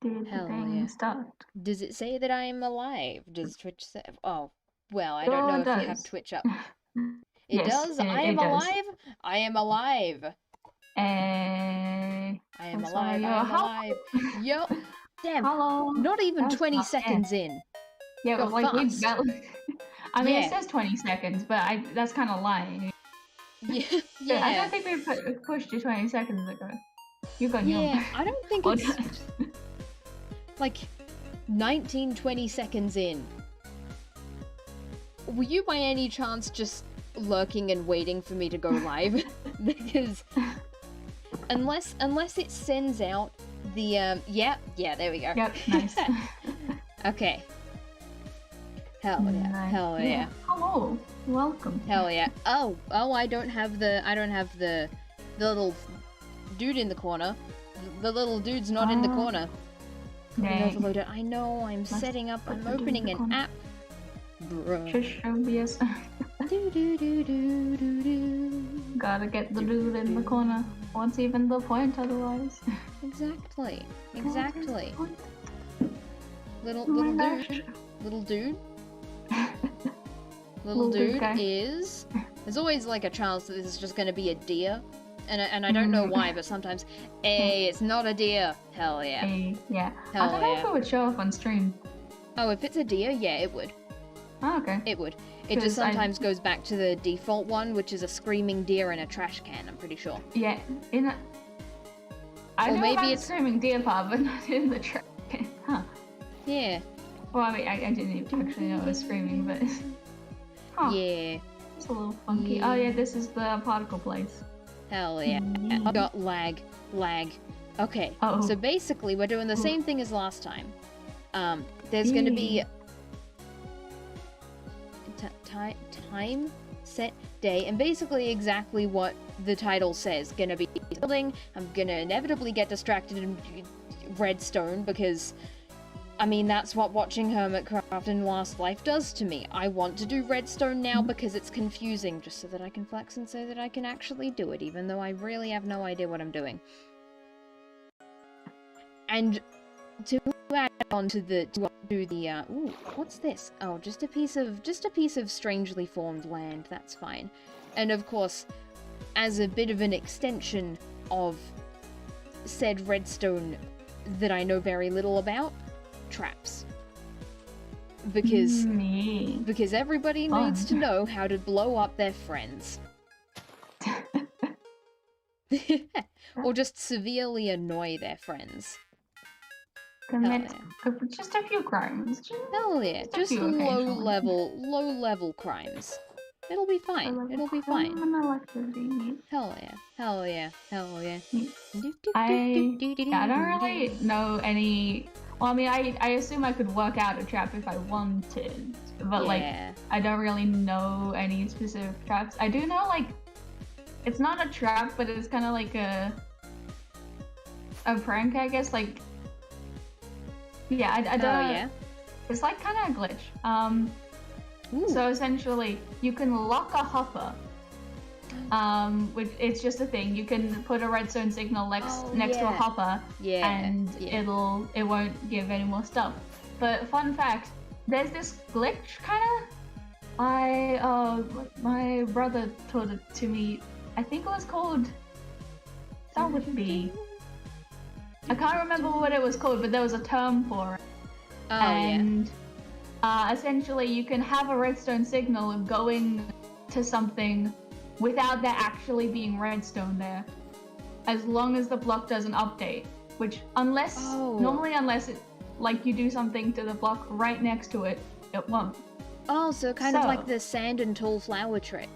Did the Hell thing yeah. start? Does it say that I am alive? Does Twitch say... Oh, well, I don't Sure know if you have does. Twitch up. It Yes, does? I am it does. alive? I am alive! I am That's alive, why I am how alive. Yo! Damn, long? not even That was 20 fast, yeah. seconds in. Yeah, Go but like we fast. I mean, it Yeah. says 20 seconds, but that's kind of lying. Yeah, I yeah. don't think we pushed to 20 seconds ago. You got Yeah, I don't think Or- it's... like 19, 20 seconds in. Were you by any chance just lurking and waiting for me to go live? Because unless it sends out the yeah, there we go. Yep, nice. Okay. Hell yeah. Nice. Hell yeah. Hello. Welcome. Hell yeah. Oh, I don't have the little dude in the corner. The little dude's not in the corner. Overloaded. I know, I'm setting up, I'm opening an app. Bruh. Just obvious. Gotta get the dude in the corner. What's even the point otherwise? Exactly. Little dude. Little dude guy. is... There's always like a chance that this is just gonna be a deer. And I don't know why, but sometimes... Hey, it's not a deer. Hell yeah. Yeah. Hell I don't know yeah. if it would show up on stream. Oh, if it's a deer, yeah, it would. Oh, okay. It would. It just sometimes goes back to the default one, which is a screaming deer in a trash can, I'm pretty sure. Yeah, I know maybe about it's the screaming deer part, but not in the trash can. Huh. Yeah. Well, I mean, I didn't actually know it was screaming, but... Huh. Yeah. It's a little funky. Yeah. Oh yeah, this is the particle place. Hell yeah. I got lag. Okay, so basically we're doing the same thing as last time. There's gonna be... time, set, day, and basically exactly what the title says. Gonna be building, I'm gonna inevitably get distracted in redstone because... I mean, that's what watching Hermitcraft in Last Life does to me. I want to do redstone now because it's confusing, just so that I can flex and say that I can actually do it, even though I really have no idea what I'm doing. And to add on to the ooh, what's this? Oh, just a piece of strangely formed land. That's fine. And of course, as a bit of an extension of said redstone that I know very little about, traps. Because everybody needs to know how to blow up their friends. Or just severely annoy their friends. Commit just a few crimes. Hell yeah, just low level crimes. It'll be fine. It'll be fine. Hell yeah. Hell yeah. Hell yeah. I don't really know any... Well, I mean, I assume I could work out a trap if I wanted, but like, I don't really know any specific traps. I do know, like, it's not a trap, but it's kind of like a prank, I guess. Like, yeah, I don't. Oh yeah. It's like kind of a glitch. So essentially, you can lock a hopper. Which it's just a thing. You can put a redstone signal next to a hopper, and it won't give any more stuff. But fun fact, there's this glitch kind of. My brother taught it to me. I think it was called. That would be. I can't remember what it was called, but there was a term for it. Oh, and essentially, you can have a redstone signal going to something without there actually being redstone there, as long as the block doesn't update. Which, normally unless it, like, you do something to the block right next to it, it won't. Oh, so kind of like the sand and tall flower trick.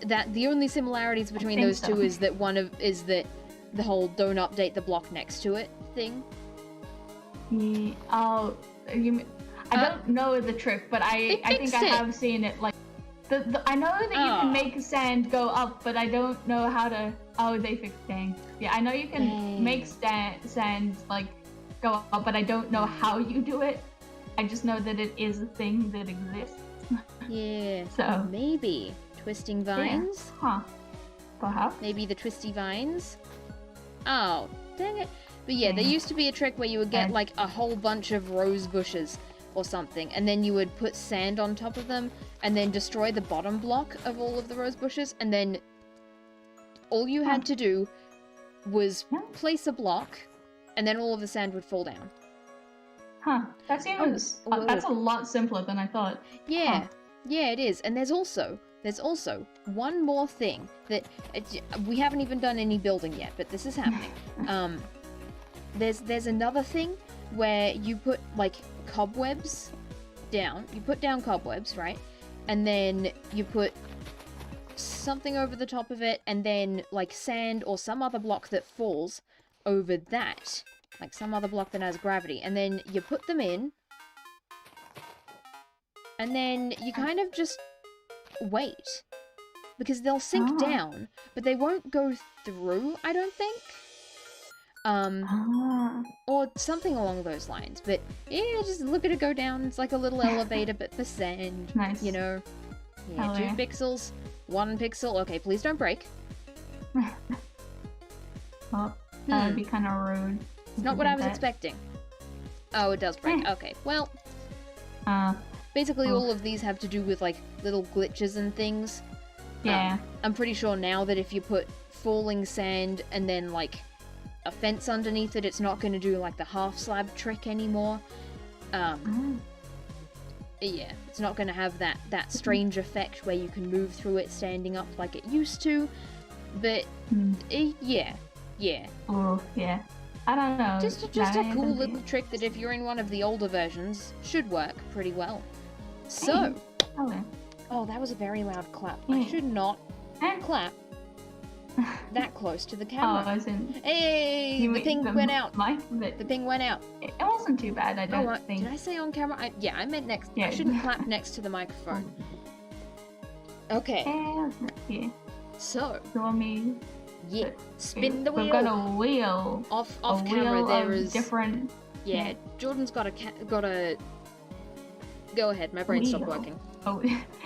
That the only similarities between those two is that the whole don't update the block next to it thing. I don't know the trick, but I think I have seen it. Like, I know that you can make sand go up, but I don't know how to. Oh, they fixed things. Yeah, I know you can make sand like go up, but I don't know how you do it. I just know that it is a thing that exists. Yeah. So maybe twisting vines. Yeah. Huh. Perhaps. Maybe the twisty vines. Oh, Dang it. But yeah, there used to be a trick where you would get like a whole bunch of rose bushes or something, and then you would put sand on top of them, and then destroy the bottom block of all of the rose bushes, and then all you had to do was place a block, and then all of the sand would fall down. Huh. That seems... that's a lot simpler than I thought. Yeah. Yeah, it is. And there's also one more thing that... we haven't even done any building yet, but this is happening. There's another thing where you put, like, cobwebs down. You put down cobwebs, right? And then you put something over the top of it, and then, like, sand or some other block that falls over that. Like, some other block that has gravity. And then you put them in, and then you kind of just wait. Because they'll sink down, but they won't go through, I don't think. Or something along those lines. But yeah, just look at it go down. It's like a little elevator, but for sand. Nice. You know? Yeah, 2 pixels, 1 pixel. Okay, please don't break. Well, that would be kind of rude. It's not what I was expecting. Oh, it does break. Okay, well... basically all of these have to do with, like, little glitches and things. Yeah. I'm pretty sure now that if you put falling sand and then, like, a fence underneath it, it's not going to do, like, the half-slab trick anymore. Yeah, it's not going to have that strange effect where you can move through it standing up like it used to. But, yeah. Oh, yeah. I don't know. Just a cool little trick that if you're in one of the older versions, should work pretty well. So... Oh, that was a very loud clap. I should not clap that close to the camera. Oh, I was in... Hey! The ping went out. The ping went out. It wasn't too bad, I don't think. Did I say on camera? Yeah, I meant next. Yeah. I shouldn't clap next to the microphone. Okay. Yeah. So. You want me... Yeah. Spin the wheel. We've got a wheel. Off camera there is... different... Yeah, Jordan's got a... Go ahead, my brain stopped working. Oh,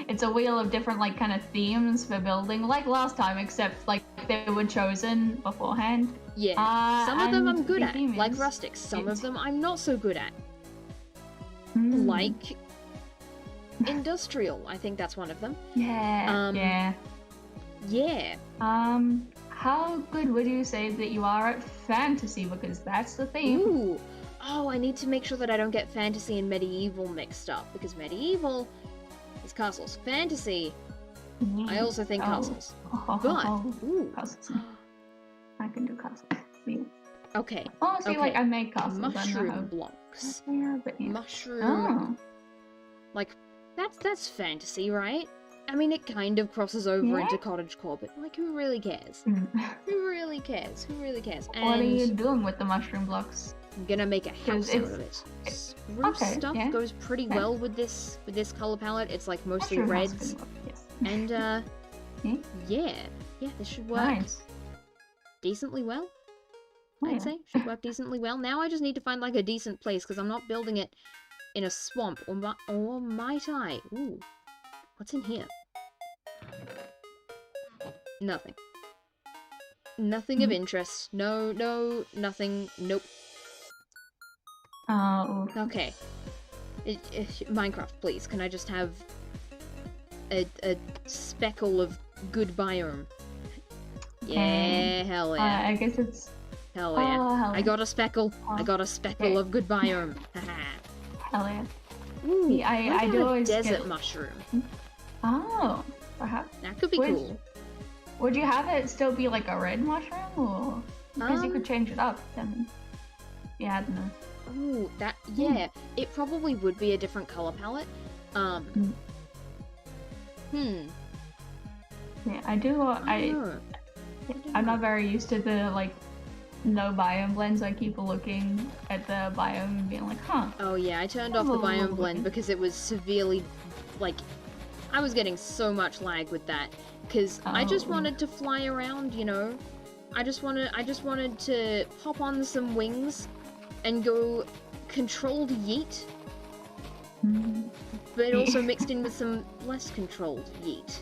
it's a wheel of different, like, kind of themes for building, like last time, except, like, they were chosen beforehand. Yeah, some of them I'm good at, like rustics. Some of them I'm not so good at. Like industrial, I think that's one of them. Yeah. How good would you say that you are at fantasy? Because that's the theme. Ooh. Oh, I need to make sure that I don't get fantasy and medieval mixed up, because medieval is castles. Fantasy, I also think castles. But, castles. I can do castles. Okay. Oh, see, like, I make castles. Mushroom blocks. Mushroom. Like, that's fantasy, right? I mean, it kind of crosses over into cottagecore, but, like, who really cares? Who really cares? And what are you doing with the mushroom blocks? I'm gonna make a house out of it. Spruce stuff goes pretty well with this color palette. It's like mostly reds. And yeah, this should work decently well. I'd say should work decently well. Now I just need to find like a decent place because I'm not building it in a swamp, or might I? Ooh, what's in here? Nothing. Nothing of interest. No, nothing. Nope. Okay. Minecraft, please. Can I just have a speckle of good biome? Yeah, hell yeah. I guess it's... Hell yeah. Hell I got a speckle. I got a speckle of good biome. Hell yeah. Ooh, see, I do always desert mushroom. Oh, perhaps. That could be cool. Would you have it still be like a red mushroom, or because you could change it up? Then yeah, I don't know. Ooh, it probably would be a different color palette. Yeah, I do. I'm not very used to the like no biome blend, so I keep looking at the biome and being like, huh. Oh yeah, I turned off the biome blend because it was severely, like, I was getting so much lag with that because I just wanted to fly around, you know. I just wanted to hop on some wings and go controlled yeet, but also mixed in with some less controlled yeet.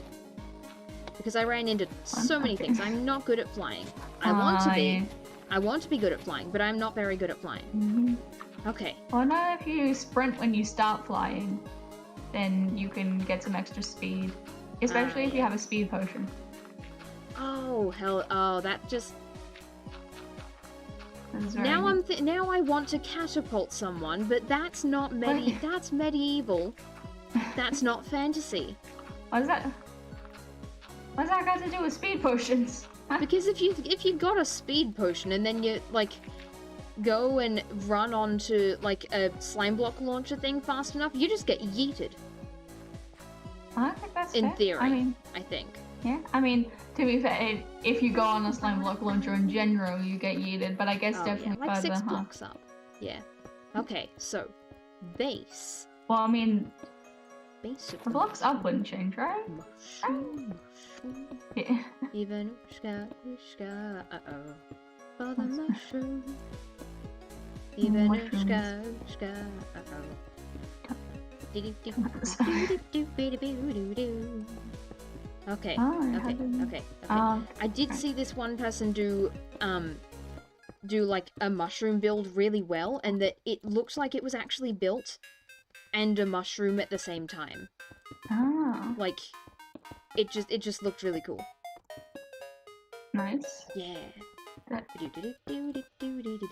Because I ran into so many things. I'm not good at flying. I want to be, I want to be good at flying, but I'm not very good at flying. Okay. Well, no, if you sprint when you start flying, then you can get some extra speed. Especially if you have a speed potion. Oh, hell. Oh, that just... Now now I want to catapult someone, but that's not that's medieval. That's not fantasy. What's that got to do with speed potions? Because if you got a speed potion and then you like go and run onto like a slime block launcher thing fast enough, you just get yeeted. I think that's in fair. theory. I think. Yeah, I mean, to be fair, if you go on a slime block launcher in general, you get yeeted, but I guess definitely like further, 6 blocks up. Yeah. Okay, so base. Well, I mean, base of the blocks up wouldn't change, right? Mushroom. Yeah. Even ushka, uh-oh. For the mushroom. Even ushka, uh-oh. Okay, okay. I did see this one person do like a mushroom build really well, and that it looks like it was actually built and a mushroom at the same time. Oh. Like, it just looked really cool. Nice. Yeah.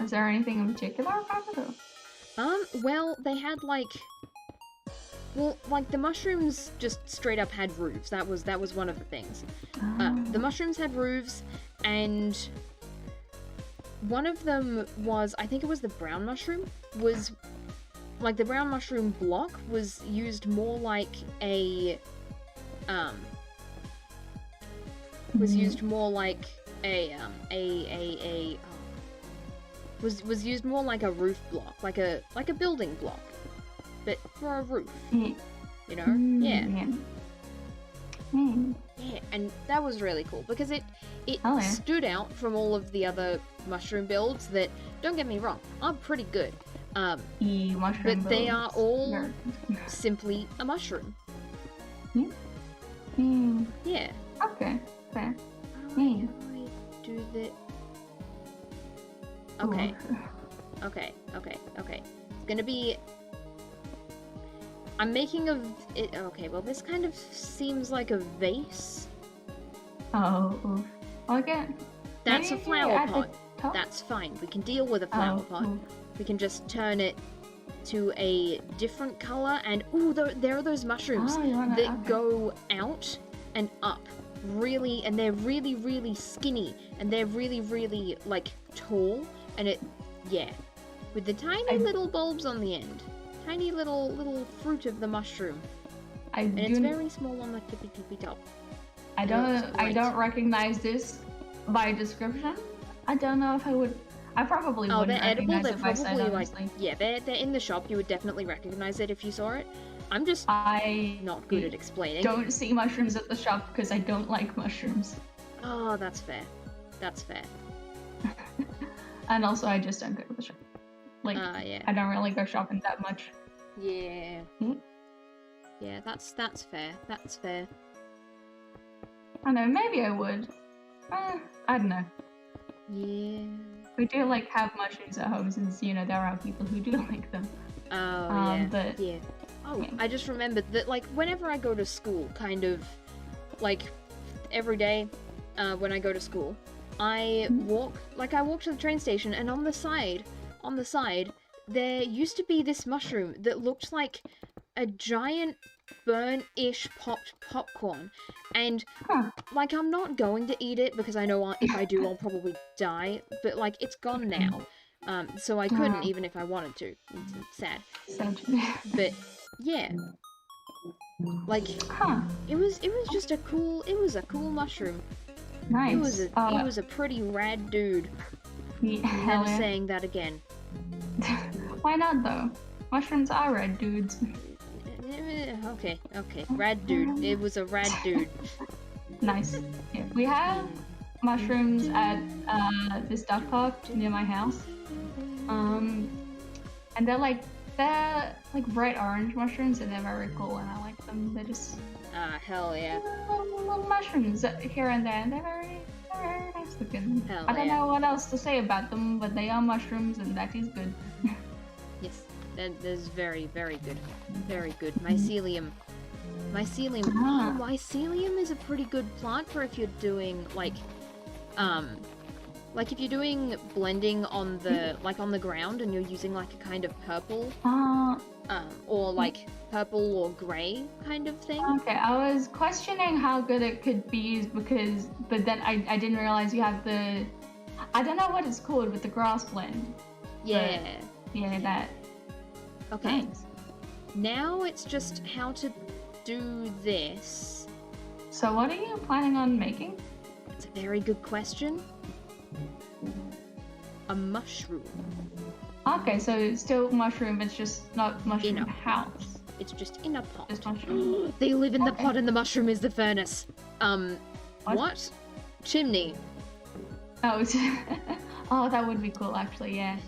Is there anything in particular about it? Well, they had like... Well, like, the mushrooms just straight up had roofs. That was one of the things. The mushrooms had roofs, and one of them was, I think it was the brown mushroom, was, like, the brown mushroom block was used more like a, was used more like was used more like a roof block, like a building block. But for a roof, you know? Yeah. Yeah, and that was really cool because it stood out from all of the other mushroom builds that, don't get me wrong, are pretty good. But they are all simply a mushroom. Yeah. Okay, fair. How do I do the... Okay. Okay. It's gonna be... I'm making it. Okay, well, this kind of seems like a vase. Oh, okay. That's a flower pot. That's fine. We can deal with a flower pot. Cool. We can just turn it to a different color, and ooh, there are those mushrooms that go out and up, really, and they're really, really skinny, and they're really, really like tall, and with the tiny little bulbs on the end. Tiny little fruit of the mushroom, and it's very small on the tippy top. I don't recognize this by description. I don't know if I would. I probably wouldn't. They're edible. They're it by probably sight, like they're in the shop. You would definitely recognize it if you saw it. I'm just not good at explaining. Don't see mushrooms at the shop because I don't like mushrooms. Oh, that's fair. That's fair. And also, I just don't go to the shop. Like, I don't really go shopping that much. Yeah. Yeah, that's fair. That's fair. I know, maybe I would. I don't know. Yeah. We do like have mushrooms at home since, you know, there are people who do like them. Oh, yeah. But yeah. Oh, yeah. I just remembered that, like, whenever I go to school, kind of, like, every day, when I go to school, I walk to the train station, and on the side, there used to be this mushroom that looked like a giant burnt-ish popped popcorn. And, like, I'm not going to eat it because I know if I do, I'll probably die. But, like, it's gone now. So I couldn't even if I wanted to. It's sad. But, yeah. Like, it was just a cool mushroom. Nice. He was a pretty rad dude. Never saying that again. Why not though? Mushrooms are rad dudes. Okay. Rad dude. It was a rad dude. Nice. Yeah. We have mushrooms at this duck park near my house. And they're like bright orange mushrooms, and they're very cool, and I like them. They're just hell yeah. Little mushrooms here and there, and they're very very nice looking. Hell I don't yeah. know what else to say about them, but they are mushrooms, and that is good. Yes, that is very, very good. Very good. Mycelium. Mycelium. Ah. Oh, mycelium is a pretty good plant for if you're doing, like if you're doing blending on the, like, on the ground and you're using, like, a kind of purple, or, like, purple or grey kind of thing. Okay, I was questioning how good it could be used but then I didn't realize you have the, I don't know what it's called with the grass blend. Yeah. Yeah, that. Okay. Nice. Now it's just how to do this. So what are you planning on making? It's a very good question. A mushroom. Okay, so it's still mushroom, it's just not mushroom In a house. It's just in a pot. Just mushroom. They live in the pot and the mushroom is the furnace. What? Chimney. Oh, oh, that would be cool, actually, yeah.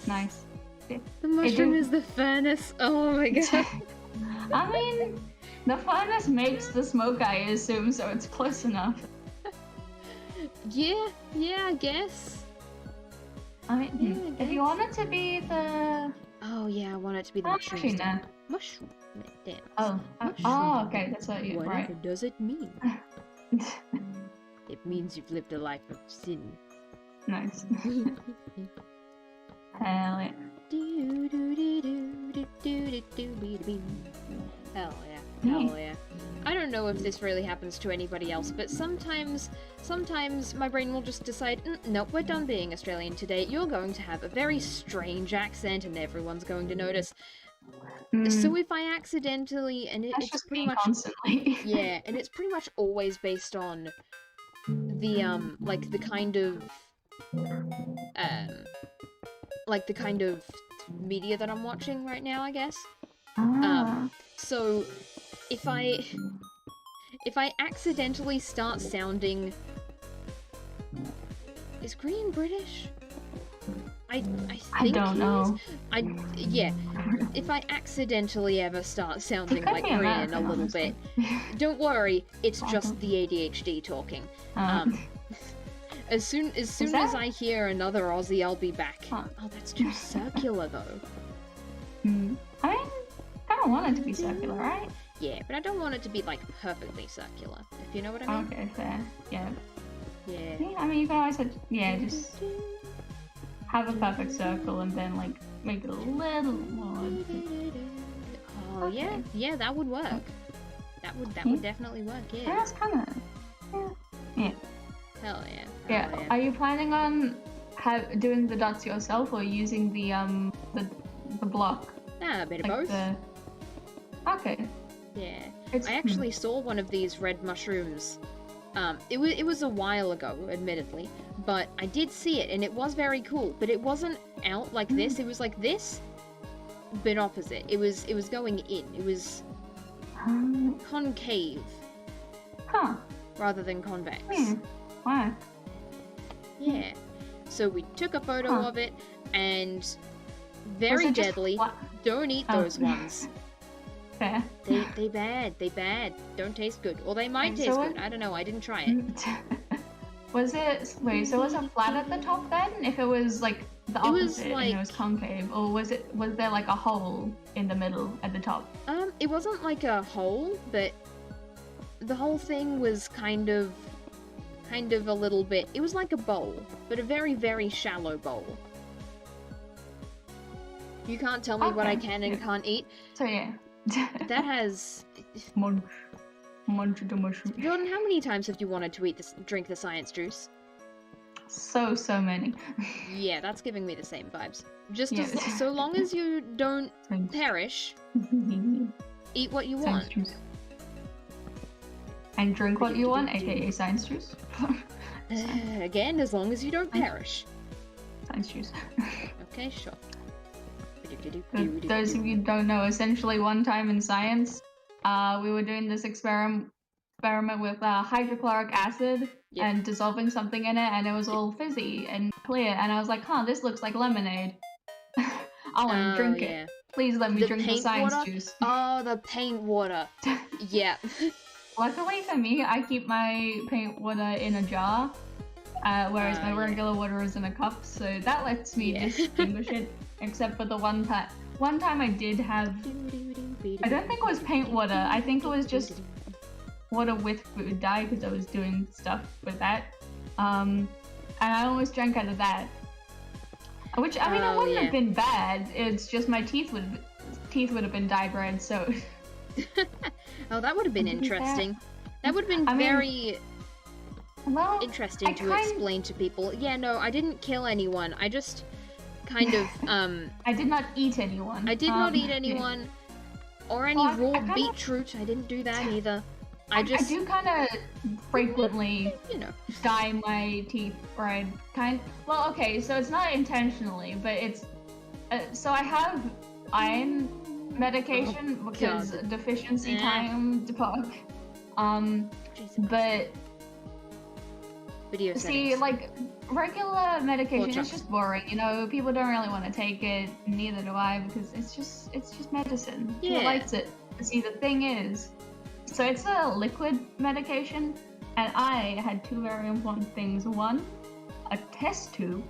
Nice. The mushroom is the furnace. Oh my god. I mean, the furnace makes the smoke, I assume, so it's close enough. Yeah, I guess. I mean, if you want it to be the... Oh yeah, I want it to be the mushroom. Actually, no. Mushroom dance. Oh, oh, okay, that's what you... Whatever right. does it mean? It means you've lived a life of sin. Nice. Hell yeah. Hell yeah. Hell yeah. I don't know if this really happens to anybody else, but sometimes my brain will just decide, nope, we're done being Australian today. You're going to have a very strange accent and everyone's going to notice. So if I accidentally, and it's just pretty me much constantly. yeah, and it's pretty much always based on the like the kind of media that I'm watching right now, I guess. So if I accidentally start sounding, is green British? I think I don't know. Yeah. If I accidentally ever start sounding like be Korean American, a little honestly. bit, don't worry, it's just the ADHD talking. As soon as I hear another Aussie, I'll be back. Huh. Oh, that's too circular though. I mean, I don't want it to be circular, right? Yeah, but I don't want it to be like perfectly circular, if you know what I mean. Okay, fair. Yeah. Yeah. Yeah, I mean, you can always just have a perfect circle and then like make it a little more. Oh yeah, that would work. That would definitely work. Yeah. That's kind of yeah. Hell yeah. Yeah. Hell yeah. Are you planning on doing the dots yourself or using the block? Ah, a bit of Like both. Okay. Yeah. It's... I actually saw one of these red mushrooms. It was a while ago, admittedly, but I did see it, and it was very cool. But it wasn't out like this. It was like this, but opposite. It was going in. It was concave, rather than convex. Wow. Yeah. So we took a photo of it, and very Was it just deadly. Don't eat those ones. Fair. They bad. Don't taste good. Or they might taste good. I don't know. I didn't try it. Was it... Wait, so was it flat at the top then? If it was like the opposite and it was concave, or was there like a hole in the middle at the top? It wasn't like a hole, but the whole thing was kind of a little bit... It was like a bowl, but a very, very shallow bowl. You can't tell me what I can and can't eat. So yeah. That has... Munch the mushroom. Jordan, how many times have you wanted to drink the science juice? So many. Yeah, that's giving me the same vibes. Just Yeah. so long as you don't perish, eat what you Science want. juice. And drink what you want, aka science juice. Again, as long as you don't perish. Science juice. Okay, sure. For those of you who don't know, essentially one time in science, we were doing this experiment with hydrochloric acid and dissolving something in it, and it was all fizzy and clear, and I was like, this looks like lemonade. I want to drink it. Please let me drink the science juice. Oh, the paint water. Yeah. Luckily for me, I keep my paint water in a jar, whereas my regular water is in a cup, so that lets me distinguish it. Except for the one time. One time I did have. I don't think it was paint water. I think it was just water with food dye because I was doing stuff with that. And I almost drank out of that. Which I mean, it wouldn't have been bad. It's just my teeth would have been dyed red. So. Oh, that would have been interesting. That would have been very interesting to explain to people. Yeah, no, I didn't kill anyone. I just kind of I did not eat anyone. I did not eat anyone or any raw beetroot. I didn't do that either. I do kind of frequently, dye my teeth red. Well, okay, so it's not intentionally, but it's so I have iron medication because deficiency time debug. But video see, settings. like regular medication is just boring. People don't really want to take it. Neither do I because it's just medicine. Who likes it? See, the thing is, so it's a liquid medication, and I had two very important things. One, a test tube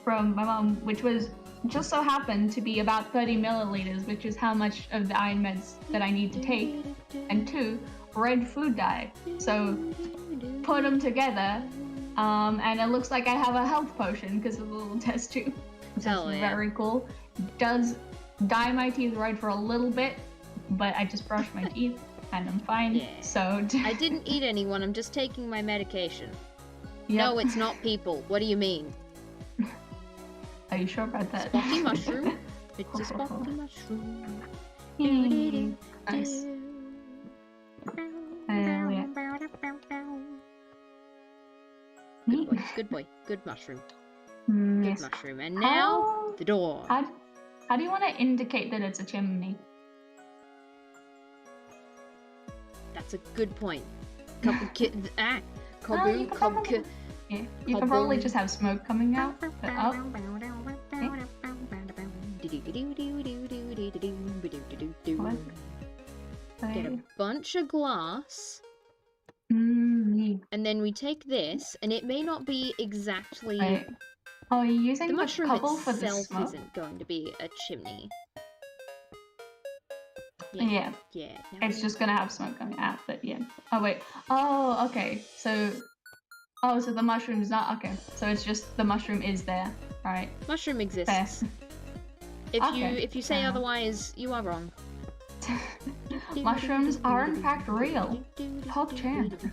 from my mom, which was just so happened to be about 30 milliliters, which is how much of the iron meds that I need to take. And two, red food dye. So put them together, and it looks like I have a health potion because of the little test tube. So it's very cool. Does dye my teeth red for a little bit, but I just brush my teeth and I'm fine. Yeah. So I didn't eat anyone. I'm just taking my medication. Yep. No, it's not people. What do you mean? Are you sure about that? Spotty mushroom. It's a spotty mushroom. Nice. Yeah. Good boy. Good boy. Good mushroom. Good Yes. mushroom. And now the door. How do you want to indicate that it's a chimney? That's a good point. Couple You can can probably just have smoke coming out. Get a bunch of glass. Yeah. And then we take this, and it may not be exactly... Wait. Oh, you're using the mushroom cobble for the itself smoke? isn't going to be a chimney. Yeah. It's just gonna have smoke coming out, but yeah. Oh, wait. Oh, okay. So the mushroom is not... Okay. So it's just the mushroom is there, right? Mushroom exists. There. If you say otherwise, you are wrong. Mushrooms are in fact real. PogChamp.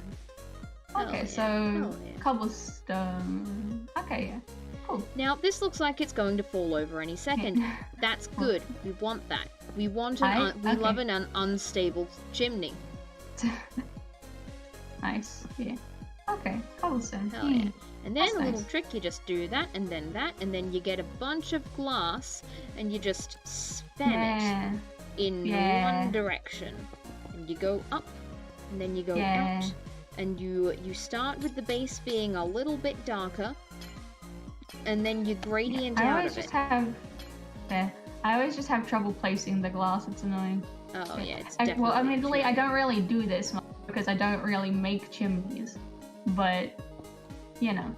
Okay, so cobblestone. Okay, yeah. Cool. Now, this looks like it's going to fall over any second. That's good. We want that. We want we love an unstable chimney. Nice. Yeah. Okay, cobblestone. Hell yeah. And then a little trick, you just do that, and then you get a bunch of glass, and you just spam it in one direction. And you go up, and then you go out, and you start with the base being a little bit darker, and then you gradient out of it. I always just have trouble placing the glass, it's annoying. Oh yeah, it's definitely... Well, admittedly, I don't really do this much because I don't really make chimneys, but, Yeah.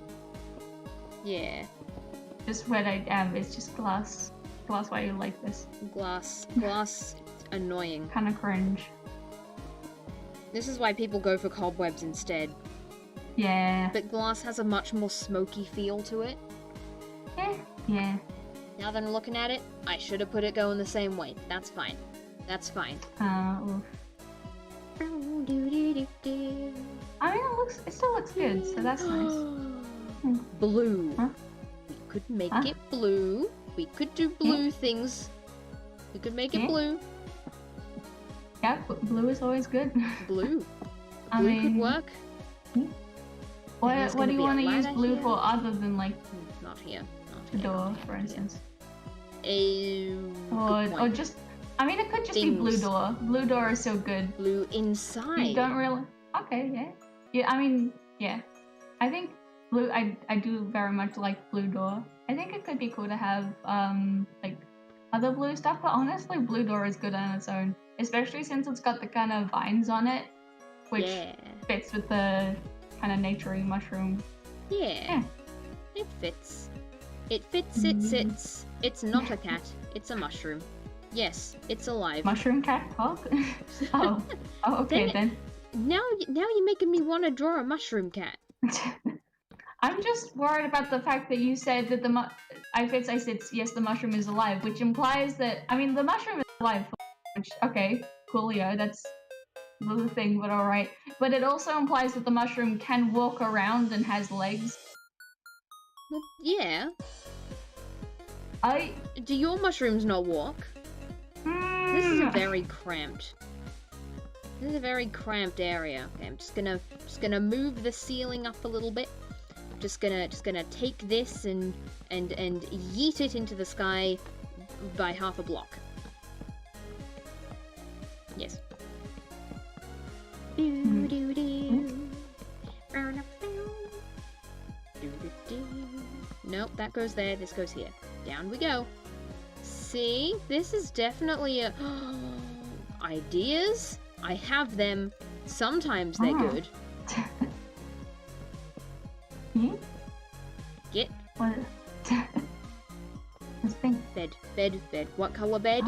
Just what I am, it's just glass. Glass, why you like this? Glass, annoying. Kinda cringe. This is why people go for cobwebs instead. Yeah. But glass has a much more smoky feel to it. Yeah. Now that I'm looking at it, I should have put it going the same way. That's fine. That's fine. I mean, it still looks good, so that's nice. Blue. Huh? We could make it blue. We could do blue things. We could make it blue. Yeah, blue is always good. Blue. I Blue mean, could work. What do you want to use blue for other than, like... Not here. The door, for instance. Or just... I mean, it could just be blue door. Blue door is so good. Blue inside. You don't really... Okay, yeah. Yeah, I mean, yeah. I think blue... I do very much like blue door. I think it could be cool to have, like, other blue stuff, but honestly, blue door is good on its own. Especially since it's got the kind of vines on it, which fits with the kind of naturey mushroom Yeah. It fits. It fits, it sits. It's not a cat, it's a mushroom. Yes, it's alive. Mushroom cat hog? Oh, okay then. Now you're making me want to draw a mushroom cat. I'm just worried about the fact that you said that I said, yes, the mushroom is alive, which implies that, I mean, the mushroom is alive, which, okay, coolio, that's the thing, but alright. But it also implies that the mushroom can walk around and has legs. Well, yeah. Do your mushrooms not walk? This is a very cramped. This is a very cramped area. Okay, I'm just gonna move the ceiling up a little bit. Just gonna take this and yeet it into the sky by half a block. Yes. Nope, that goes there, this goes here. Down we go. See? This is definitely a... Ideas? I have them. Sometimes they're good. Get. What? This thing. Bed. What color bed?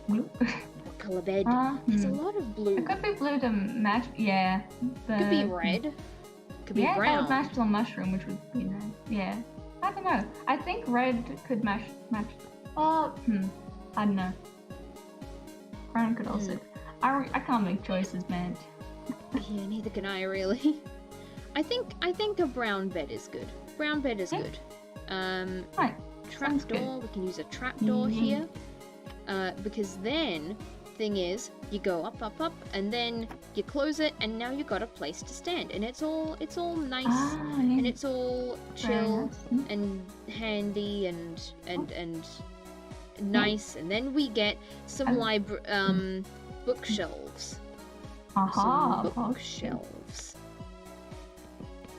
Blue. What color bed? There's a lot of blue. It could be blue to match, yeah. Could be red. Could be brown. Yeah, that would match the mushroom, which would be nice. Yeah. I don't know. I think red could match. Oh, I don't know. Brown could also. I can't make choices, man. Yeah, neither can I really. I think a brown bed is good. Brown bed is good. Right. Trapdoor. We can use a trapdoor here. Because then, thing is, you go up, and then you close it, and now you got a place to stand, and it's all nice, and it's all chill and handy and nice, and then we get some bookshelves. Some bookshelves.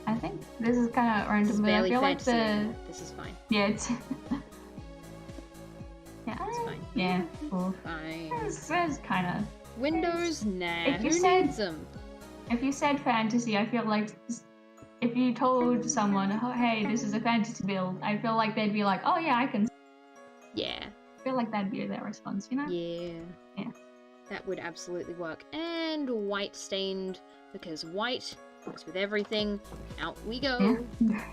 I think this is kind of random, but I feel like this is fine. Yeah, it's... Yeah, it's fine. Yeah, cool. Fine. It's kind of... Windows? Nah, who needs them? If you said fantasy, I feel like... If you told someone, oh, hey, this is a fantasy build, I feel like they'd be like, oh yeah, I can... Yeah. I feel like that'd be their response, you know? Yeah. Yeah. That would absolutely work. And white stained, because white works with everything. Out we go. Yeah.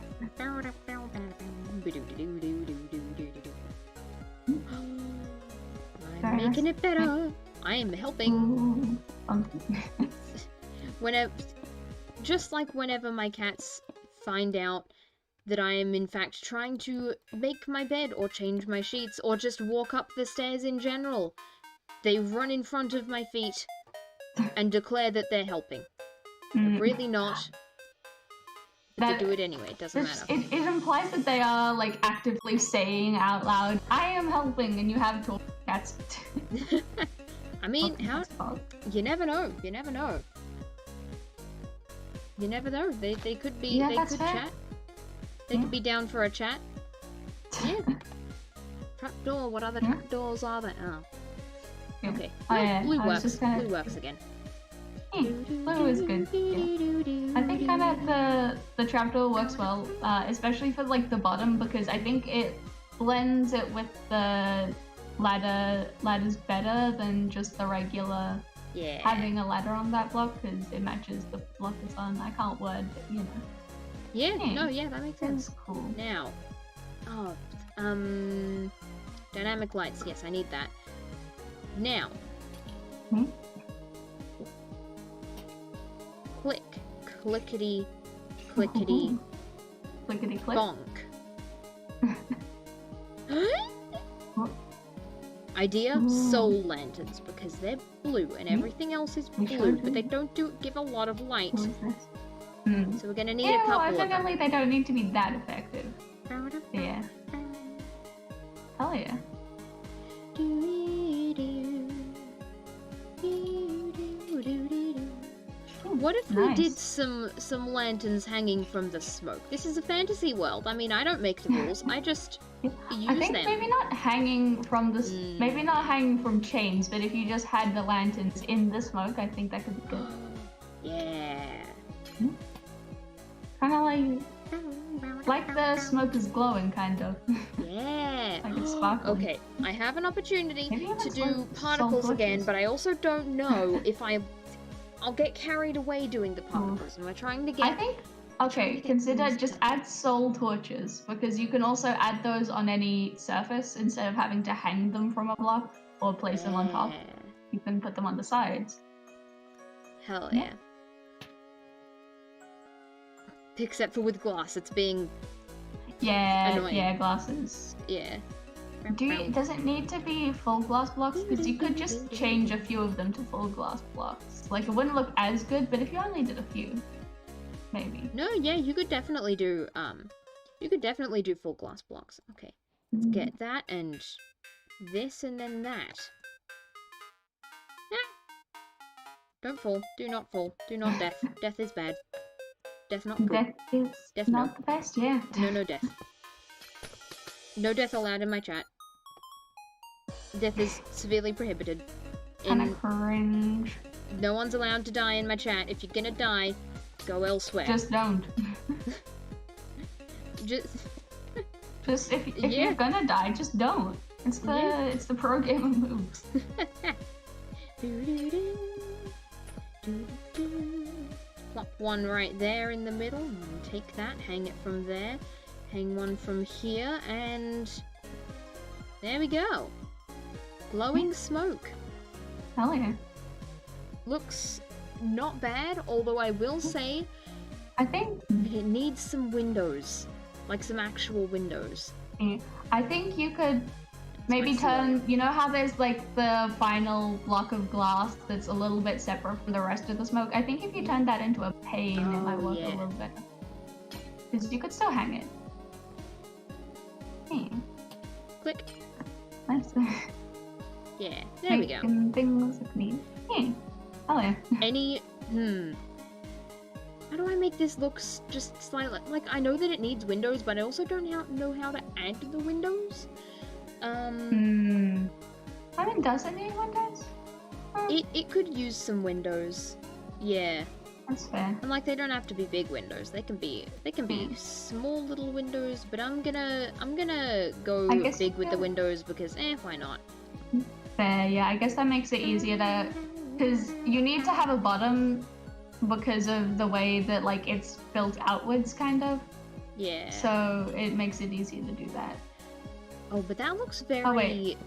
I'm making it better. I am helping. Just like whenever my cats find out that I am in fact trying to make my bed or change my sheets or just walk up the stairs in general, they run in front of my feet and declare that they're helping. They're really not. But they do it anyway, it doesn't matter. It implies that they are, like, actively saying out loud, I am helping, and you have talk cats. I mean, you never know. You never know. You never know. They could be. Yeah, they could chat. They could be down for a chat. Yeah. Trapdoor. What other trapdoors are there? Oh. Okay. Blue works. Blue works again. Blue is good. Yeah. I think kind of the trapdoor works well, especially for like the bottom, because I think it blends it with the ladders better than just the regular having a ladder on that block, because it matches the block it's on. I can't word, but you know. Yeah, no, yeah, that makes sense. That's cool. Now, dynamic lights. Yes, I need that. Now. Click, clickety, clickety, clickety click. Bonk. Idea: soul lanterns, because they're blue and everything else is blue, but they don't give a lot of light. So we're gonna need a couple of them. Evidently they don't need to be that effective. Yeah. Hell yeah. What if we did some lanterns hanging from the smoke? This is a fantasy world. I mean, I don't make the rules. I just use them. I think maybe not hanging from the maybe not hanging from chains, but if you just had the lanterns in the smoke, I think that could be good. Yeah. Kind of like Like the smoke is glowing, kind of. Yeah. Like it's sparkling. Okay, I have an opportunity Maybe to it's do like particles soul again, torches. but I also don't know if I'll get carried away doing the particles. And we're trying to get... I think, okay, consider just add soul torches, because you can also add those on any surface instead of having to hang them from a block or place them on top. You can put them on the sides. Hell yeah. Except for with glass, it's being annoying. Yeah, glasses. Yeah. Does it need to be full glass blocks? Because you could just change a few of them to full glass blocks. Like, it wouldn't look as good, but if you only did a few, maybe. No, yeah, you could definitely do full glass blocks. Okay. Let's get that and this and then that. Don't fall. Do not fall. Do not death. Death is bad. Death not good. Death is not the best, yeah. No death. No death allowed in my chat. Death is severely prohibited. Kinda cringe. No one's allowed to die in my chat. If you're gonna die, go elsewhere. Just don't. Just if you're gonna die, just don't. It's the pro gamer moves. Plop one right there in the middle, and take that, hang it from there, hang one from here, and there we go. Glowing smoke. Hell yeah. Looks not bad, although I will say I think it needs some windows, like some actual windows. Yeah. I think you could maybe turn, you know how there's like the final block of glass that's a little bit separate from the rest of the smoke? I think if you turn that into a pane, it might work a little better. Because you could still hang it. Click. Nice. Yeah, there we go. Things look neat. Oh yeah. How do I make this look just slightly... Like, I know that it needs windows, but I also don't know how to add the windows. I mean, does it need windows? It could use some windows. Yeah. That's fair. And like, they don't have to be big windows. They can be small little windows, but I'm gonna go big with the windows because why not? Fair, yeah. I guess that makes it easier to, because you need to have a bottom because of the way that like it's built outwards, kind of. Yeah. So it makes it easier to do that. Oh, but that looks very. Oh wait.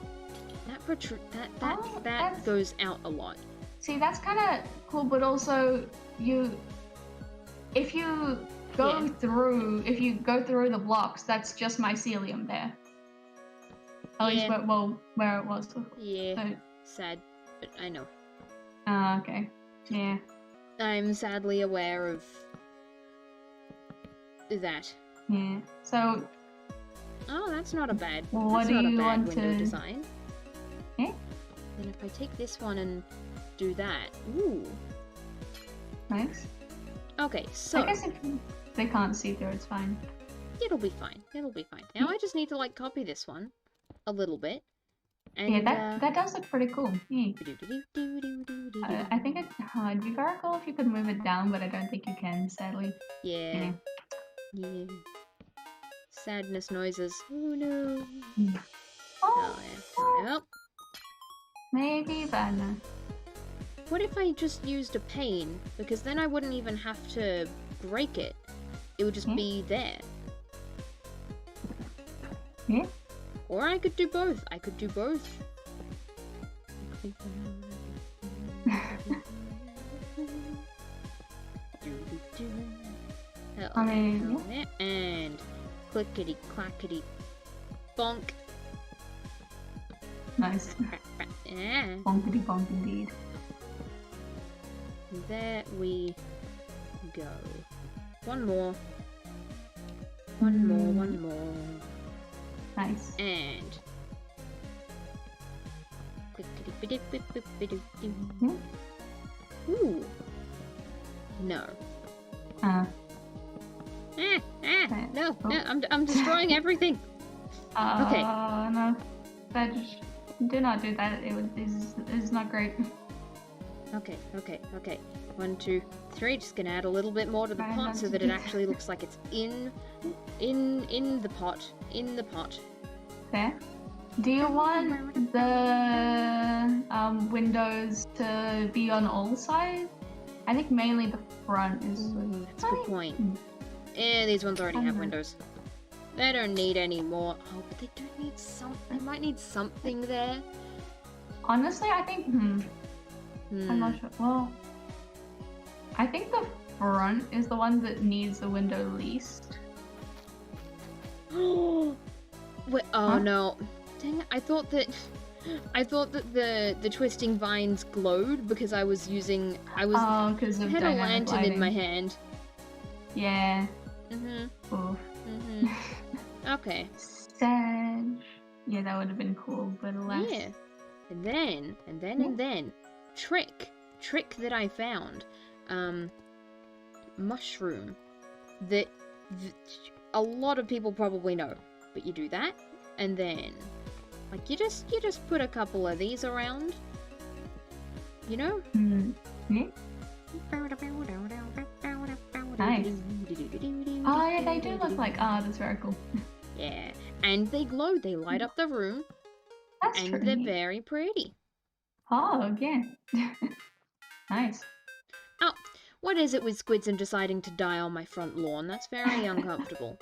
That goes out a lot. See, that's kind of cool, but also if you go through the blocks, that's just mycelium there. At least where it was before. Yeah. So, sad, but I know. Okay. Yeah. I'm sadly aware of that. Yeah. So. Oh, that's not a bad. What that's do not you a bad want window to... design. Yeah. Then if I take this one and do that, ooh. Nice. Okay, so. I guess if they can't see through, it's fine. It'll be fine. It'll be fine. Now I just need to like copy this one a little bit. And, yeah, that does look pretty cool. Yeah. I think it'd be very cool if you could move it down, but I don't think you can, sadly. Yeah. Sadness noises. Oh no. Oh, yeah. Well. Maybe, but no. What if I just used a pane? Because then I wouldn't even have to break it. It would just be there. Yeah. Or I could do both. I could do both. I mean, and clickety clackety bonk. Nice. Bonkety bonk indeed. There we go. One more. One more. Nice. And ooh. No. No, I'm destroying everything. Okay. No. Do not do that. It is not great. Okay. 1, 2, 3. Just gonna add a little bit more to the pot so that it actually looks like it's in the pot. In the pot. There. Do you want the windows to be on all sides? I think mainly the front is. That's a good point. These ones already have windows. They don't need any more. Oh, but they do need some. They might need something there. Honestly, I think. I'm not sure. Well, I think the front is the one that needs the window least. Wait, oh no. Dang it, I thought that the twisting vines glowed because I had a lantern in my hand. Yeah. Oof. Okay. Sag. Yeah, that would have been cool, but alas. Yeah. And then trick that I found. Mushroom that a lot of people probably know, but you do that, and then like you just put a couple of these around, you know. Yeah. Nice. Oh yeah, they do look like. Oh, that's very cool. Yeah, and they glow. They light up the room. That's and true. They're very pretty. Oh yeah. Nice. Oh, what is it with squids and deciding to die on my front lawn? That's very uncomfortable.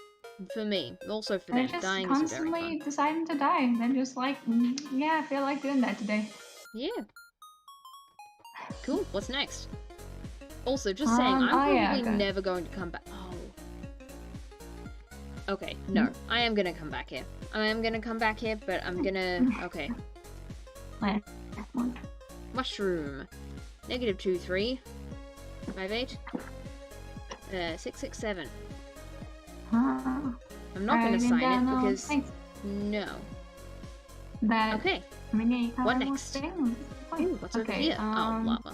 For me, also for them. Dying is very fun. Constantly deciding to die. They're just like, yeah, I feel like doing that today. Yeah. Cool. What's next? Also, just saying, I'm probably never going to come back. Oh. Okay, no. I am gonna come back here. I am gonna come back here, but I'm gonna... Okay. Mushroom. -2, 3. 5, 8. 6, 6, 7. I'm not gonna sign it because... No. Okay. What next? Ooh, what's over here? Oh, lava.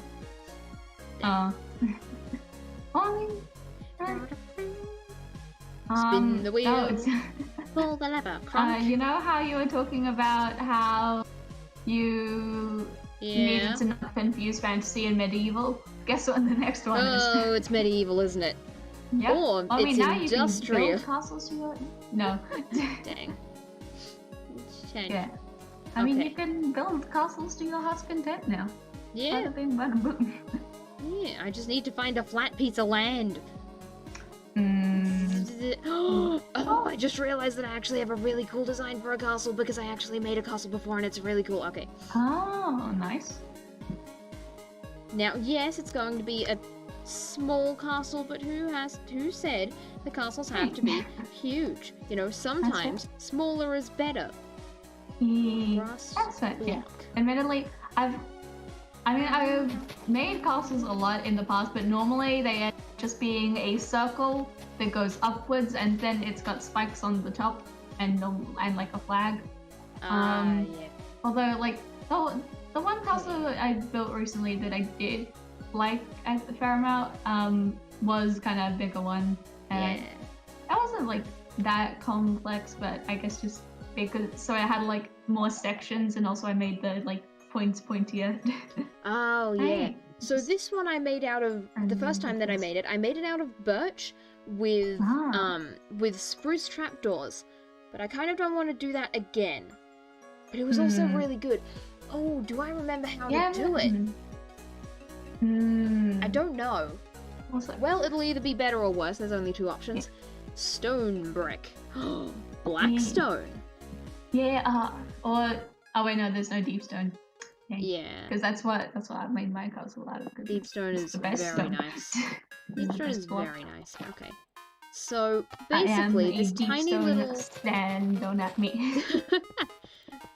Spin the wheel. Pull the lever. You know how you were talking about how you needed to not confuse fantasy and medieval? Guess what the next one is? Oh, it's medieval, isn't it? Yep. Or it's now industrial. You can build castles to your... No. Dang. Yeah. I mean, you can build castles to your heart's content now. Yeah. Bada bing, bada boom. Yeah, I just need to find a flat piece of land. Oh, I just realized that I actually have a really cool design for a castle because I actually made a castle before and it's really cool. Okay. Oh, nice. Now, yes, it's going to be a small castle, but who said the castles have to be huge? You know, sometimes smaller is better. That's it, yeah. Admittedly, I've made castles a lot in the past, but normally they end up just being a circle that goes upwards, and then it's got spikes on the top and like a flag. Yeah. Although, like the one castle that I built recently that I did like a fair amount was kind of a bigger one. And that wasn't like that complex, but I guess just because so I had like more sections, and also I made the like points pointier. Oh yeah. So this one I made out of the first time that I made it out of birch with spruce trapdoors. But I kind of don't want to do that again. But it was also really good. Oh, do I remember how to do it? I don't know. Well, it'll either be better or worse. There's only 2 options. Stone brick. Black stone. Yeah, or oh wait, no, there's no deep stone. Yeah. Because that's what I made my castle out of. Deep stone is very nice. Deep stone is very nice. Okay. So basically, this tiny little stand. Don't at me.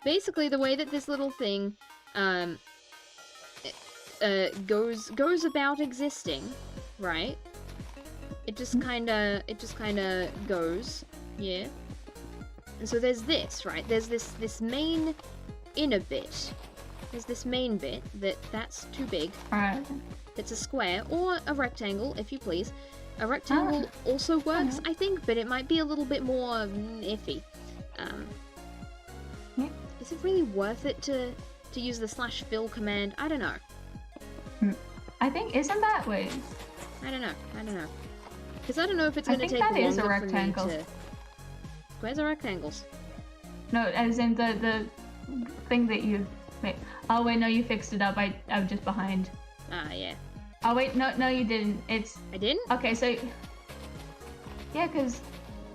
Basically, the way that this little thing goes about existing, right? It just kind of goes, yeah. And so there's this, right? There's this main inner bit. There's this main bit that's too big. Alright. It's a square or a rectangle, if you please. A rectangle also works, I think, but it might be a little bit more iffy. Is it really worth it to use the /fill command? I don't know. I think, isn't that, wait. I don't know. Because I don't know if it's going to take that longer is a for me rectangle. to... Where's the rectangles? No, as in the thing that you... Wait. Oh, wait, no, you fixed it up. I'm just behind. Ah, yeah. Oh, wait, no, you didn't. It's... I didn't? Okay, so... Yeah, because...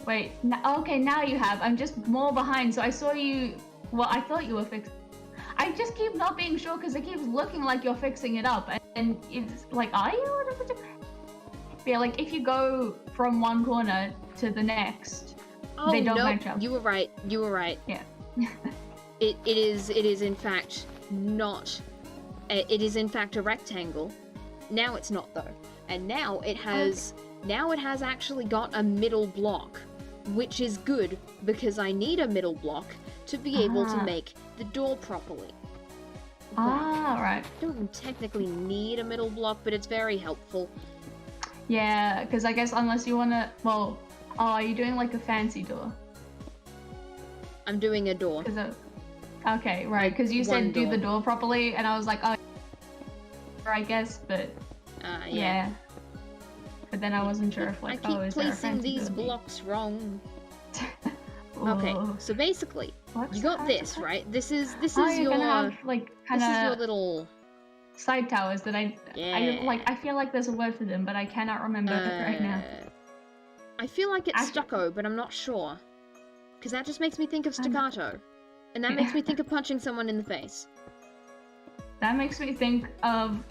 Wait, okay, now you have. I'm just more behind, so I saw you... Well, I thought you were fixed. I just keep not being sure because it keeps looking like you're fixing it up, and it's like, are you? Yeah, like if you go from one corner to the next, they don't match up. You were right. Yeah. It is in fact not. It is in fact a rectangle. Now it's not though, and now it has actually got a middle block, which is good because I need a middle block to be able to make the door properly. Right. I don't technically need a middle block, but it's very helpful. Yeah, because I guess unless you want to... Well, are you doing like a fancy door? I'm doing a door. Okay, right, because you said do the door properly, and I was like, oh, I guess, but... yeah. But then I wasn't sure if like, I keep placing these blocks wrong. Okay, so basically, you got this, right? This is your have, like, this is your little side towers that I feel like there's a word for them, but I cannot remember it right now. I feel like it's stucco, but I'm not sure. Because that just makes me think of staccato. And that makes me think of punching someone in the face. That makes me think of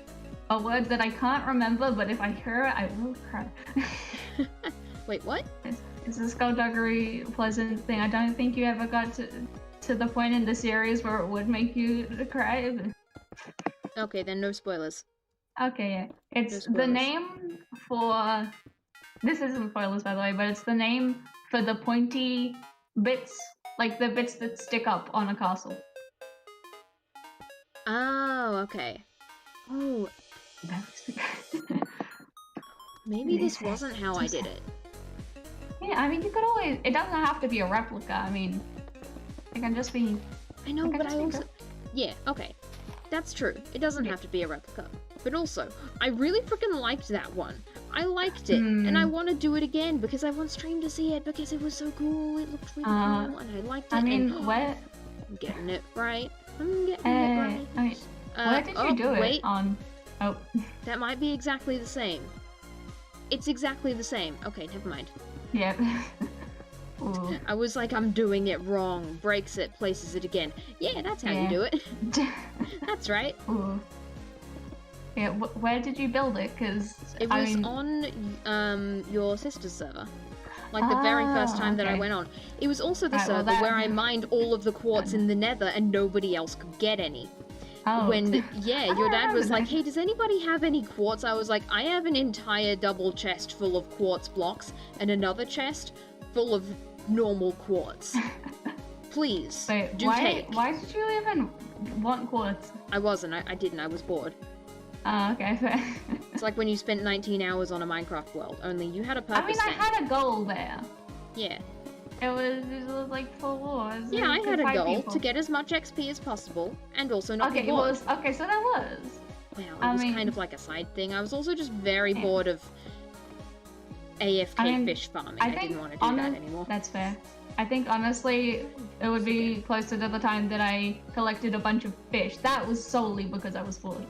a word that I can't remember, but if I hear it, I will cry. Wait, what? It's a skullduggery pleasant thing. I don't think you ever got to the point in the series where it would make you cry. Okay, then no spoilers. Okay, yeah. It's the name for... This isn't spoilers, by the way, but it's the name for the pointy bits, like the bits that stick up on a castle. Oh, okay. Oh. Maybe this wasn't how I did it. Yeah, I mean, you could always... It doesn't have to be a replica. I mean, it can just be... I know, but I also... Yeah, okay. That's true. It doesn't have to be a replica. But also, I really freaking liked that one. I liked it, and I want to do it again because I want stream to see it because it was so cool. It looked really cool, and I liked it. I mean, where... I'm getting it right. I'm getting it right. I mean, where did you do it on? Oh. That might be exactly the same. It's exactly the same. Okay, never mind. Yep. I was like, I'm doing it wrong. Breaks it, places it again. Yeah, that's how you do it. That's right. Ooh. Yeah, where did you build it? Because it was on your sister's server. Like the very first time that I went on. It was also the server where I mined all of the quartz in the nether and nobody else could get any. When, your dad was like, hey, does anybody have any quartz? I was like, I have an entire double chest full of quartz blocks and another chest full of normal quartz. Please, take. Why did you even want quartz? I wasn't. I didn't. I was bored. Oh, okay, fair. It's like when you spent 19 hours on a Minecraft world, only you had a purpose. I mean, I had a goal there. Yeah. It was like for wars. Yeah, I had a goal to get as much XP as possible, and also not be bored. Okay, so that was. Well, it was kind of like a side thing. I was also just very bored of AFK fish farming. I didn't want to do that anymore. That's fair. I think honestly, it would be closer to the time that I collected a bunch of fish. That was solely because I was bored.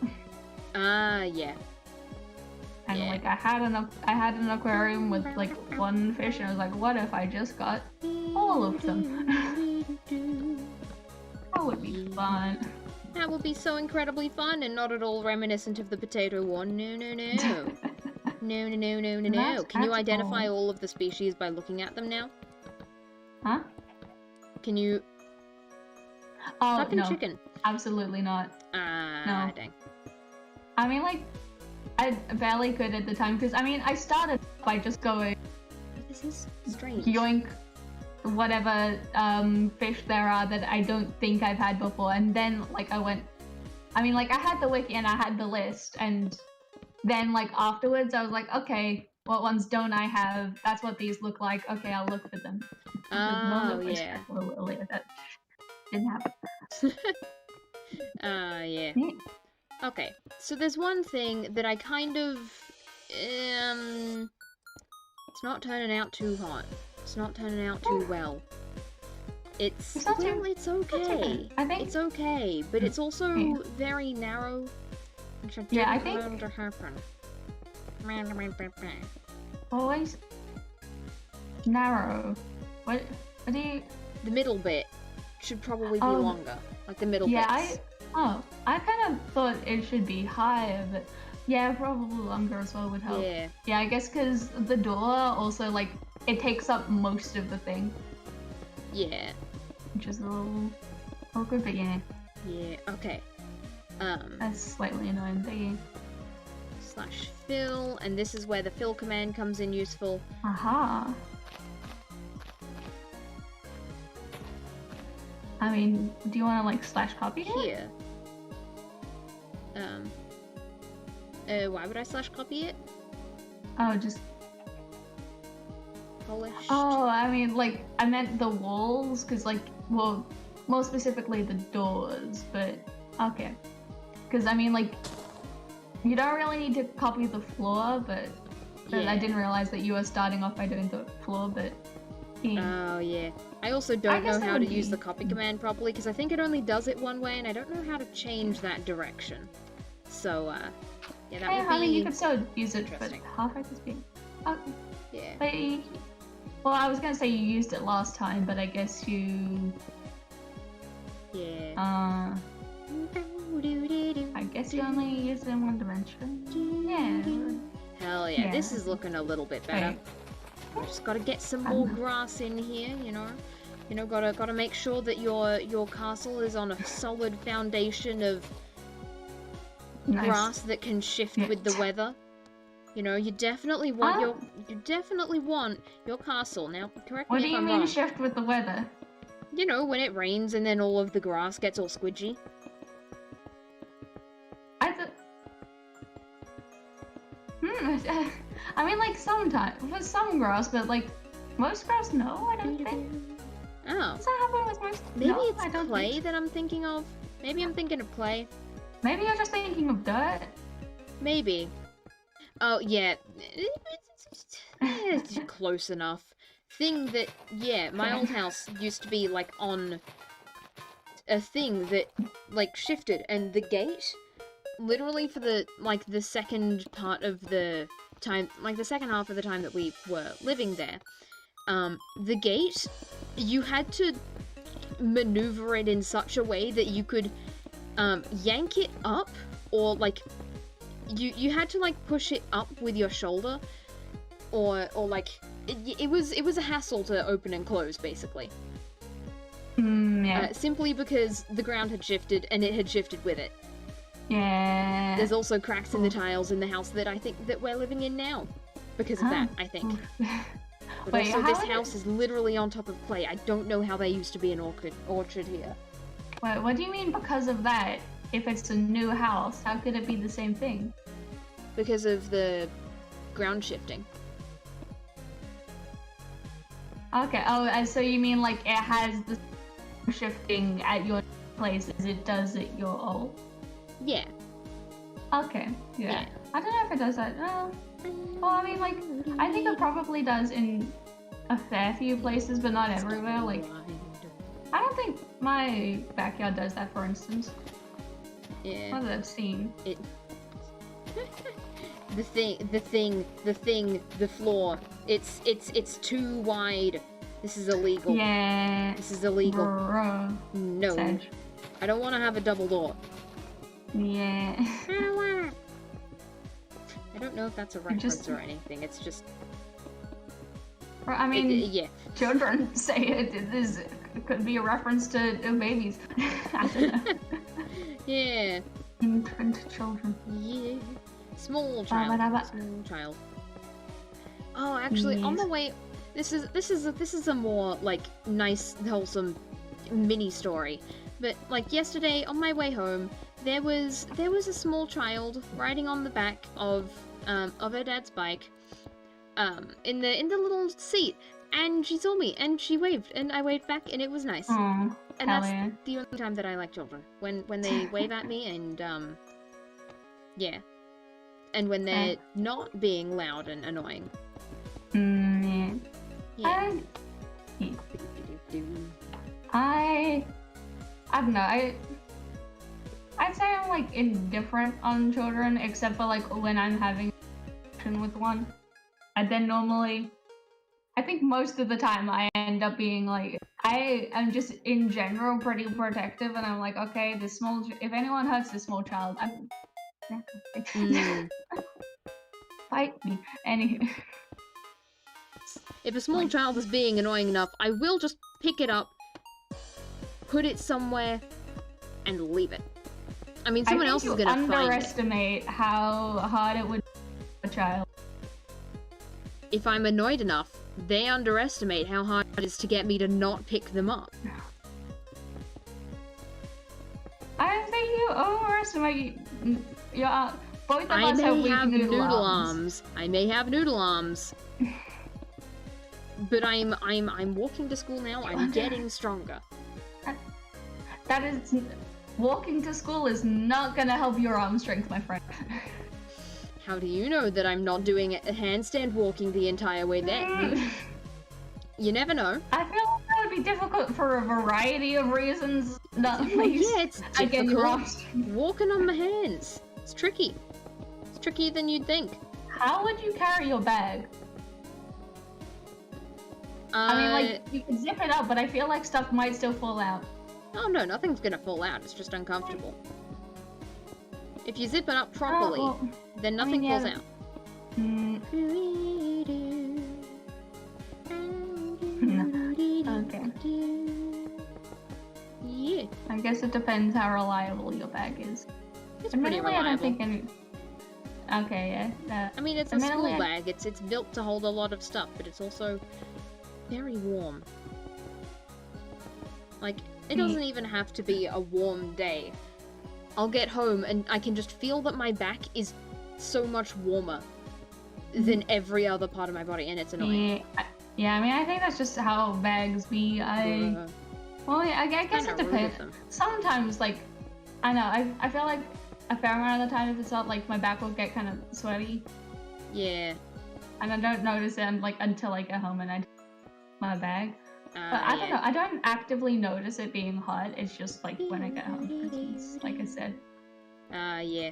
Yeah. And like I had an aquarium with like one fish, and I was like, what if I just got all of them? That would be fun. That would be so incredibly fun and not at all reminiscent of the potato one. No. No. Can you identify all of the species by looking at them now? Huh? Can you... Oh, no. Chicken. Absolutely not. No. Dang. I mean, like, I barely could at the time, because, I mean, I started by just going... This is strange. Yoink whatever fish there are that I don't think I've had before, and then, like, I went... I mean, like, I had the wiki and I had the list, and then, like, afterwards I was like, okay, what ones don't I have? That's what these look like. Okay, I'll look for them. Oh, yeah. That didn't happen. Yeah. Okay, so there's one thing that I kind of... it's not turning out too hot. It's not turning out too well. It's not well, too, it's okay. I think It's okay, but it's also very narrow. Which I didn't want to happen. Always narrow. What do you... The middle bit should probably be longer. Like the middle bits. I kind of thought it should be higher, but yeah, probably longer as well would help. Yeah. Yeah, I guess because the door also, like, it takes up most of the thing. Yeah. Which is a little awkward, but yeah. Yeah, okay. That's slightly annoying, but yeah. /fill, and this is where the fill command comes in useful. Aha. I mean, do you want to, like, /copy it? Here. Why would I /copy it? Oh, just... Polished. Oh, I mean, like, I meant the walls, because, like, well, more specifically the doors, but okay. Because, I mean, like, you don't really need to copy the floor, but yeah. I didn't realize that you were starting off by doing the floor, but... Yeah. Oh, yeah. I also don't know how to use the copy command properly, because I think it only does it one way, and I don't know how to change that direction. So, yeah, that would be... I mean, you could still use it, but halfway to speed. Okay. Yeah. But, well, I was gonna say you used it last time, but I guess you... Yeah. I guess you only used it in one dimension. Yeah. Hell yeah, this is looking a little bit better. Just gotta get some more grass in here, you know. You know, gotta make sure that your castle is on a solid foundation of grass that can shift with the weather. You know, you definitely want your castle. Now, correct me if I'm wrong. What do you mean shift with the weather? You know, when it rains and then all of the grass gets all squidgy. I mean, like, sometimes, for some grass, but, like, most grass, no, I don't think. Oh. Does that happen with most? Maybe no, it's clay that I'm thinking of. Maybe I'm thinking of clay. Maybe you're just thinking of dirt. Maybe. Oh, yeah. It's close enough. Thing that, yeah, my old house used to be, like, on a thing that, like, shifted, and the gate... Literally for the, like, the second part of the time, like, the second half of the time that we were living there, the gate, you had to maneuver it in such a way that you could, yank it up, or, like, you had to, like, push it up with your shoulder, or like, it was a hassle to open and close, basically. Yeah. Simply because the ground had shifted, and it had shifted with it. Yeah. There's also cracks in the tiles in the house that I think that we're living in now. Because of that, I think. But wait, also this house is literally on top of clay. I don't know how there used to be an orchard here. Wait, what do you mean because of that? If it's a new house, how could it be the same thing? Because of the ground shifting. Okay, oh, so you mean like it has the shifting at your place as it does at your old? Yeah. Okay, yeah. I don't know if it does that. Well, I mean, like, I think it probably does in a fair few places, but not everywhere. Like, I don't think my backyard does that, for instance. Yeah. Not that I've seen. The floor. It's too wide. This is illegal. Yeah. This is illegal. Bruh. No. Sedge. I don't want to have a double door. Yeah. I don't know if that's a reference or anything. It's just. I mean, yeah. Children say it. It could be a reference to babies. I don't know. Yeah. Infant children. Yeah. Small child. Small child. Oh, actually, on the way. This is a more like nice, wholesome mini story. But like yesterday, on my way home, there was a small child riding on the back of her dad's bike, in the little seat, and she saw me and she waved, and I waved back, and it was nice. Aww, and that's the only time that I like children, when they wave at me, and Yeah. And when they're not being loud and annoying. Yeah. I don't know. I'd say I'm like indifferent on children, except for like when I'm having action with one. And then normally, I think most of the time I end up being like, I am just in general pretty protective, and I'm like, okay, if anyone hurts this small child, I'm fight me. Anyway. If a small child is being annoying enough, I will just pick it up, put it somewhere, and leave it. I mean, someone else is gonna find it. I underestimate how hard it would be for a child. If I'm annoyed enough, they underestimate how hard it is to get me to not pick them up. I think you overestimate your both of us have weak noodle arms. I may have noodle arms. But I'm walking to school now. I'm getting stronger. That is, walking to school is not gonna help your arm strength, my friend. How do you know that I'm not doing a handstand walking the entire way there? You never know. I feel like that would be difficult for a variety of reasons. Not least, yeah, it's difficult. Walking on my hands. It's tricky. It's trickier than you'd think. How would you carry your bag? I mean, like, you could zip it up, but I feel like stuff might still fall out. Oh no, nothing's gonna fall out. It's just uncomfortable. If you zip it up properly, then nothing falls out. Okay. Yeah. I guess it depends how reliable your bag is. It's pretty reliable. I don't think any... Okay, yeah. I mean, it's a school bag. It's built to hold a lot of stuff, but it's also very warm. Like, it doesn't even have to be a warm day. I'll get home and I can just feel that my back is so much warmer than every other part of my body, and it's annoying. Yeah, I mean, I think that's just how bags be. I guess it depends. Sometimes, like, I know, I feel like a fair amount of the time if it's not, like, my back will get kind of sweaty. Yeah. And I don't notice it until I get home and I my bag. But I don't know, I don't actively notice it being hot, it's just like when I get home, Christmas, like I said. Yeah.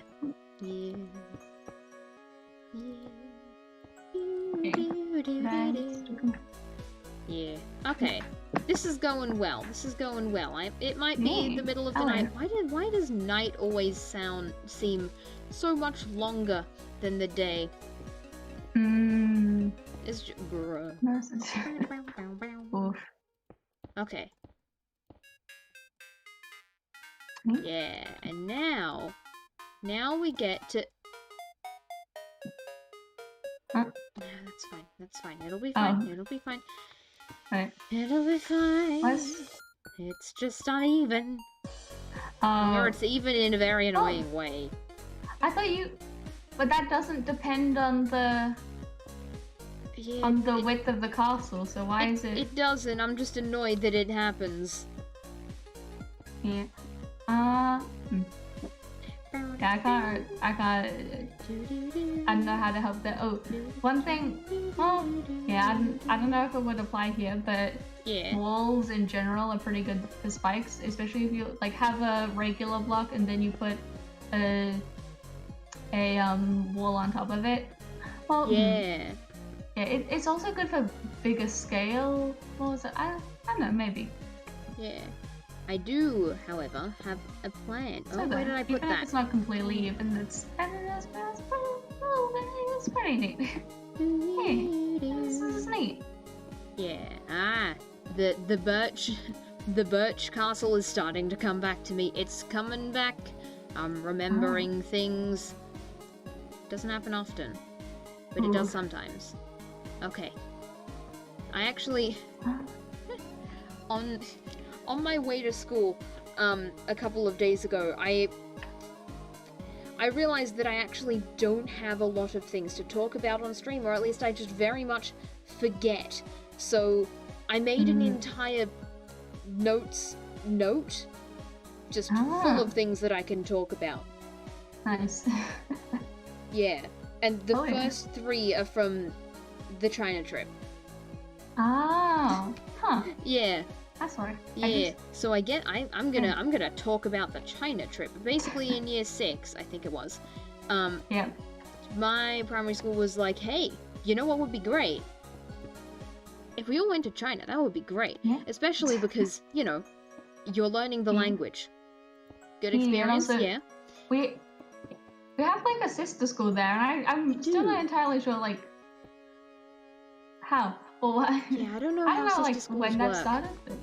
Yeah. Okay. This is going well. It might be the middle of the night. Why does night always seem so much longer than the day? It's just bruh. Okay. Yeah, and now we get to... Huh? That's fine. It'll be fine. Right. It'll be fine. What? It's just uneven. Or it's even in a very annoying way. I thought but that doesn't depend on the... on the width of the castle, so why is it... It doesn't, I'm just annoyed that it happens. Yeah. I don't know how to help that. Oh, one thing... Well, yeah, I don't know if it would apply here, but... Yeah. Walls in general are pretty good for spikes, especially if you, like, have a regular block and then you put a wall on top of it. Well, yeah. Yeah, it's also good for bigger scale walls. I don't know, maybe. Yeah. I do, however, have a plan. Where did I put that? It's not completely even. It's pretty neat. Hey, this is neat. Yeah. The birch castle is starting to come back to me. It's coming back. I'm remembering things. Doesn't happen often, but it does sometimes. Okay. I actually on my way to school a couple of days ago, I realized that I actually don't have a lot of things to talk about on stream, or at least I just very much forget. So I made an entire note just full of things that I can talk about. Nice. Yeah. And the Oh, yeah. first 3 are from the China trip. Oh. Huh. Yeah. That's right. Yeah. So I'm gonna talk about the China trip. Basically in year 6, I think it was. Yeah. My primary school was like, hey, you know what would be great? If we all went to China, that would be great. Yeah. Especially because, you know, you're learning the language. Good experience, also, yeah. We have like a sister school there, and I'm still not entirely sure like how or what. Yeah, I don't know I don't how know sister like schools when work. that started. But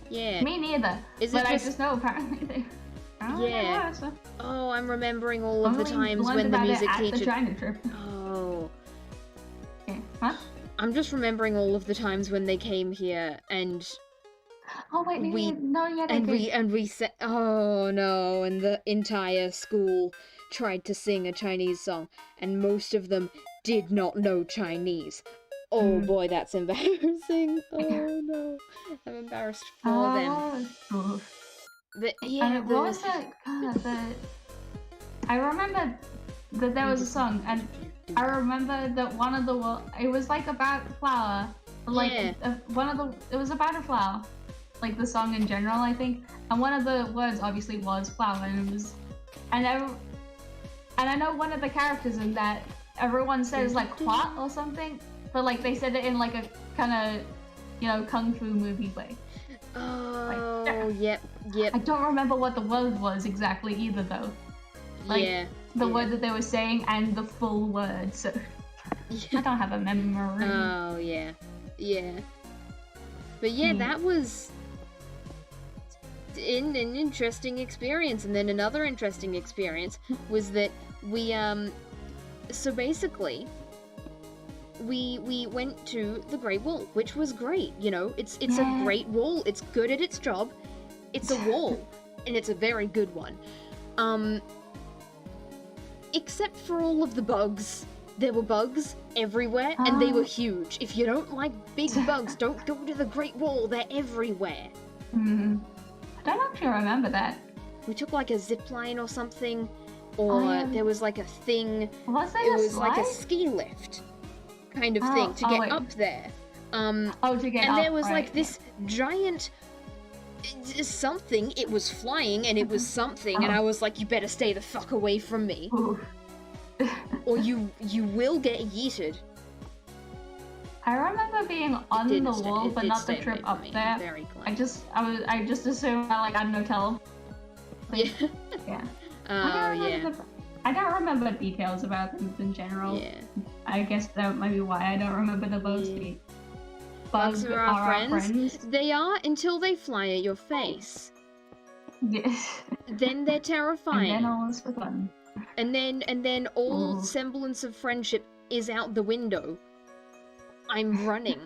Yeah. me neither. But I just know apparently they. Yeah. So. Oh, I'm remembering all of the times learned when the about music it at teacher. the China trip. Oh. Okay. Huh? I'm just remembering all of the times when they came here and Oh wait, we said, oh no, and the entire school tried to sing a Chinese song, and most of them did not know Chinese. Oh boy, that's embarrassing. Oh no, I'm embarrassed for them. But yeah, what was that? I remember that there was a song, and I remember that one of the it was like about flower, like it was about a flower, like the song in general, I think, and one of the words obviously was flower, and it was, and I know one of the characters in that everyone says like "what" or something, but like they said it in like a kind of, you know, kung fu movie way. Oh, like, yep. I don't remember what the word was exactly either, though. Like, the word that they were saying and the full word, so I don't have a memory. Oh, yeah. Yeah. But yeah, that was an interesting experience. And then another interesting experience was that we, so basically, we went to the Great Wall, which was great, you know, it's a great wall, it's good at its job, it's a wall, and it's a very good one. Except for all of the bugs. There were bugs everywhere, and they were huge. If you don't like big bugs, don't go to the Great Wall, they're everywhere. I don't actually remember that. We took like a zip line or something, or there was like a thing, it was like a ski lift kind of thing to get up there. To get and up, there was like this giant something, it was flying and it was something, and I was like, you better stay the fuck away from me. Or you will get yeeted. I remember being on the wall, but not the trip up there. Very I just assumed I had no tell. Yeah. Yeah. Yeah. I don't remember details about them in general. Yeah. I guess that might be why I don't remember the bugs. Bugs are our friends. They are until they fly at your face. Yes. Then they're terrifying. And then all is for fun. And then all semblance of friendship is out the window. I'm running.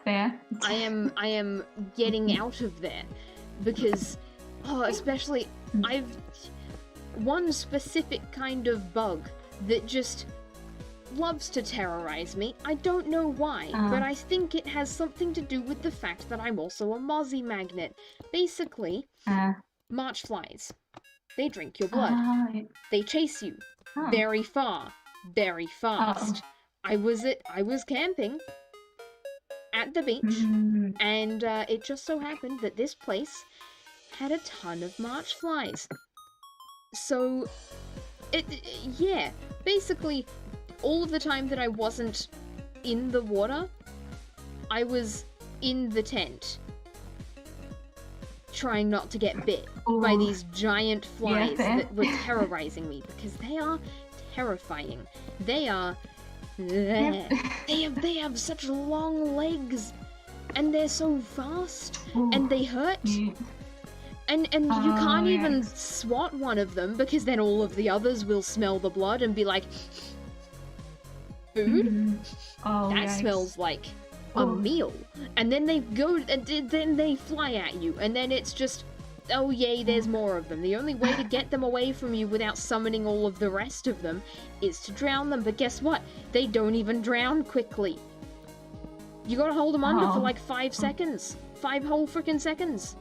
Fair. I am getting out of there because, especially I've one specific kind of bug that just loves to terrorize me. I don't know why, but I think it has something to do with the fact that I'm also a mozzie magnet. Basically, March flies. They drink your blood. They chase you very far, very fast. I was camping at the beach, and it just so happened that this place had a ton of March flies. So, basically, all of the time that I wasn't in the water, I was in the tent, trying not to get bit by these giant flies that were terrorizing me, because they are terrifying. They are... They have such long legs, and they're so fast, and they hurt. And you can't even swat one of them, because then all of the others will smell the blood and be like, food? That smells like a meal. And then they go, and then they fly at you, and then it's just, oh yay, there's more of them. The only way to get them away from you without summoning all of the rest of them is to drown them. But guess what? They don't even drown quickly. You gotta hold them under for like 5 seconds. 5 whole freaking seconds.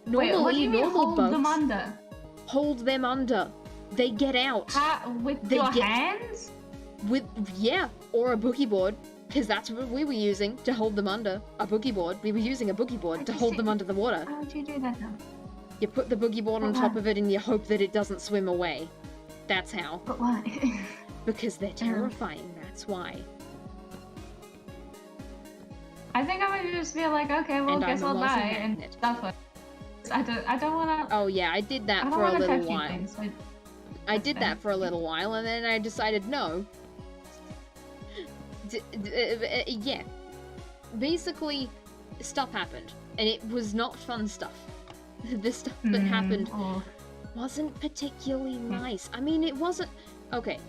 Normally, Wait, what do you mean hold bugs them under? hold them under They get out. With your hands? Yeah, or a boogie board, because that's what we were using to hold them under. A boogie board. We were using a boogie board to hold them under the water. How would you do that though? You put the boogie board on top of it and you hope that it doesn't swim away. That's how. But why? Because they're terrifying, that's why. I think I would just be like, okay, well, guess I'll die and stuff it. I don't wanna... Oh yeah, I did that for a little while. I did that for a little while, and then I decided no. Yeah. Basically, stuff happened, and it was not fun stuff. The stuff that happened wasn't particularly nice. I mean, it wasn't... Okay.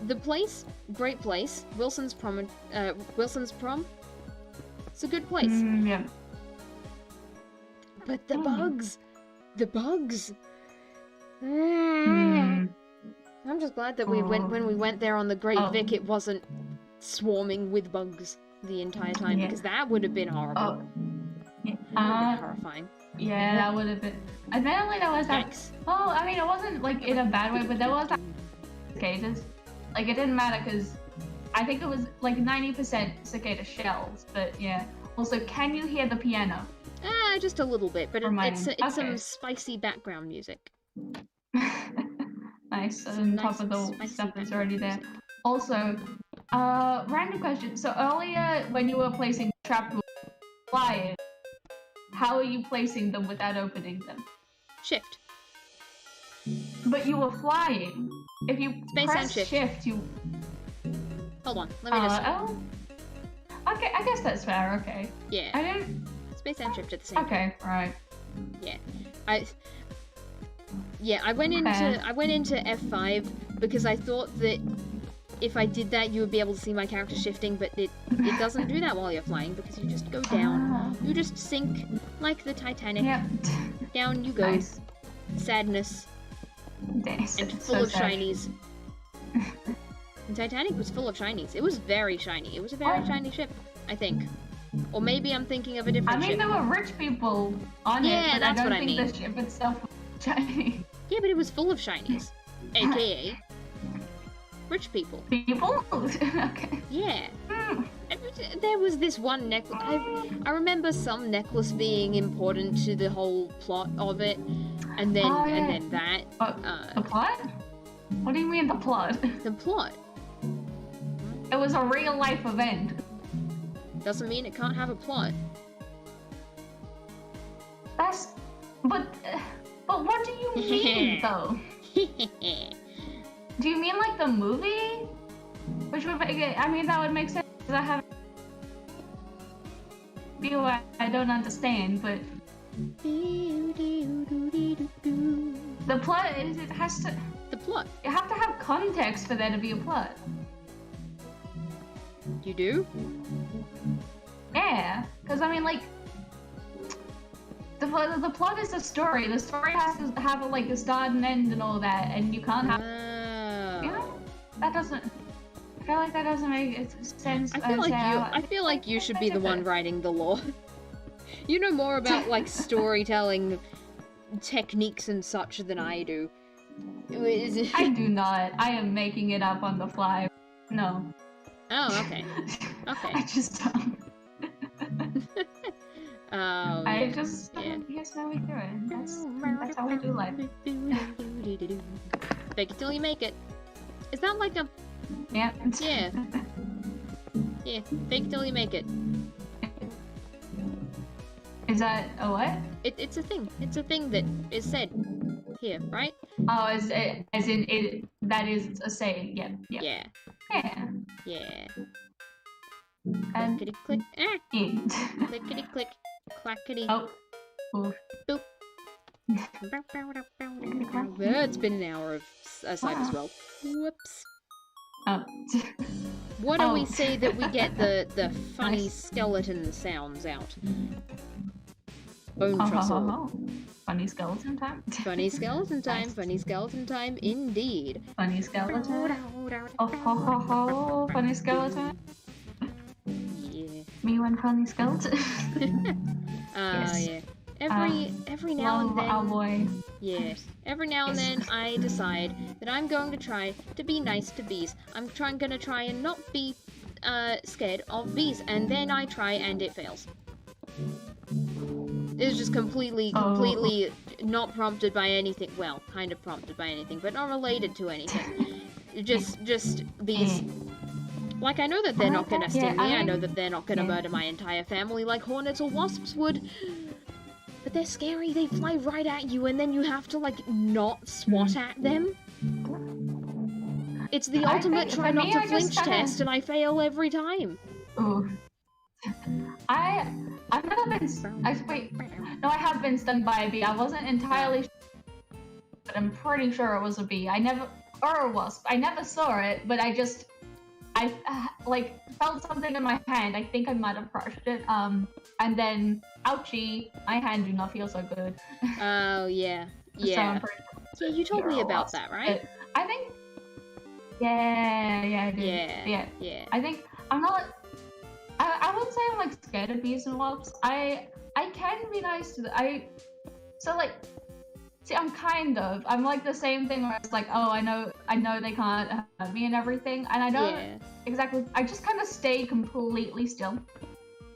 The place, great place. Wilson's Prom. It's a good place. Yeah. But the bugs. I'm just glad that when we went there on the Great Vic, it wasn't swarming with bugs the entire time, because that would have been horrible. Horrifying. Yeah, that would have been. Apparently there was that. Well, I mean, it wasn't like in a bad way, but there was that cicadas. Like it didn't matter because I think it was like 90% cicada shells. But yeah. Also, can you hear the piano? Just a little bit, but it's some spicy background music. Nice, on top of the stuff that's already there. Also, random question. So earlier, when you were placing trap flyers, how are you placing them without opening them? Shift. But you were flying. If you press shift, you... Hold on, let me just... Oh. Okay, I guess that's fair, okay. Yeah. I didn't... Space and shift at the same time. Okay, right. Yeah. I went into F5 because I thought that if I did that you would be able to see my character shifting, but it doesn't do that while you're flying because you just go down. You just sink like the Titanic. Yep. Down you go. Nice. Sadness. And full of shinies. And Titanic was full of shinies. It was very shiny. It was a very shiny ship, I think. Or maybe I'm thinking of a different ship. I mean, there were rich people on it, but that's I don't what think the ship itself was shiny. Yeah, but it was full of shinies. AKA rich people. People? Okay. Yeah. There was this one necklace. I remember some necklace being important to the whole plot of it, and then that. The plot? What do you mean the plot? The plot. It was a real life event. Doesn't mean it can't have a plot. But what do you mean though? Do you mean like the movie? Which would make it, I mean that would make sense because I have view I don't understand, but the plot is it has to. The plot. You have to have context for there to be a plot. You do? Yeah, because I mean, like, the plot is the story. The story has to have a start and end and all that, and you can't have. You know, that doesn't. I feel like that doesn't make sense. I feel like you should be the one writing the lore. You know more about like storytelling techniques and such than I do. I do not. I am making it up on the fly. No. Oh, okay. Okay. I just don't. I just here's how we do it. That's how we do life. Fake it till you make it. Is that like a... Yeah. Yeah. Yeah, fake it till you make it. Is that a what? It's a thing. It's a thing that is said here, right? Oh, as in it. That is a saying. Yep. Yep. Yeah. Yeah. Yeah. And clickety click. Clickety click. Clackety. Oh. Oof. Boop. It's been an hour of aside as well. Whoops. Oh. What do we say that we get the funny skeleton sounds out? Bone trussle. Funny skeleton time? Funny skeleton time, funny skeleton time, indeed. Funny skeleton? Oh, funny skeleton? Yeah. Me one funny skeleton? Yes. Yeah. every now and Love then. our boy. Yeah. Every now and then I decide that I'm going to try to be nice to bees. I'm gonna try and not be scared of bees, and then I try and it fails. It's just completely not prompted by anything. Well, kind of prompted by anything, but not related to anything. Just bees. Like, I know that they're not gonna sting me. I know that they're not gonna murder my entire family like hornets or wasps would. But they're scary. They fly right at you, and then you have to, like, not swat at them. It's the ultimate try not to flinch test, and I fail every time. Ooh. I've never been. Wait. No, I have been stung by a bee. I wasn't entirely sure, but I'm pretty sure it was a bee. Or a wasp. I never saw it, but I like felt something in my hand. I think I might have crushed it. And then, ouchie, my hand do not feel so good. Oh yeah, yeah. So yeah, you told me about that, right? But I think. Yeah, I did. Yeah. I think I'm not. I wouldn't say I'm like scared of bees and wasps. I can be nice to I'm like the same thing where it's like, oh, I know they can't hurt me and everything, and I don't exactly. I just kind of stay completely still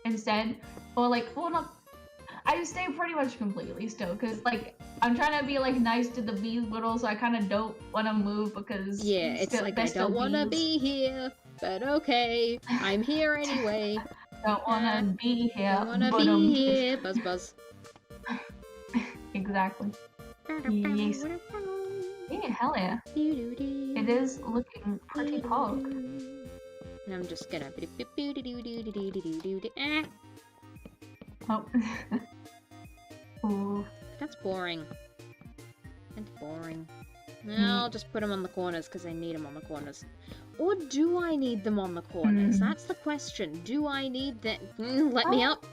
instead, I just stay pretty much completely still because like I'm trying to be like nice to the bees, but also I kind of don't want to move because it's like I don't want to be here. But okay, I'm here anyway. Don't wanna be here. Don't wanna be here. Buzz buzz. Exactly. Yes. Yeah, hell yeah. It is looking pretty pog. And I'm just gonna. Oh. Ooh. That's boring. That's boring. I'll just put them on the corners because I need them on the corners. Or do I need them on the corners? That's the question. Do I need that? Let me up.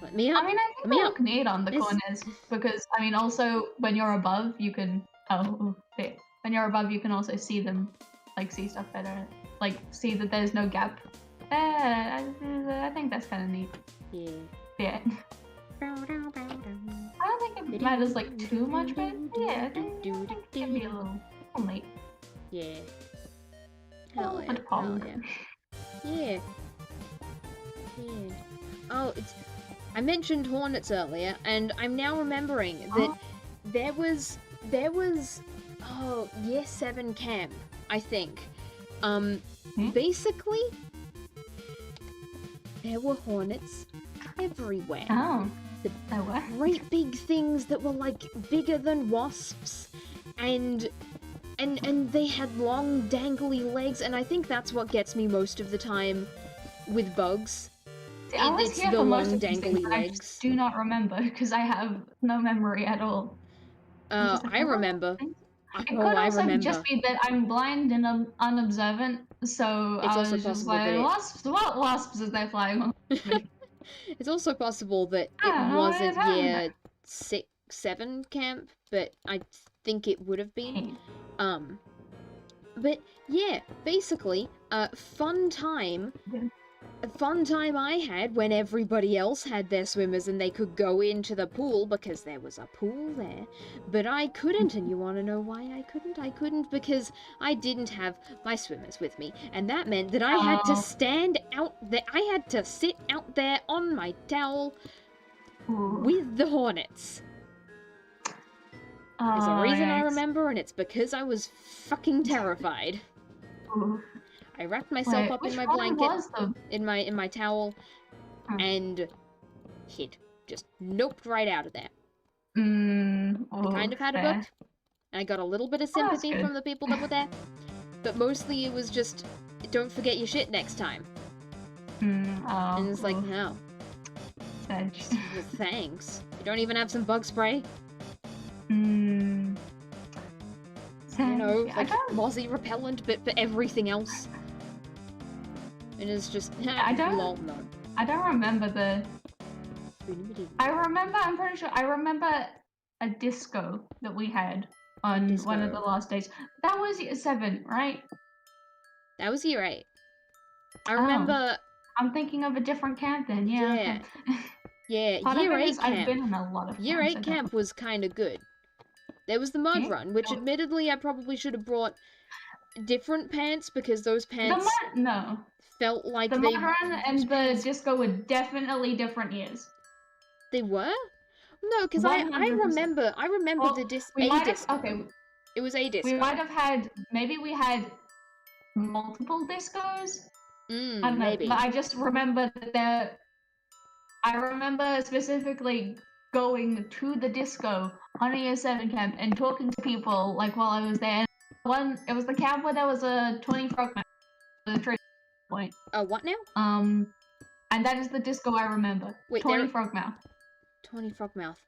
Let me up. I mean, I think they look neat on the corners because, I mean, also when you're above, you can. When you're above, you can also see them, like see stuff better. Like see that there's no gap. I think that's kind of neat. Yeah. I don't think it matters like too much, but yeah, I think it can be a little neat. Yeah. Hell yeah. Yeah. Oh, I mentioned hornets earlier, and I'm now remembering that there was year 7 camp, I think. Basically there were hornets everywhere. Oh. The great big things that were like bigger than wasps, and they had long dangly legs, and I think that's what gets me most of the time with bugs. See, I was it's here the for long most of these dangly things, legs. I just do not remember because I have no memory at all. Oh, I remember. It could also just be that I'm blind and unobservant, so it's I also was just possible like, what wasps is they flying on? It's also possible that it wasn't year 7 camp, but I think it would have been. But yeah, basically, fun time I had when everybody else had their swimmers and they could go into the pool because there was a pool there, but I couldn't. And you want to know why I couldn't? I couldn't because I didn't have my swimmers with me, and that meant that I had to stand out there. I had to sit out there on my towel with the hornets. There's a reason I remember, and it's because I was fucking terrified. I wrapped myself up in my blanket, in my towel, and hid. Just noped right out of there. I kind of had a book, and I got a little bit of sympathy from the people that were there, but mostly it was just, don't forget your shit next time. And it's like, no. Thanks. You don't even have some bug spray? You know, like mozzie repellent, but for everything else. And it's just, I don't remember I'm pretty sure I remember a disco that we had on one of the last days. That was year 7, right? That was year 8. I remember... I'm thinking of a different camp then, yeah. Okay. Yeah, Part year of it 8 is I've camp. been in a lot of Year camps. 8 camp was kind of good. There was the mud run, which admittedly I probably should have brought different pants because those pants No. felt like The they... mud run and the disco were definitely different years. They were? No, because I 100%. remember Well, the we might have, disco. okay, It was a disco. we might have had, maybe we had multiple discos? I don't know, maybe. but I just remember that I remember specifically going to the disco on a year 7 camp and talking to people like while I was there. It was the camp where there was a 20 frog mouth at the tree point. What now? And that is the disco I remember. Wait, 20 frog mouth. 20 frog mouth.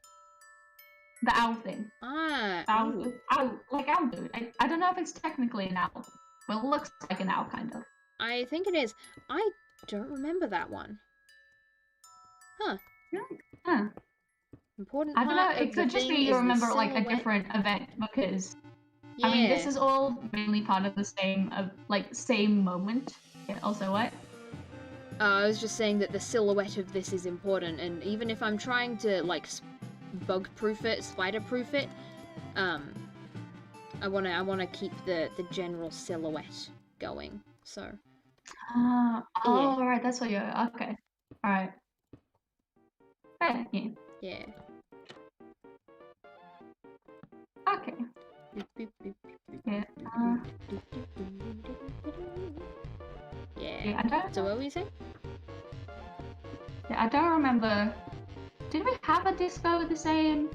The owl thing. Owl dude. I don't know if it's technically an owl. Well, it looks like an owl, kind of. I think it is. I don't remember that one. Huh. Important I don't know, part it of the could just be thing you is the remember like a silhouette. different event because Yeah. I mean this is all mainly part of the same same moment. Yeah, also what? I was just saying that the silhouette of this is important, and even if I'm trying to like bug-proof it, spider-proof it, I wanna keep the general silhouette going. So. Oh, Yeah. right, that's what you're okay. Alright. Yeah. Yeah. Okay. Yeah. Yeah. I don't. So what were you saying? Yeah, I don't remember. Did we have a disco at the same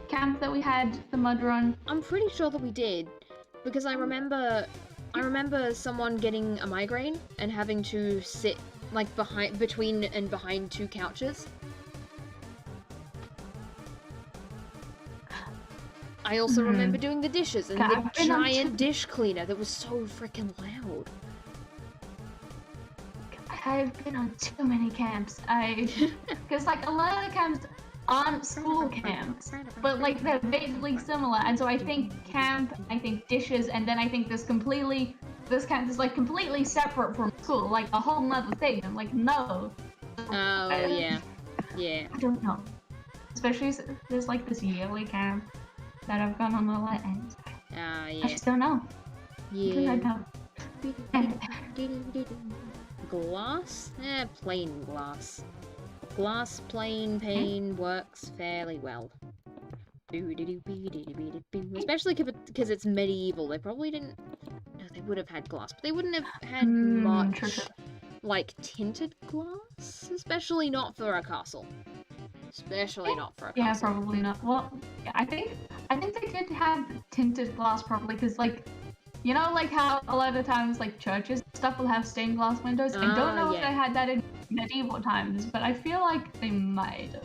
camp that we had the mud run? I'm pretty sure that we did, because I remember someone getting a migraine and having to sit like between and behind two couches. I also remember doing the dishes and the giant dish cleaner that was so freaking loud. I've been on too many camps. Because like a lot of the camps aren't school camps, but like they're vaguely similar. And so I think camp, I think dishes, and then I think this camp is like completely separate from school, like a whole nother thing. I'm like, no. Oh yeah. I don't know. Especially there's like this yearly camp that I've gone on a lot, and yeah. I just don't know. Yeah. I don't. Glass? Plain glass. Glass, plain, pane works fairly well. Especially because it's medieval. They probably didn't... No, they would have had glass, but they wouldn't have had much, like, tinted glass? Especially not for a castle. Especially not for a castle. Yeah, probably not. Well, yeah, I think they did have tinted glass probably, because, like, you know, like how a lot of times, like, churches and stuff will have stained glass windows? I don't know if they had that in medieval times, but I feel like they might have.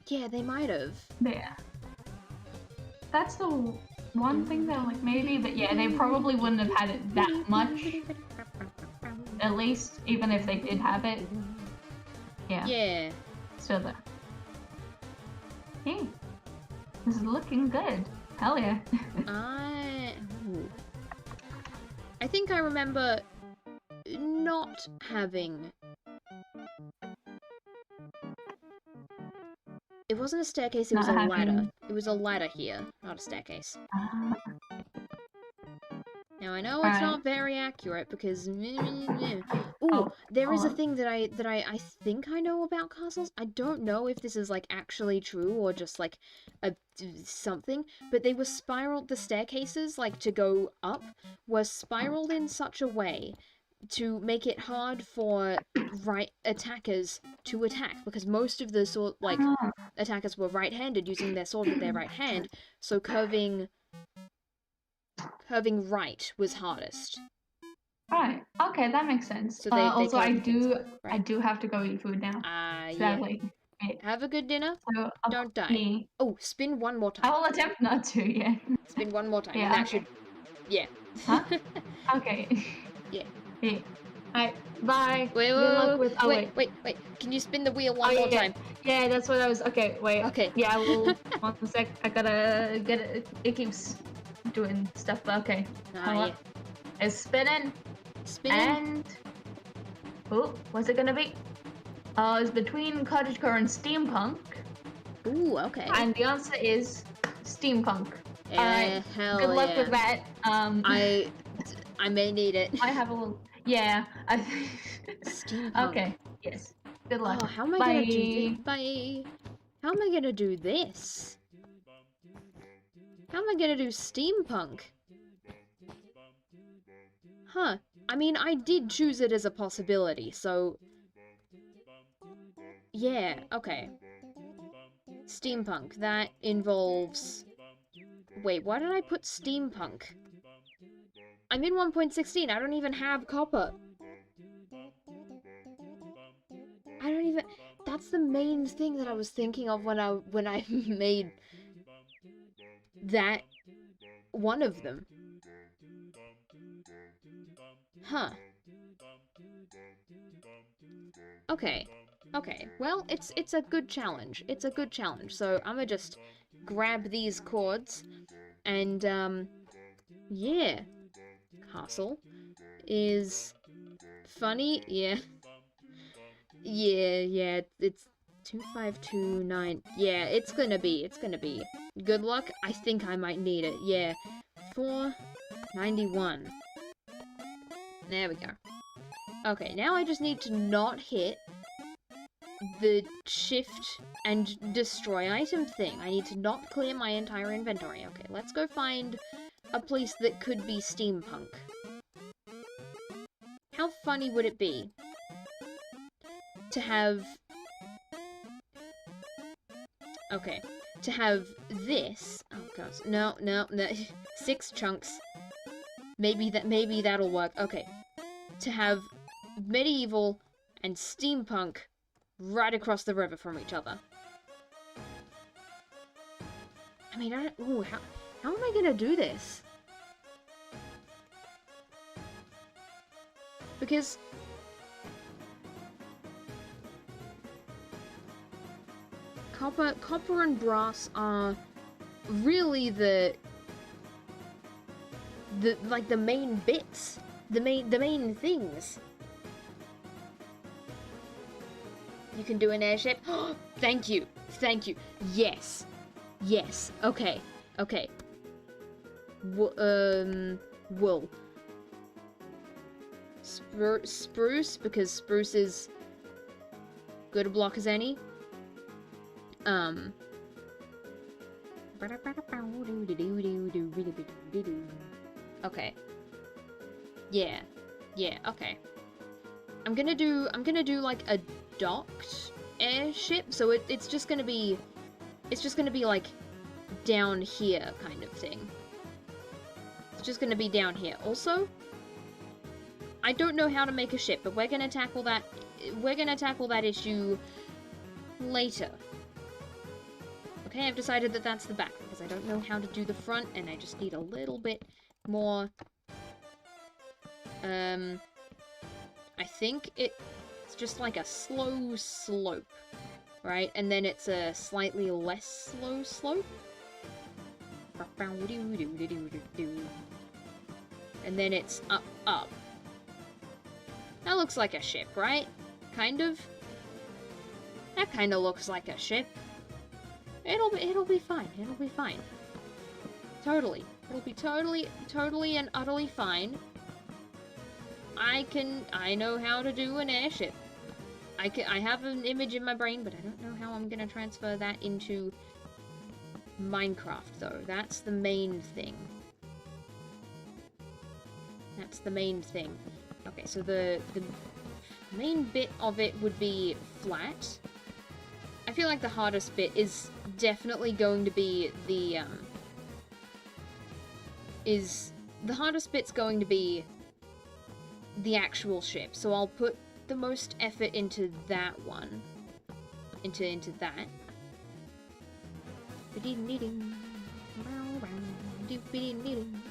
Yeah, they might have. Yeah. That's the one thing that, like, maybe, but yeah, they probably wouldn't have had it that much. At least, even if they did have it. Yeah. Yeah. Still there. Hey. This is looking good. Hell yeah. I think I remember not having... It wasn't a staircase, it was a ladder. It was a ladder here, not a staircase. Now I know it's not very accurate because... Ooh, there is a thing that I think I know about castles. I don't know if this is like actually true or just like something, but they were spiraled, the staircases like to go up were spiraled in such a way to make it hard for attackers to attack, because most of the attackers were right-handed using their sword with their right hand, so curving right was hardest. Right. Okay, that makes sense. So also, I do have to go eat food now. Sadly. Yeah. Have a good dinner. So, don't die. Yeah. Oh, spin one more time. I will attempt not to. Yeah. Spin one more time. Yeah. And that should. Yeah. Huh? Okay. Yeah. Yeah. Alright. Bye. Wait. Can you spin the wheel one more time? Yeah, that's what I was. Okay. Wait. Okay. Yeah. I will. 1 sec. I gotta get it. It keeps doing stuff. But okay. Yeah. It's spinning. And... Oh, what's it gonna be? It's between cottagecore and steampunk. Ooh, okay. And the answer is steampunk. Alright, hell good luck yeah. with that. I may need it. I have a little... Yeah, Steampunk. Okay, yes. Good luck. Oh, how am I gonna do this? Bye. How am I gonna do this? How am I gonna do steampunk? Huh. I mean, I did choose it as a possibility, so... Yeah, okay. Steampunk. That involves... Wait, why did I put steampunk? I'm in 1.16. I don't even have copper. I don't even... That's the main thing that I was thinking of when I made that one of them. Huh. Okay. Okay. Well, it's a good challenge. It's a good challenge. So I'm gonna just grab these cords and yeah. Castle is funny. Yeah. Yeah, it's 2529. Yeah, it's gonna be. Good luck. I think I might need it. Yeah. 491. There we go. Okay, now I just need to not hit the shift and destroy item thing. I need to not clear my entire inventory. Okay, let's go find a place that could be steampunk. How funny would it be to have... Okay, to have this... Oh god, no. 6 chunks. Maybe that'll work. Okay. To have medieval and steampunk right across the river from each other. I mean, ooh, how am I gonna do this? Because... Copper and brass are really the main bits. The main things. You can do an airship. Thank you. Yes. Okay. Wool. Spruce, because spruce is good a block as any. Okay. Yeah, okay. I'm gonna do like a docked airship, so it's just gonna be like down here kind of thing. It's just gonna be down here. Also, I don't know how to make a ship, but we're gonna tackle that issue later. Okay, I've decided that that's the back, because I don't know how to do the front, and I just need a little bit more... I think it's just like a slow slope, right? And then it's a slightly less slow slope. And then it's up. That looks like a ship, right? Kind of. That kind of looks like a ship. It'll be fine. It'll be fine. Totally. It'll be totally and utterly fine. I know how to do an airship. I have an image in my brain, but I don't know how I'm gonna transfer that into Minecraft, though. That's the main thing. Okay, so the main bit of it would be flat. I feel like the hardest bit is definitely going to be the hardest bit's going to be the actual ship. So I'll put the most effort into that one. Into that.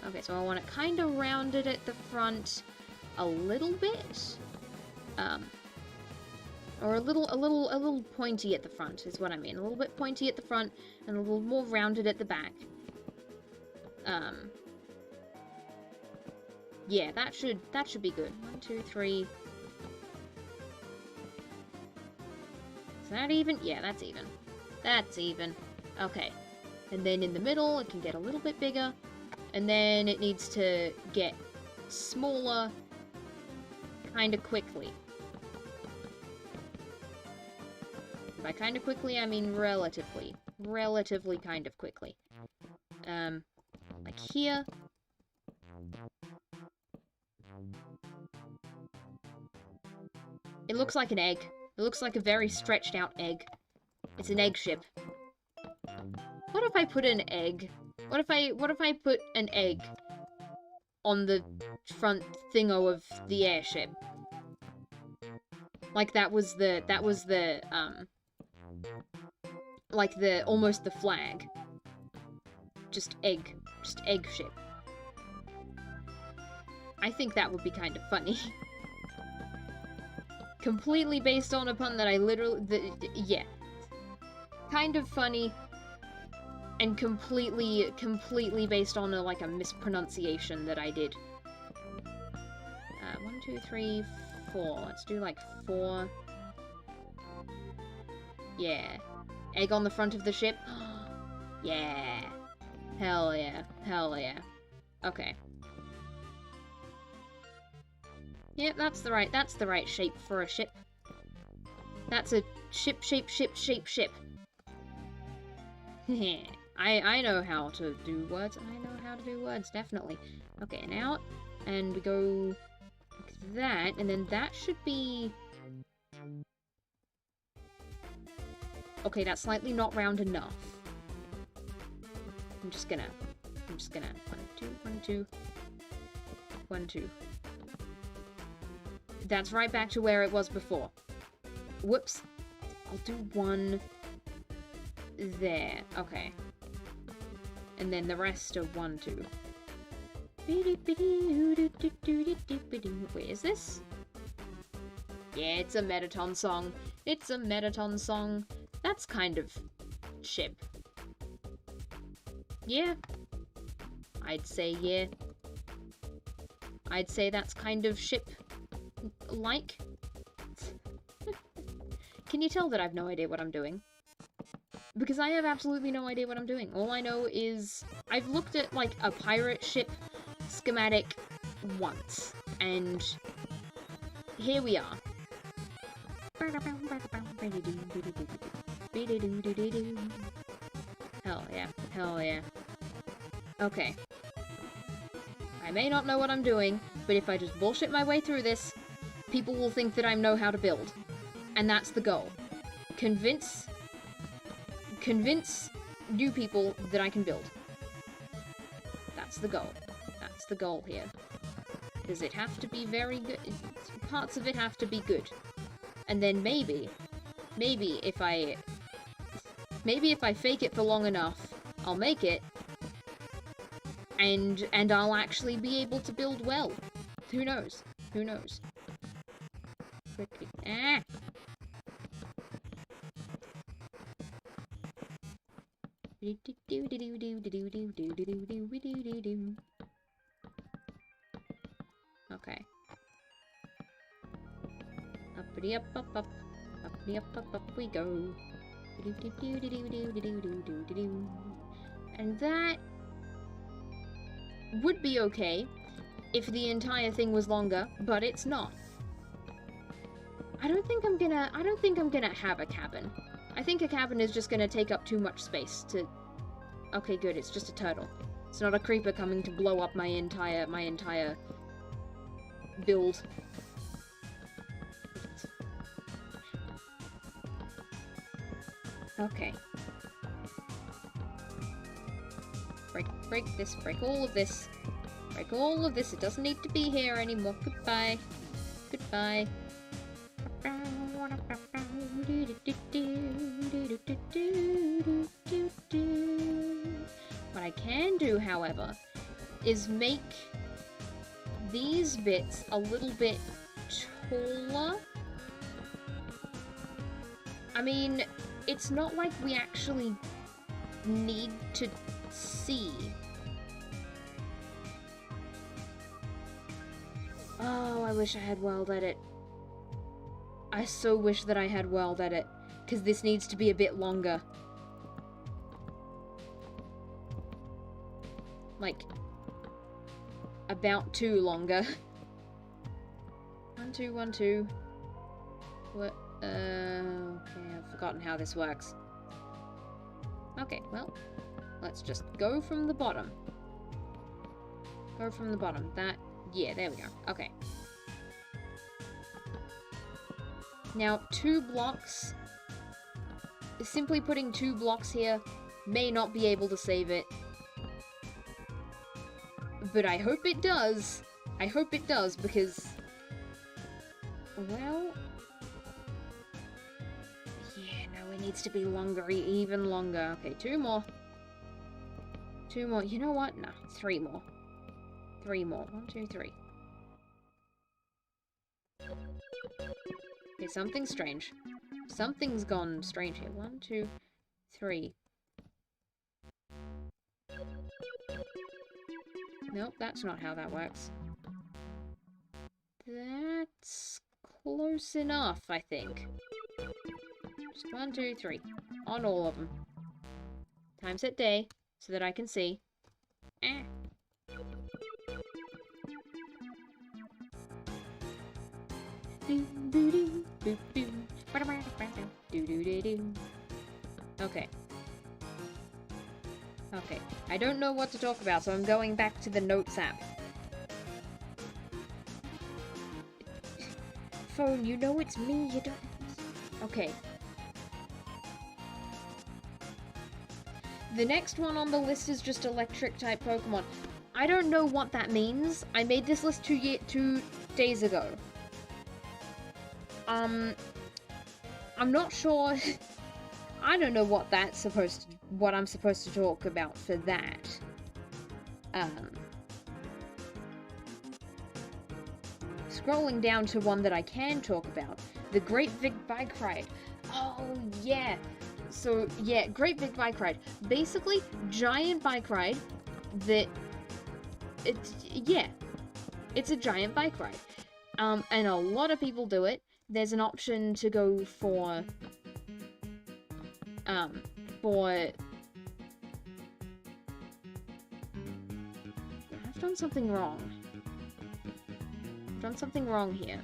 Okay, so I want it kind of rounded at the front a little bit. Or a little pointy at the front is what I mean. A little bit pointy at the front and a little more rounded at the back. Yeah, that should be good. 1, 2, 3. Is that even? Yeah, that's even. That's even. Okay. And then in the middle, it can get a little bit bigger. And then it needs to get smaller kind of quickly. By kind of quickly, I mean relatively. Relatively kind of quickly. Like here. It looks like an egg. It looks like a very stretched out egg. It's an egg ship. What if I put an egg? What if I put an egg on the front thingo of the airship? Like that was the like almost the flag. Just egg ship. I think that would be kind of funny. Completely based on a pun that I literally, yeah. Kind of funny, and completely based on like a mispronunciation that I did. 1, 2, 3, 4. Let's do like 4. Yeah. Egg on the front of the ship. Yeah. Hell yeah. Hell yeah. Okay. Yep, that's the right shape for a ship. That's a ship. I know how to do words. I know how to do words, definitely. Okay, and out, and we go like that, and then that should be... Okay, that's slightly not round enough. I'm just gonna... 1, 2, 1, 2, 1, 2. That's right back to where it was before. Whoops. I'll do 1 there. Okay. And then the rest are 1, 2. Wait, is this? Yeah, it's a Metaton song. It's a Metaton song. That's kind of ship. Yeah. I'd say yeah. I'd say that's kind of ship-like. Can you tell that I've no idea what I'm doing? Because I have absolutely no idea what I'm doing. All I know is I've looked at, like, a pirate ship schematic once. And here we are. Hell yeah. Hell yeah. Okay. I may not know what I'm doing, but if I just bullshit my way through this, people will think that I know how to build. And that's the goal. Convince new people that I can build. That's the goal. That's the goal here. Does it have to be very good? Parts of it have to be good. And then maybe if I fake it for long enough, I'll make it, and I'll actually be able to build well. Who knows? Who knows? Ah! Okay. Uppity up up up. Uppity up up up we go. And that would be okay if the entire thing was longer, but it's not. I don't think I'm gonna have a cabin. I think a cabin is just gonna take up too much space to... Okay, good, it's just a turtle. It's not a creeper coming to blow up my entire build. Okay. Break this, break all of this. Break all of this, it doesn't need to be here anymore. Goodbye. Goodbye. What I can do, however, is make these bits a little bit taller. I mean, it's not like we actually need to see. Oh, I wish I had world edit. I so wish that I had world edit. because this needs to be a bit longer. Like, about 2 longer. 1, 2, 1, 2. What? Okay, I've forgotten how this works. Okay, well, let's just go from the bottom. Go from the bottom. That, yeah, there we go. Okay. Now, 2 blocks. Simply putting 2 blocks here may not be able to save it. But I hope it does. I hope it does, because... well... yeah, no, it needs to be longer, even longer. Okay, 2 more. 2 more. You know what? No, 3 more. 3 more. 1, 2, 3. Okay, something's strange. Something's gone strange here. 1, 2, 3. Nope, that's not how that works. That's close enough, I think. Just 1, 2, 3. On all of them. Time set day, so that I can see. Eh. Okay. Okay. I don't know what to talk about, so I'm going back to the Notes app. Phone, you know it's me, you don't... Okay. The next one on the list is just electric-type Pokemon. I don't know what that means. I made this list 2 days ago. I'm not sure... I don't know what that's what I'm supposed to talk about for that. Scrolling down to one that I can talk about. The Great Big Bike Ride. Oh, yeah. So, yeah, Great Big Bike Ride. Basically, giant bike ride that... It's a giant bike ride. And a lot of people do it. There's an option to go for... I've done something wrong. I've done something wrong here.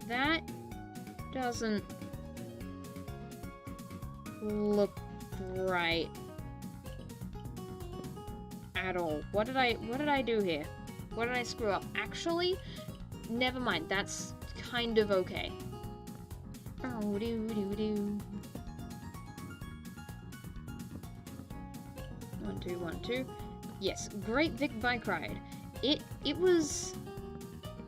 That doesn't look right at all. What did I do here? What did I screw up? Actually, never mind. That's kind of okay. 1, 2, 1, 2. Yes, Great Big Bike Ride. It was,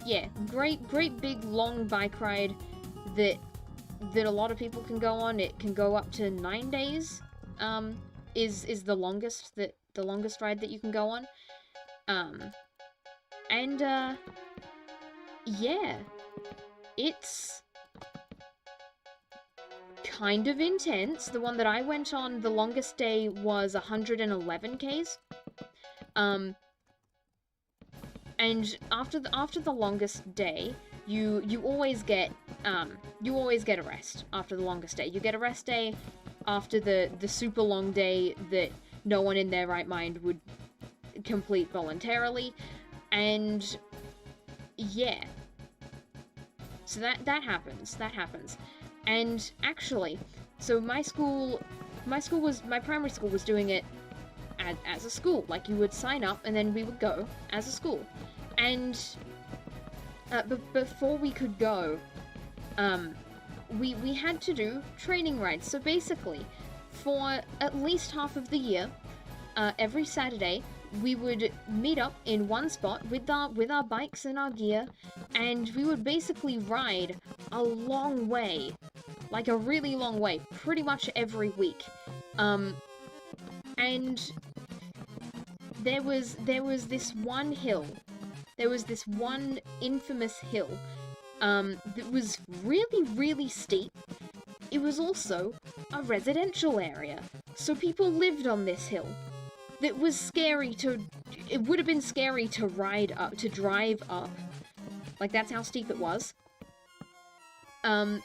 yeah, great big long bike ride that a lot of people can go on. It can go up to 9 days. Is the longest ride that you can go on. Yeah, it's kind of intense. The one that I went on, the longest day was 111 Ks. And after the longest day, you always get a rest after the longest day. You get a rest day after the super long day that no one in their right mind would complete voluntarily, and yeah. So that happens. And actually, so my primary school was doing it as a school. Like, you would sign up and then we would go as a school. And but before we could go, we had to do training rides. So basically, for at least half of the year, every Saturday, we would meet up in one spot with our bikes and our gear, and we would basically ride a long way, like a really long way, pretty much every week. And there was this one hill, there was this one infamous hill, that was really, really steep. It was also a residential area, so people lived on this hill. that was scary to... It would have been scary to ride up, to drive up. Like, that's how steep it was. Yeah,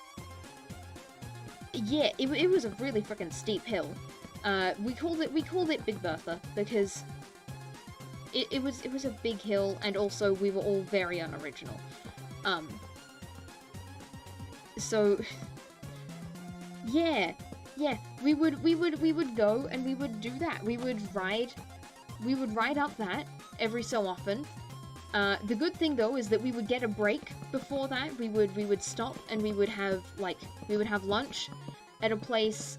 it was a really freaking steep hill. We called it Big Bertha because it was a big hill, and also we were all very unoriginal. So yeah, we would go and we would do that. We would ride up that every so often. The good thing though is that we would get a break before that. We would stop and we would have lunch at a place.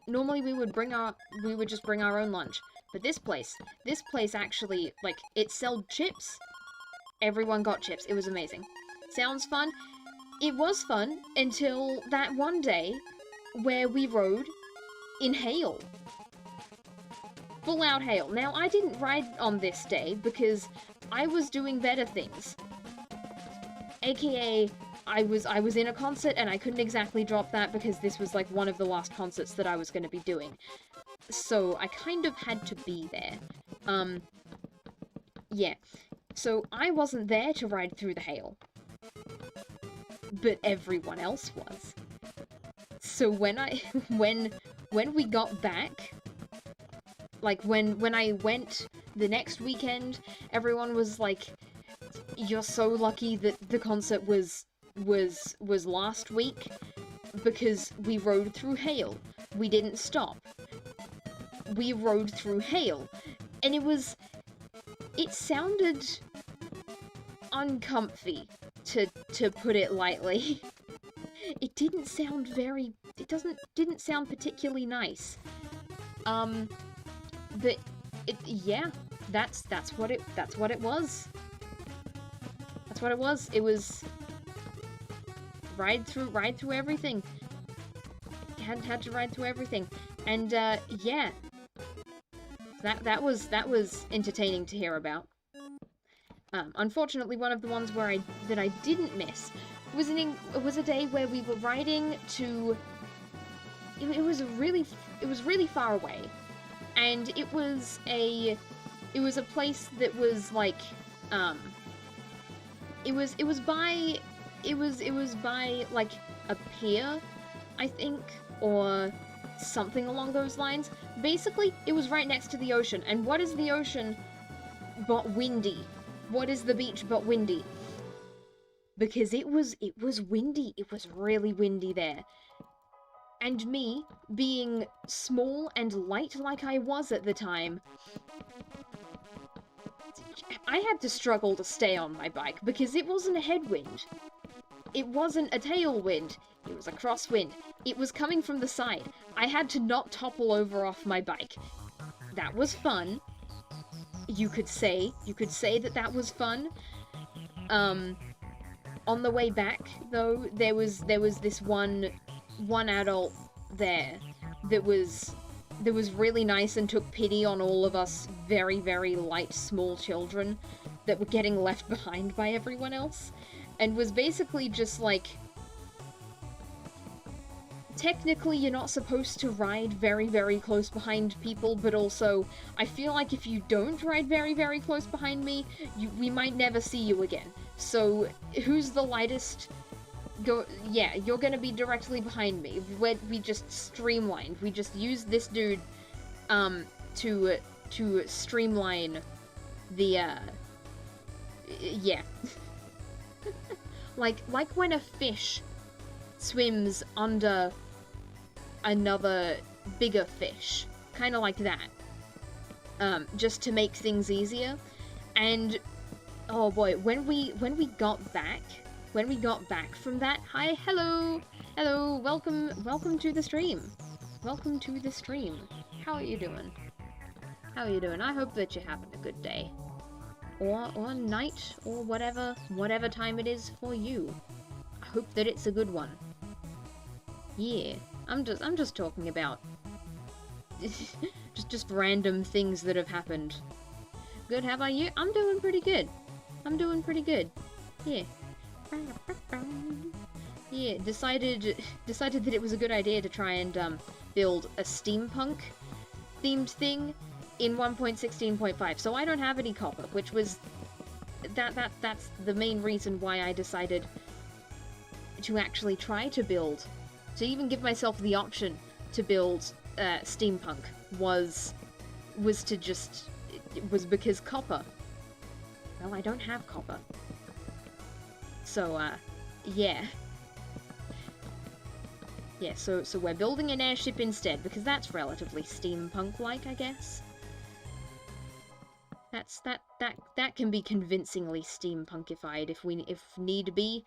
Normally we would just bring our own lunch. But this place actually, like, it sold chips. Everyone got chips. It was amazing. Sounds fun? It was fun until that one day where we rode in hail. Full out hail. Now, I didn't ride on this day because I was doing better things. AKA, I was in a concert and I couldn't exactly drop that because this was like one of the last concerts that I was going to be doing. So I kind of had to be there. Yeah. So I wasn't there to ride through the hail. But everyone else was. So when we got back, like when I went the next weekend, everyone was like, "You're so lucky that the concert was last week because we rode through hail. We didn't stop. We rode through hail." And it sounded uncomfy, to put it lightly. It didn't sound didn't sound particularly nice. But yeah, that's what it was. That's what it was. It was ride through everything. Had to ride through everything. And yeah. That was entertaining to hear about. Unfortunately, one of the ones that I didn't miss was a day where we were riding to. It was really far away, and it was a place that was like it was by like a pier, I think, or something along those lines. Basically, it was right next to the ocean. And what is the ocean but windy? What is the beach but windy? Because it was windy. It was really windy there. And me, being small and light like I was at the time, I had to struggle to stay on my bike because it wasn't a headwind. It wasn't a tailwind. It was a crosswind. It was coming from the side. I had to not topple over off my bike. That was fun. You could say that was fun. On the way back, though, there was this one adult there that was really nice and took pity on all of us very, very light, small children that were getting left behind by everyone else, and was basically just like, technically you're not supposed to ride very, very close behind people, but also, I feel like if you don't ride very, very close behind me, we might never see you again. So, who's the lightest? Yeah, you're gonna be directly behind me. We just streamlined. We just used this dude, to streamline the, yeah. like when a fish swims under another bigger fish. Kind of like that. Just to make things easier. And, oh boy, when we got back from that, hi, hello, welcome to the stream. Welcome to the stream. How are you doing? I hope that you're having a good day. Or night, or whatever time it is for you. I hope that it's a good one. Yeah, I'm just talking about just random things that have happened. Good, how about you? I'm doing pretty good. Yeah. Yeah, decided that it was a good idea to try and build a steampunk themed thing in 1.16.5, so I don't have any copper, which was that's the main reason why I decided to actually try to build, to even give myself the option to build steampunk was because copper. Well, I don't have copper. So, yeah. Yeah, so we're building an airship instead, because that's relatively steampunk-like, I guess. That can be convincingly steampunkified if need be.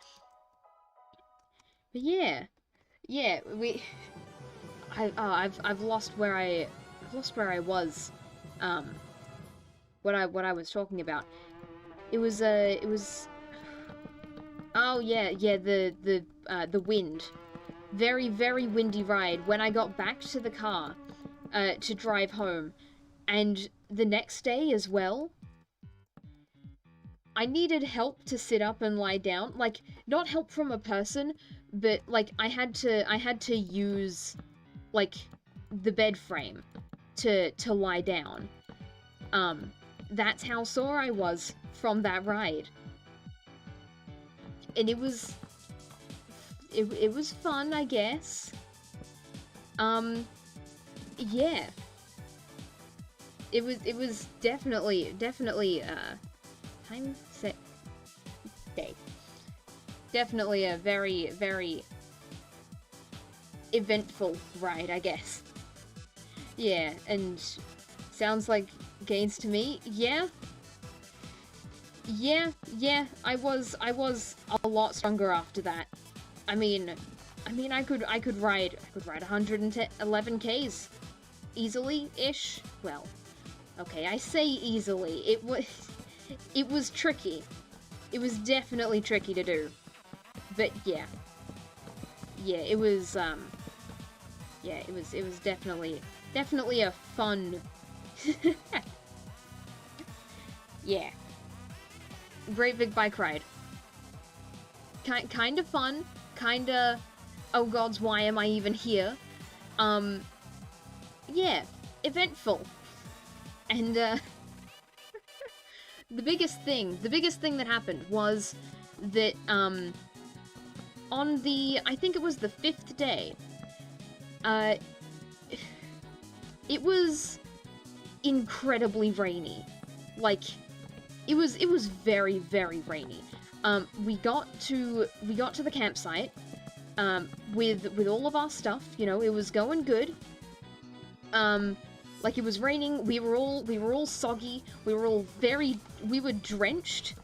But yeah. Yeah, I've lost where I was, what I was talking about. It was oh yeah, the wind. Very, very windy ride when I got back to the car, to drive home, and the next day as well. I needed help to sit up and lie down, like, not help from a person, but, like, I had to use, like, the bed frame to lie down. That's how sore I was from that ride. And it was fun, I guess. Yeah. It was definitely, time, set, day. Definitely a very, very eventful ride, I guess. Yeah, and sounds like gains to me. Yeah. Yeah, I was a lot stronger after that. I mean, I could ride 111 Ks easily-ish. Well, okay, I say easily. It was tricky. It was definitely tricky to do. But yeah. Yeah, it was definitely a fun. Yeah. Great big bike ride. Kind of fun. Kinda, oh gods, why am I even here? Yeah, eventful. And, the biggest thing that happened was that, on I think it was the 5th day, it was incredibly rainy. Like, it was very, very rainy. We got to the campsite, with all of our stuff, you know, it was going good. Like, it was raining, we were all soggy, we were drenched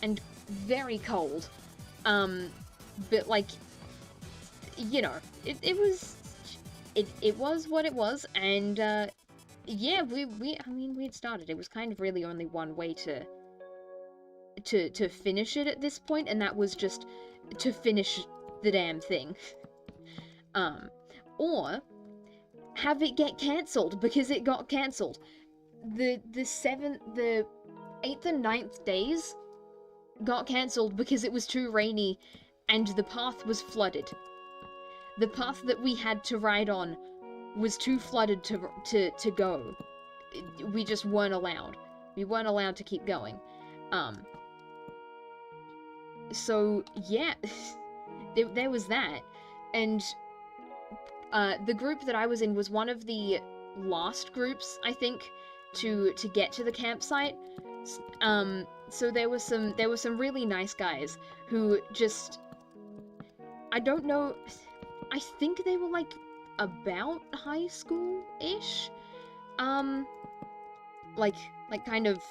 and very cold. But, like, you know, it was what it was, and, yeah, I mean, we had started. It was kind of really only one way to finish it at this point, and that was just to finish the damn thing. Or have it get cancelled, because it got cancelled. The 8th and 9th days got cancelled because it was too rainy and the path was flooded. The path that we had to ride on was too flooded to go. We just weren't allowed. We weren't allowed to keep going. So, yeah, there was that. And the group that I was in was one of the last groups, I think, to get to the campsite. So there were some really nice guys who just, I don't know, I think they were, like, about high school-ish? Like kind of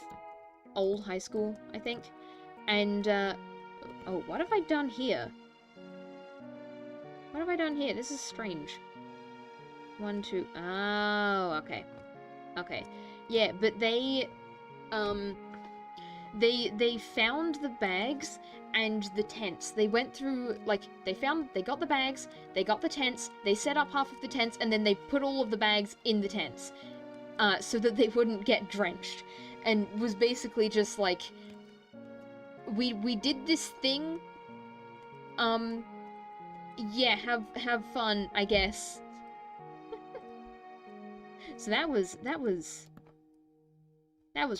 old high school, I think. And, oh, what have I done here? What have I done here? This is strange. 1, 2, oh, okay. Okay. Yeah, but they found the bags and the tents. They went through, like, they got the bags, they got the tents, they set up half of the tents, and then they put all of the bags in the tents, so that they wouldn't get drenched. And was basically just like, we did this thing, yeah, have fun, I guess. So that was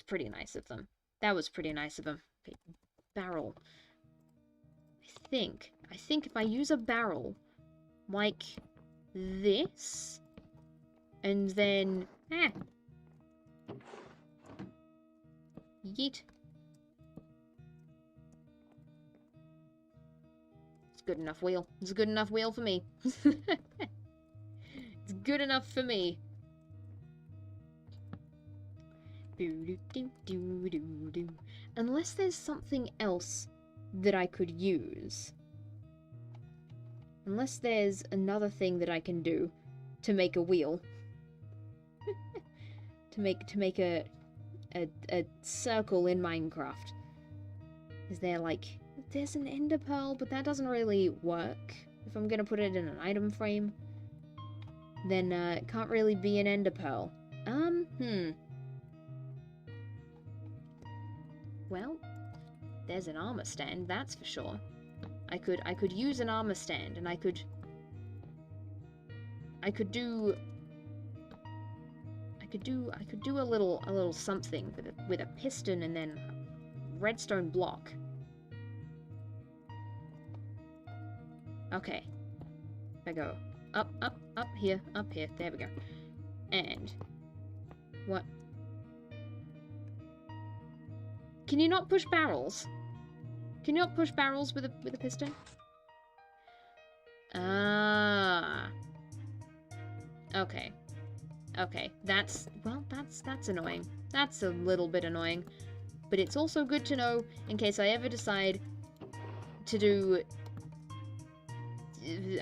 pretty nice of them. That was pretty nice of them. Okay, barrel. I think if I use a barrel like this, and then yeet. It's good enough wheel. It's a good enough wheel for me. It's good enough for me. Unless there's something else that I could use. Unless there's another thing that I can do to make a wheel. to make a circle in Minecraft. Is there like... There's an ender pearl, but that doesn't really work. If I'm gonna put it in an item frame, then it can't really be an ender pearl. Well, there's an armor stand, that's for sure. I could use an armor stand, and I could do a little something with a piston and then a redstone block. Okay. I go up here, there we go. And what? Can you not push barrels? Can you not push barrels with a piston? Ah. Okay. Okay. That's annoying. That's a little bit annoying. But it's also good to know in case I ever decide to do,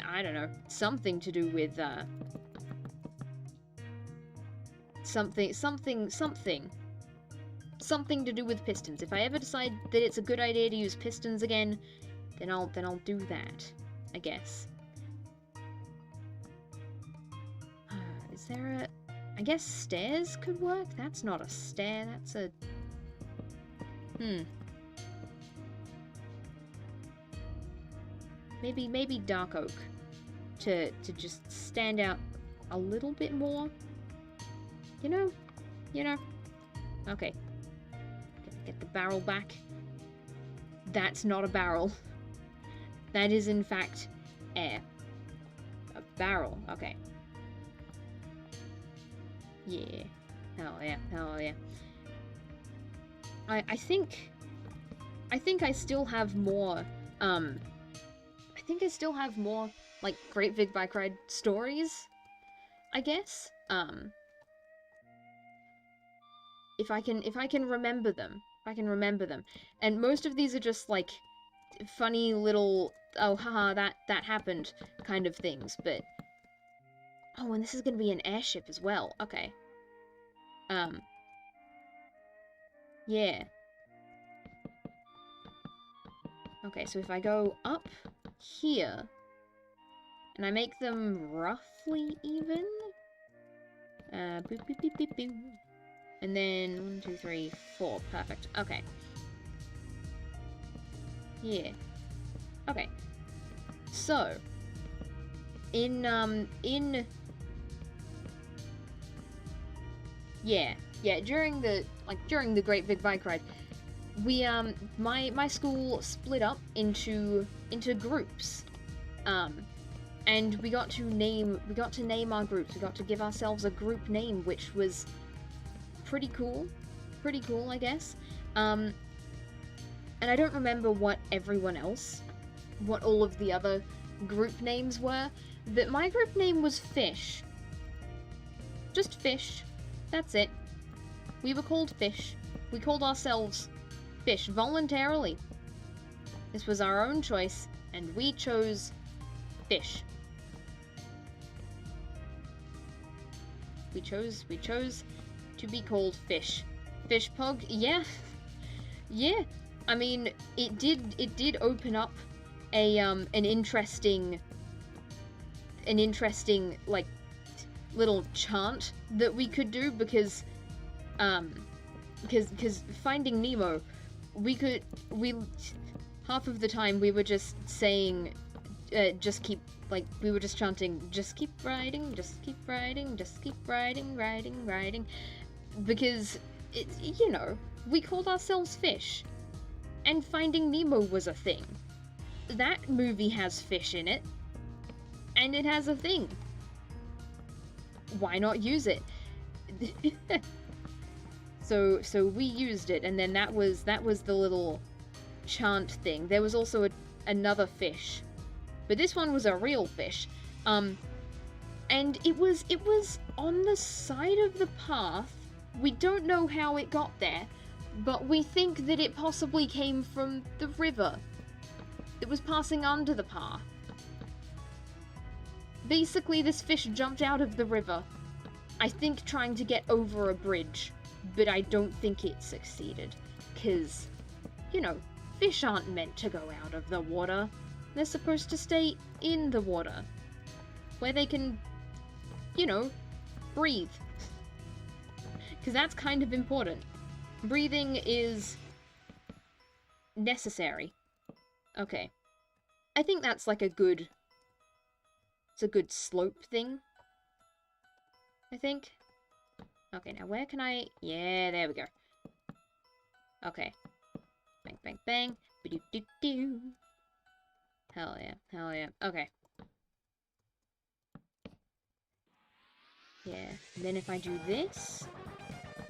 I don't know, something to do with something to do with pistons. If I ever decide that it's a good idea to use pistons again, then I'll do that, I guess. Is there a... I guess stairs could work? That's not a stair, that's a... Maybe dark oak to just stand out a little bit more. You know? Okay. Get the barrel back. That's not a barrel. That is in fact air. A barrel. Okay. Yeah. Hell yeah. Hell yeah. I think I still have more, like, Great Big Bike Ride stories, I guess. If I can remember them. And most of these are just, like, funny little, oh, haha, that happened kind of things, but... Oh, and this is gonna be an airship as well. Okay. Yeah. Okay, so if I go up here, and I make them roughly even, boop, boop, boop, boop, boop. And then 1, 2, 3, 4, perfect. Okay. Yeah. Okay. So, during the Great Big Bike Ride, we my school split up into groups, and we got to name our groups. We got to give ourselves a group name, which was pretty cool, I guess. And I don't remember what all of the other group names were, but my group name was Fish. Just Fish. That's it. We were called Fish. We called ourselves Fish voluntarily. This was our own choice, and we chose Fish. We chose to be called Fish. Fish Pog, yeah. Yeah. I mean, it did open up a an interesting like little chant that we could do, because Finding Nemo, half of the time we were just saying just keep, like, we were just chanting, just keep riding, just keep riding, just keep riding, riding, riding, because, you know, we called ourselves fish, and Finding Nemo was a thing. That movie has fish in it, and it has a thing. Why not use it? So we used it, and then that was the little chant thing. There was also another fish, but this one was a real fish, and it was on the side of the path. We don't know how it got there, but we think that it possibly came from the river. It was passing under the path. Basically, this fish jumped out of the river, I think trying to get over a bridge, but I don't think it succeeded, because, you know, fish aren't meant to go out of the water. They're supposed to stay in the water, where they can, you know, breathe. Because that's kind of important. Breathing is necessary. Okay. I think that's like it's a good slope thing, I think. Okay, now where can I... Yeah, there we go. Okay. Bang, bang, bang. Ba-do-do-do. Hell yeah, hell yeah. Okay. Yeah, and then if I do this,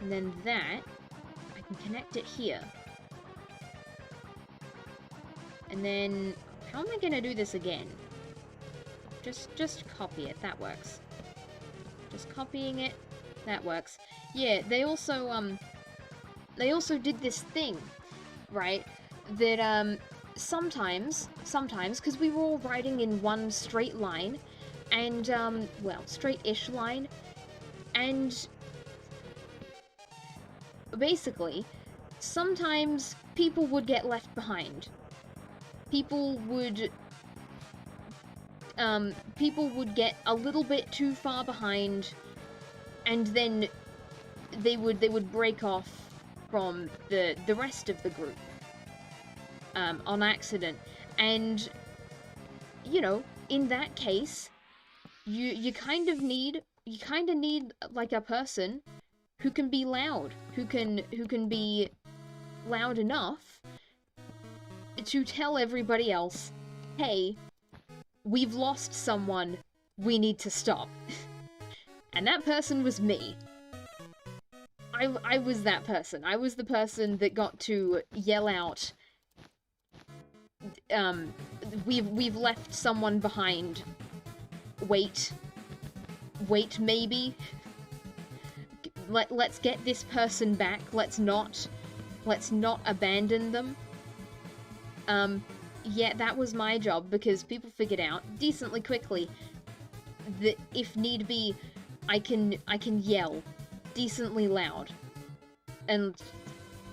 and then that, I can connect it here. And then, how am I gonna do this again? Just copy it, that works. Just copying it, that works. Yeah, they also did this thing, right, that, sometimes, because we were all riding in one straight line, and, well, straight-ish line, and basically, sometimes people would get left behind. People would get a little bit too far behind, and then they would break off from the rest of the group, on accident. And, you know, in that case, you kind of need like a person who can be loud, who can be loud enough to tell everybody else, hey, we've lost someone, we need to stop. And that person was me. I was that person. I was the person that got to yell out, we've left someone behind. Wait, maybe. Let's get this person back. Let's not abandon them. Yeah, that was my job, because people figured out decently quickly that if need be, I can yell decently loud. And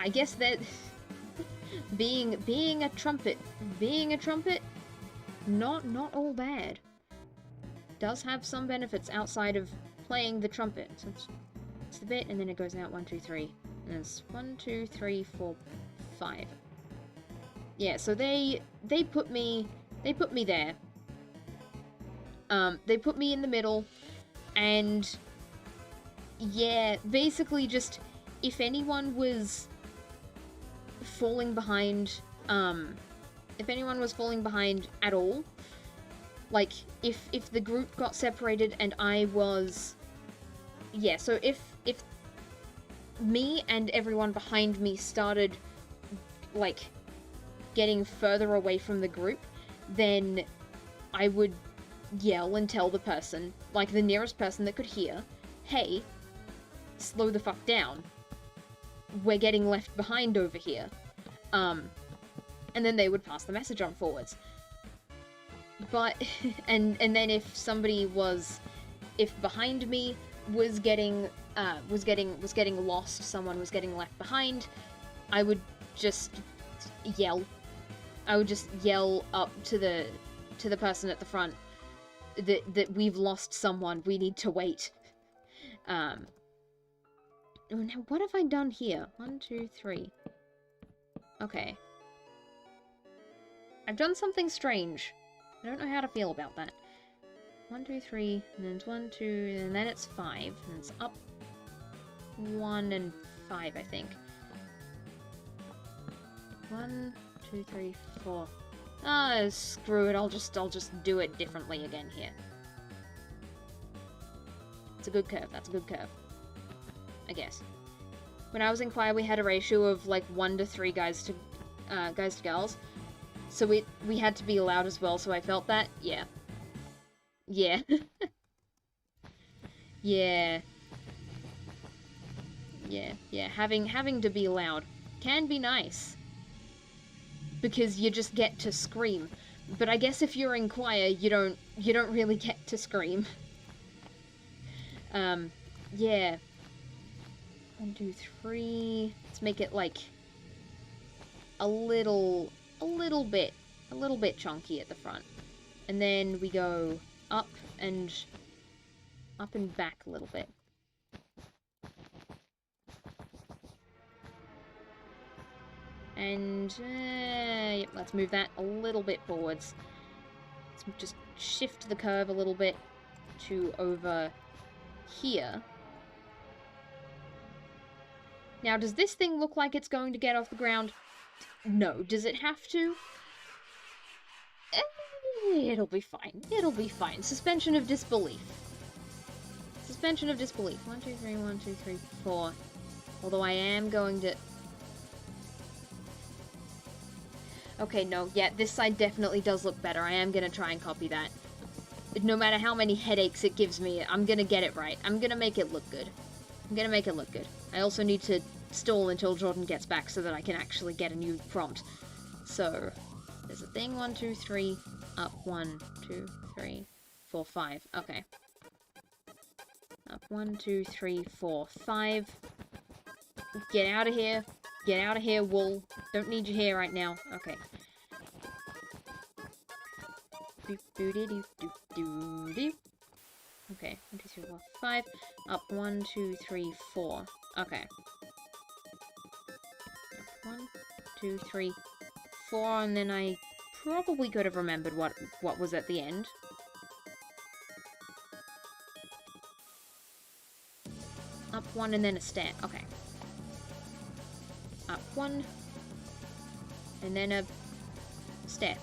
I guess that being a trumpet, not all bad. Does have some benefits outside of playing the trumpet. So it's the bit, and then it goes out 1, 2, 3. And it's 1, 2, 3, 4, 5. Yeah, so they put me there. They put me in the middle, and yeah, basically just if anyone was falling behind, at all, like if the group got separated and I was, yeah, so if me and everyone behind me started like getting further away from the group, then I would yell and tell the person, like the nearest person that could hear, hey, slow the fuck down. We're getting left behind over here. And then they would pass the message on forwards. But, and then if behind me was getting lost, someone was getting left behind, I would just yell. I would just yell up to the person at the front that we've lost someone, we need to wait. Now what have I done here? 1, 2, 3. Okay. I've done something strange. I don't know how to feel about that. 1, 2, 3, and then it's 1, 2, and then it's 5, and it's up 1 and 5, I think. 1, 2, 3, 4. Ah, screw it. I'll just do it differently again here. It's a good curve. That's a good curve, I guess. When I was in choir, we had a ratio of like 1 to 3 guys to girls, so we had to be loud as well. So I felt that, yeah, yeah, yeah, yeah. Having to be loud can be nice because you just get to scream. But I guess if you're in choir, you don't really get to scream. Yeah. 1, 2, 3. Let's make it like a little bit chunky at the front, and then we go up and back a little bit. And yep, let's move that a little bit forwards. Let's just shift the curve a little bit to over here. Now, does this thing look like it's going to get off the ground? No. Does it have to? It'll be fine. It'll be fine. Suspension of disbelief. Suspension of disbelief. 1, 2, 3, 1, 2, 3, 4. Although I am going to... Okay, no, yeah, this side definitely does look better. I am gonna try and copy that. No matter how many headaches it gives me, I'm gonna get it right. I'm gonna make it look good. I'm gonna make it look good. I also need to stall until Jordan gets back so that I can actually get a new prompt. So, there's a thing. 1, 2, 3, up 1, 2, 3, 4, 5. Okay. Up 1, 2, 3, 4, 5. Get out of here. Get out of here, wool. Don't need you here right now. Okay. Okay, 1, 2, 3, 4, 5. Up 1, 2, 3, 4. Okay. Up 1, 2, 3, 4, and then I probably could have remembered what was at the end. Up 1 and then a stair. Okay. Up 1, and then a stair.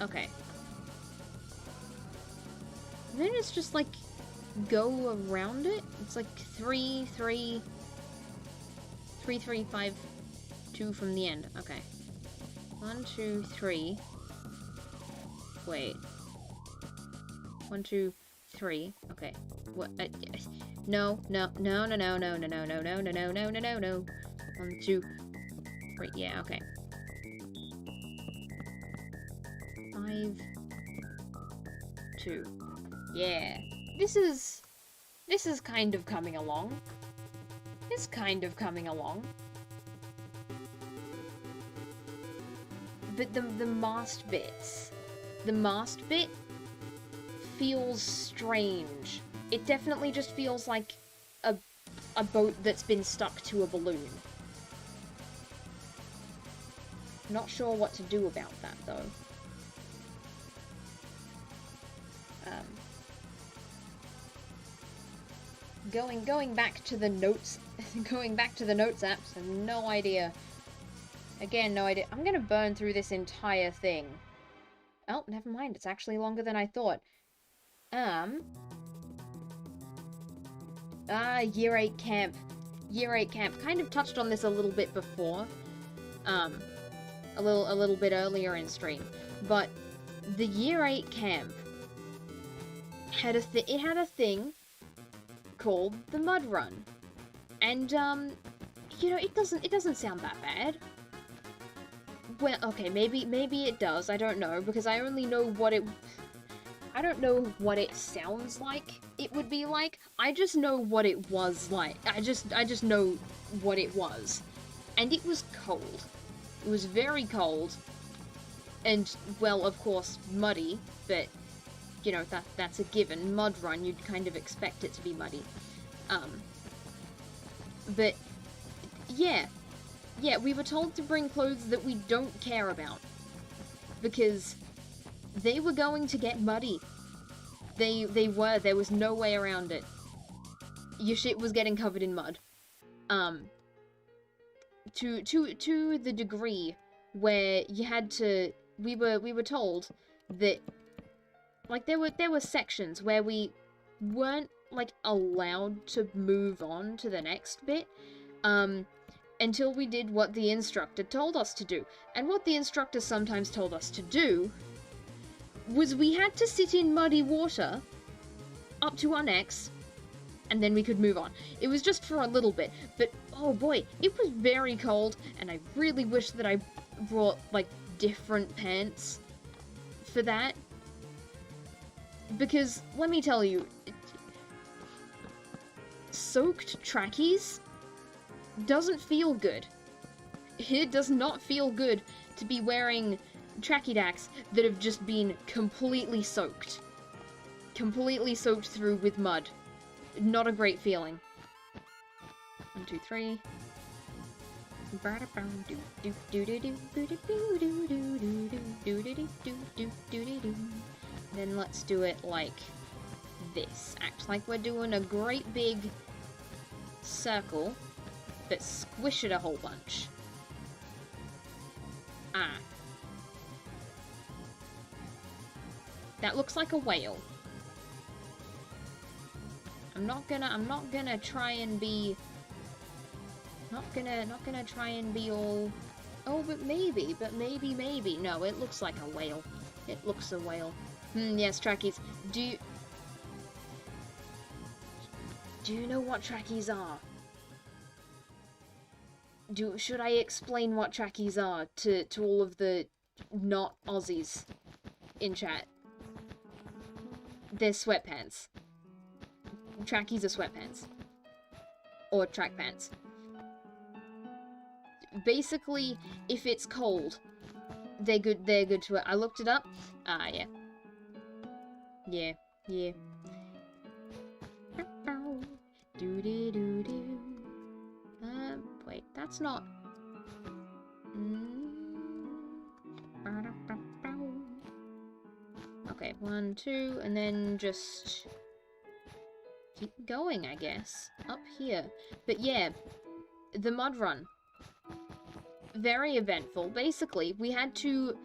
Okay. And then it's just like go around it. It's like 3, 3, 3, 3, 5, 2 from the end. Okay. 1, 2, 3. Wait. 1, 2, 3. Okay. What? No. 1, 2, 3. Yeah. Okay. 5, 2. Yeah. This is kind of coming along. It's kind of coming along. But the mast bits. The mast bit feels strange. It definitely just feels like a boat that's been stuck to a balloon. Not sure what to do about that, though. Going back to the notes, going back to the notes apps, I have no idea. Again, no idea. I'm gonna burn through this entire thing. Oh, never mind. It's actually longer than I thought. Year 8 camp. Year 8 camp. Kind of touched on this a little bit before. A little bit earlier in stream. But the Year 8 camp had a thing called the Mud Run. And, you know, it doesn't sound that bad. Well, okay, maybe it does. I don't know, because I only know what it... I don't know what it sounds like it would be like. I just know what it was like. I just know what it was. And it was cold. It was very cold. And, well, of course, muddy, but, you know, that's a given. Mud Run, you'd kind of expect it to be muddy. But, yeah. Yeah, we were told to bring clothes that we don't care about. Because they were going to get muddy. There was no way around it. Your shit was getting covered in mud. To the degree where you had to, we were told that, like, there were sections where we weren't, like, allowed to move on to the next bit, until we did what the instructor told us to do. And what the instructor sometimes told us to do was we had to sit in muddy water up to our necks, and then we could move on. It was just for a little bit, but oh boy, it was very cold, and I really wish that I brought, like, different pants for that. Because, let me tell you, soaked trackies doesn't feel good. It does not feel good to be wearing tracky dacks that have just been completely soaked. Completely soaked through with mud. Not a great feeling. 1, 2, 3. Then let's do it like this. Act like we're doing a great big circle, but squish it a whole bunch. Ah. That looks like a whale. I'm not gonna try and be... Not gonna try and be all... Oh, but maybe. No, it looks like a whale. It looks a whale. Yes, trackies. Do you know what trackies are? Should I explain what trackies are to all of the not Aussies in chat? They're sweatpants. Trackies are sweatpants. Or track pants. Basically, if it's cold, they're good to wear. I looked it up. Ah, yeah. Yeah. Wait, that's not... Okay, 1, 2, and then just... keep going, I guess. Up here. But yeah, the mud run. Very eventful. Basically, we had to...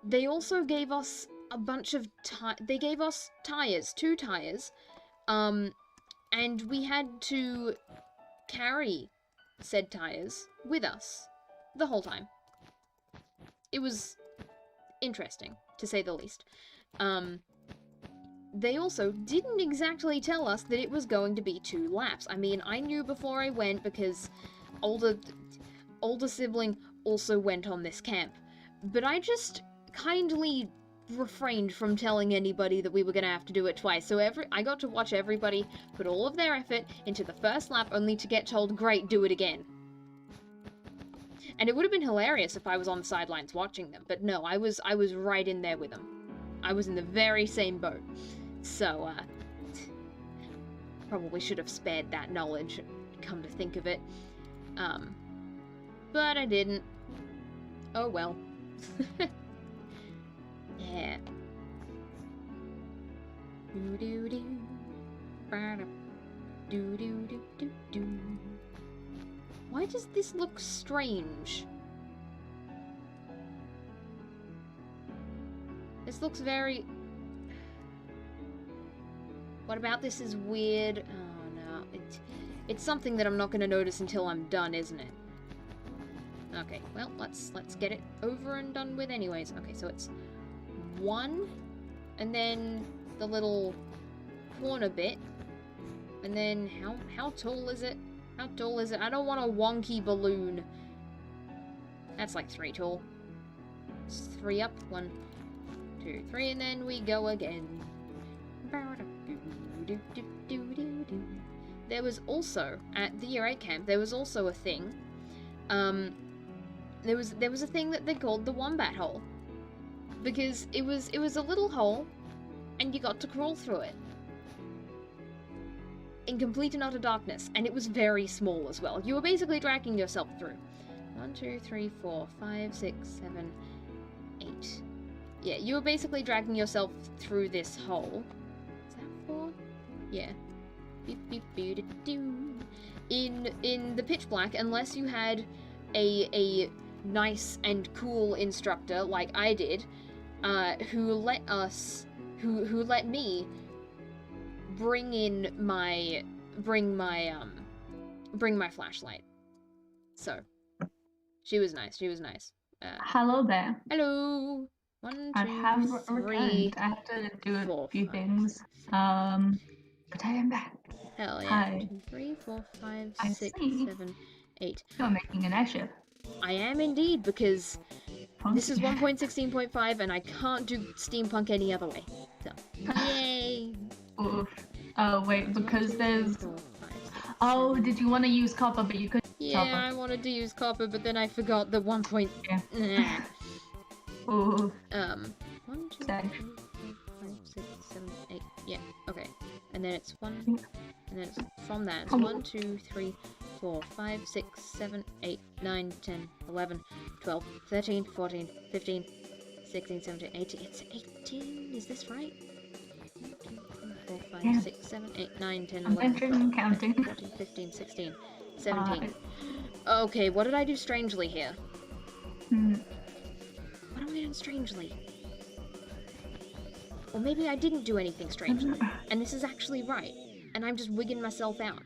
They also gave us a bunch of they gave us tires, 2 tires, and we had to carry said tires with us the whole time. It was interesting, to say the least. They also didn't exactly tell us that it was going to be 2 laps. I mean, I knew before I went because older sibling also went on this camp, but I just kindly refrained from telling anybody that we were gonna have to do it twice. So I got to watch everybody put all of their effort into the first lap only to get told, great, do it again. And it would have been hilarious if I was on the sidelines watching them, but no, I was right in there with them. I was in the very same boat. So, probably should have spared that knowledge, come to think of it. But I didn't. Oh well. Yeah. Why does this look strange? This looks very... What about this is weird? Oh no, it's something that I'm not gonna notice until I'm done, isn't it? Okay, well, let's get it over and done with anyways. Okay, so it's 1, and then the little corner bit, and then how tall is it? How tall is it? I don't want a wonky balloon. That's like 3 tall. It's 3 up. 1, 2, 3, and then we go again. There was also, at the Year 8 camp, there was also a thing. There was a thing that they called the wombat hole. Because it was a little hole, and you got to crawl through it. In complete and utter darkness, and it was very small as well. You were basically dragging yourself through. 1, 2, 3, 4, 5, 6, 7, 8. Yeah, you were basically dragging yourself through this hole. Is that 4? Yeah. Beep, beep, beep, doo. In the pitch black, unless you had a nice and cool instructor like I did, who let me bring my flashlight. So she was nice. Hello there. Hello. 1, 2, I have 3, returned. I have to do a 4, few 5, things. 6. But I am back. Hell yeah. Hi. 2, 3, 4, 5, I 6, see. 7, 8. You're making an airship. I am indeed, because this is 1.16.5 and I can't do steampunk any other way. So, yay! Oof. Oh wait, because 1, 2, there's. 3, 4, 5, 6, Oh, 7. did you want to use copper, but you couldn't? Yeah, copper. I wanted to use copper, but then I forgot the 1 point. Yeah. Ooh. 1, 2, 3, 4, 5, Sad. 6, 7, 8. Yeah, okay. And then it's 1, Yeah. and then it's from that. It's 1, 2, 3, 4, 5, 6, 7, 8, 9, 10, 11, 12, 13, 14, 15, 16, 17, 18. It's 18. Is this right? 1, 2, 3, 4, 5, Yeah. 6, 7, 8, 9, 10, I'm 11, venturing 12, and counting. 13, 14, 15, 16, 17. Okay, what did I do strangely here? What am I doing strangely? Or maybe I didn't do anything strangely, and this is actually right, and I'm just wigging myself out.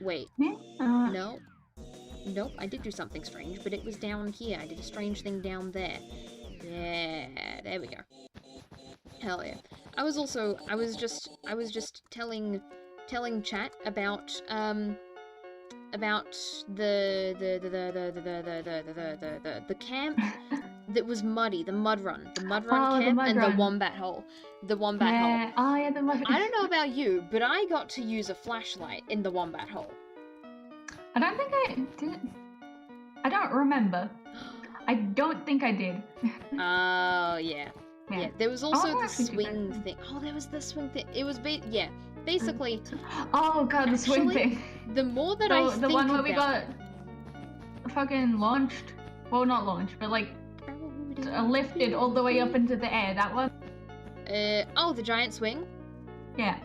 Wait. No. Nope, I did do something strange, but it was down here. I did a strange thing down there. Yeah, there we go. Hell yeah. I was just telling chat about the camp that was muddy, the mud run camp, and the wombat hole. The wombat hole. Oh yeah, the wombat. I don't know about you, but I got to use a flashlight in the wombat hole. I don't think I did. I don't remember. I don't think I did. Oh yeah. Yeah. There was also the swing thing. Oh, there was the swing thing. It was basically. Oh god, the swing thing. The more that I think the one where we about got fucking launched. Well, not launched, but like lifted all the way up into the air. That one. Oh, the giant swing. Yeah.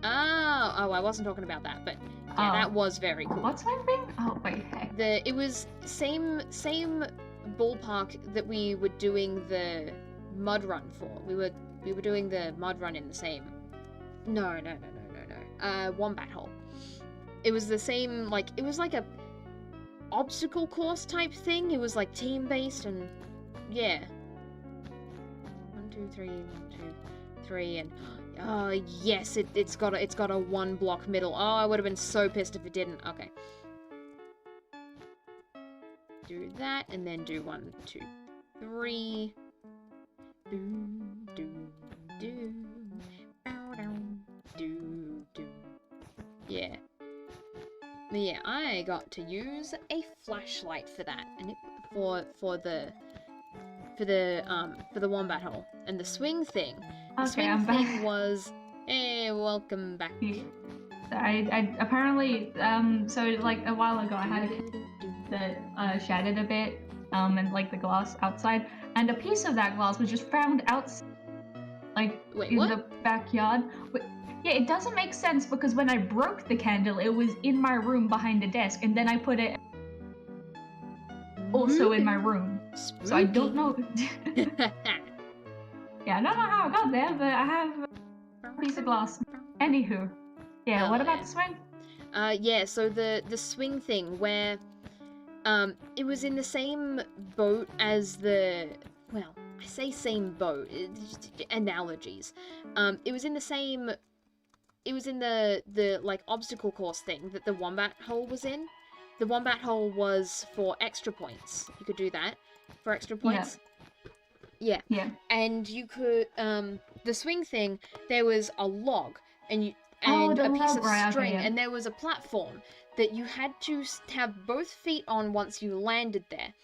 Oh, I wasn't talking about that, but yeah, that was very cool. What's my thing? Oh wait. It was same ballpark that we were doing the mud run for. We were doing the mud run in the same. No. Wombat hole. It was the same, like, it was like a obstacle course type thing. It was like team based and yeah. 1, 2, 3, 1, 2, 3, and oh yes, it's got a 1 block middle. Oh, I would have been so pissed if it didn't. Okay. Do that and then do 1, 2, 3. Yeah. But yeah, I got to use a flashlight for that, and for the wombat hole. And the swing thing. The swing thing was, hey, welcome back. I apparently so like a while ago I had a that shattered a bit, and like the glass outside, and a piece of that glass was just found outside, like in the backyard. Yeah, it doesn't make sense because when I broke the candle, it was in my room behind a desk, and then I put it also in my room. Spooky. So I don't know. Yeah, I don't know how I got there, but I have a piece of glass. Anywho, yeah. What about the swing? Yeah. So the swing thing where. It was in the same boat as the, well, I say same boat, analogies. It was in the like obstacle course thing that the wombat hole was in. The wombat hole was for extra points. You could do that for extra points. Yeah. And you could, the swing thing, there was a log and a piece of string, and there was a platform that you had to have both feet on once you landed there.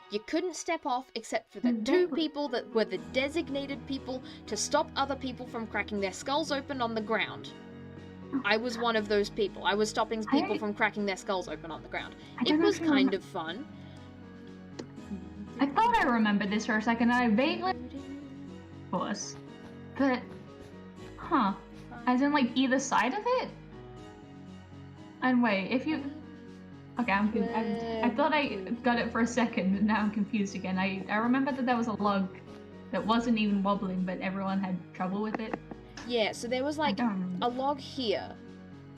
You couldn't step off except for the 2 people that were the designated people to stop other people from cracking their skulls open on the ground. I was one of those people. I was stopping people from cracking their skulls open on the ground. It was kind of fun. I thought I remembered this for a second, and I vaguely course. But, as in, like, either side of it? And wait, if you... Okay, I thought I got it for a second, but now I'm confused again. I remember that there was a log that wasn't even wobbling, but everyone had trouble with it. Yeah, so there was, like, a log here.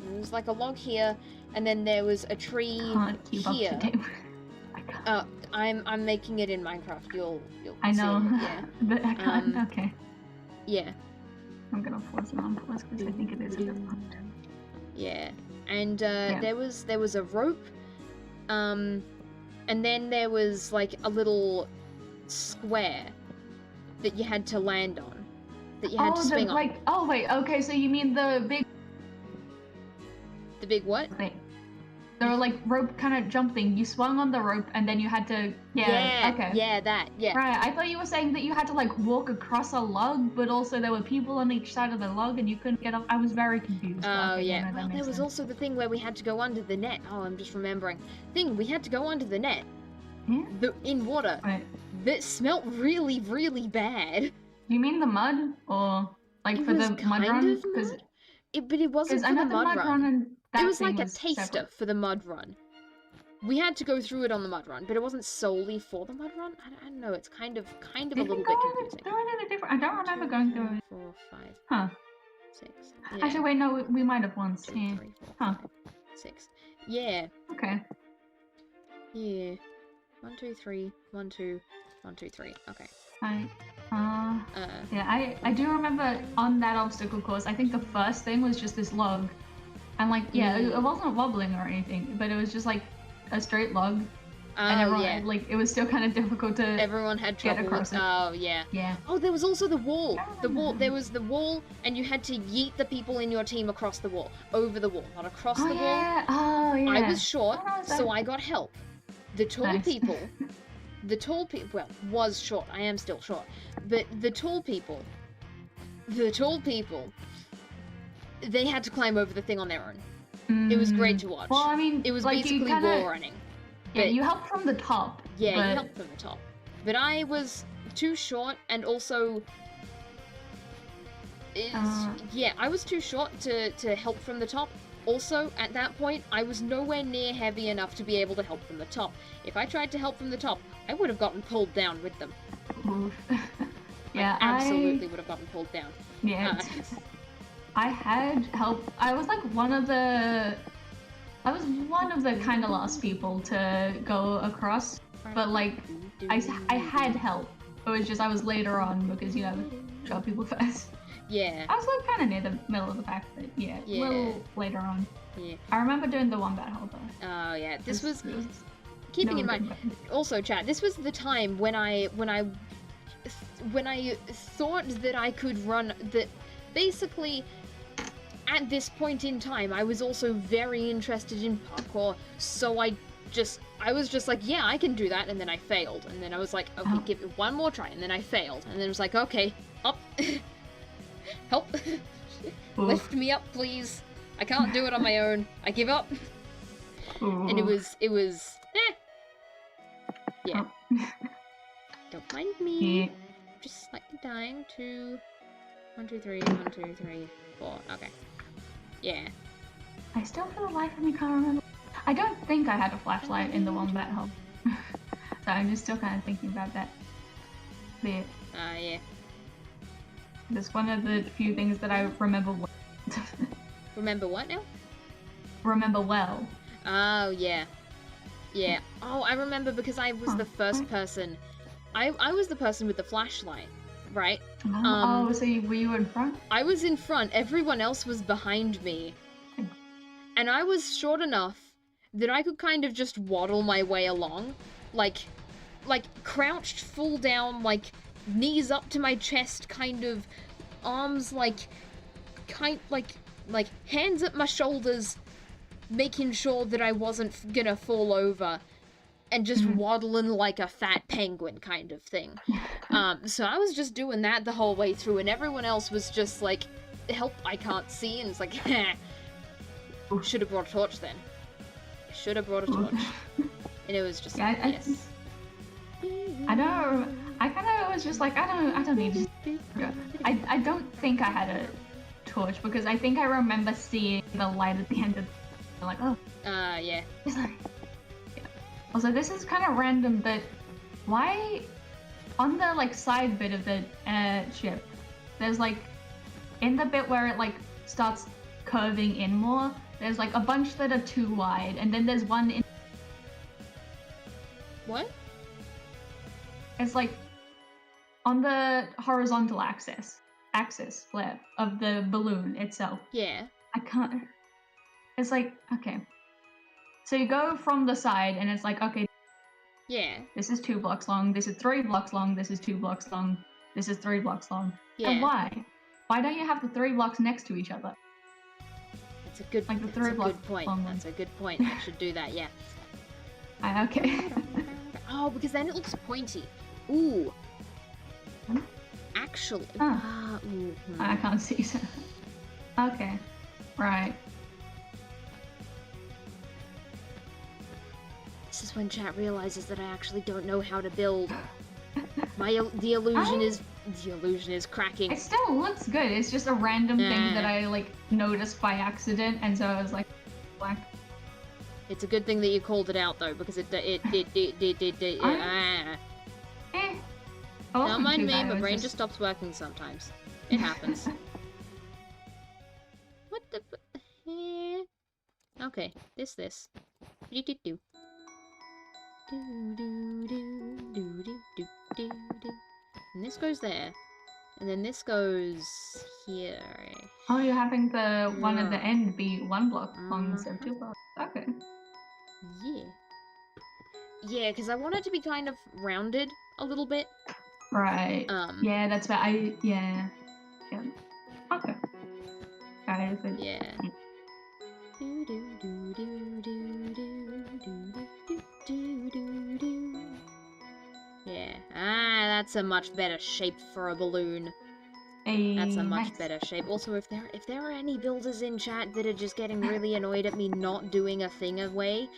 There was, like, a log here, and then there was a tree here. I'm making it in Minecraft. You'll I know. see it, yeah. But I can't. Okay. Yeah. I'm gonna force it on pause because I think it is a bit fun. Yeah. And there was a rope, and then there was like a little square that you had to land on, that you had to swing on. Oh wait, okay, so you mean the big... The big what? Wait. There were like rope kind of jump thing. You swung on the rope and then you had to... Yeah, okay. Yeah, that, yeah. Right, I thought you were saying that you had to like walk across a log, but also there were people on each side of the log and you couldn't get up. I was very confused. Oh, yeah. Well, there was also the thing where we had to go under the net. Oh, I'm just remembering. We had to go under the net. Yeah? In water. Right. That smelt really, really bad. You mean the mud? Or like it for was the kind mud run? Of mud? But it wasn't for the mud run. It was like a taster for the mud run. We had to go through it on the mud run, but it wasn't solely for the mud run. I don't know. It's kind of a little bit confusing. I don't remember going through it. 4, 5. Huh. 6. Yeah. Actually, wait, no, we might have once. 2, yeah. 3, 4, 5, 6. Yeah. Okay. Yeah. 1, 2, 3. 1, 2. 1, 2, 3. Okay. Yeah, I do remember on that obstacle course, I think the first thing was just this log. And like, yeah, it wasn't wobbling or anything, but it was just like a straight log. And everyone, like, it was still kind of difficult to Everyone had trouble get across with it. Oh, yeah. Yeah. Oh, there was also the wall. There was the wall, and you had to yeet the people in your team across the wall. Over the wall, not across the wall. Oh, yeah. I was short, so I got help. The tall people... well, was short. I am still short. But the tall people, they had to climb over the thing on their own. It was great to watch. Well, I mean, it was like basically wall running. Yeah, you helped from the top. Yeah, you helped from the top. But I was too short, and also... I was too short to help from the top. Also, at that point, I was nowhere near heavy enough to be able to help from the top. If I tried to help from the top, I would have gotten pulled down with them. Yeah, I absolutely would have gotten pulled down. Yeah, I had help. I was like one of the kind of last people to go across, but like I had help. It was just I was later on because short people first. Yeah. I was like kind of near the middle of the pack, but yeah, a little later on. Yeah. I remember doing the wombat hole though. Oh yeah, this was keeping in mind. Also, chat, this was the time when I thought that I could run. That basically, at this point in time, I was also very interested in parkour. So I was just like, yeah, I can do that, and then I failed, and then I was like, okay, give it one more try, and then I failed, and then it was like, okay, up. Help! Lift me up, please. I can't do it on my own. I give up. And it was, yeah. Don't mind me. Just slightly dying. 2, 1, 2, 3, 1, 2, 3, 4. Okay. Yeah. I still for the life of me can't remember. I don't think I had a flashlight in the wombat hole. So I'm just still kind of thinking about that bit. Yeah. That's one of the few things that I remember well. Remember what now? Remember well. Oh, yeah. Yeah. Oh, I remember because I was the first person. I was the person with the flashlight, right? So were you in front? I was in front. Everyone else was behind me. And I was short enough that I could kind of just waddle my way along. Like crouched full down, like... knees up to my chest, kind of, arms like hands at my shoulders, making sure that I wasn't gonna fall over, and just waddling like a fat penguin kind of thing. So I was just doing that the whole way through, and everyone else was just like, help, I can't see, and it's like, should have brought a torch then. Should have brought a torch. And it was just, yes. I kind of was just like, I don't need to. I don't think I had a torch because I think I remember seeing the light at the end of like, oh. Yeah. Yeah. Also, this is kind of random, but why on the like side bit of the ship, there's like in the bit where it like starts curving in more, there's like a bunch that are too wide, and then there's one in. What? It's like on the horizontal axis flip of the balloon itself. Yeah. I can't. It's like, okay. So you go from the side, and it's like, okay. Yeah. This is 2 blocks long. This is 3 blocks long. This is 2 blocks long. This is 3 blocks long. Yeah. And why? Why don't you have the 3 blocks next to each other? That's a good. Like the 3 blocks. Good point. Long That's a good point. I should do that. Yeah. Okay. Oh, because then it looks pointy. Ooh. Hmm? Actually. I can't see. So. Okay. Right. This is when chat realizes that I actually don't know how to build. The illusion is cracking. It still looks good. It's just a random thing that I like noticed by accident, and so I was like, black. It's a good thing that you called it out though, because Don't mind me, my brain just stops working sometimes. It happens. What the? Okay, this. Do. And this goes there. And then this goes here. Oh, you're having the one at the end be 1 block long instead of 2 blocks. Okay. Yeah. Yeah, because I want it to be kind of rounded a little bit. Right. Yeah, that's what yeah. Okay. Alright, but... Yeah. Yeah. That's a much better shape for a balloon. That's a much better shape. Also, if there are any builders in chat that are just getting really annoyed at me not doing a thing away,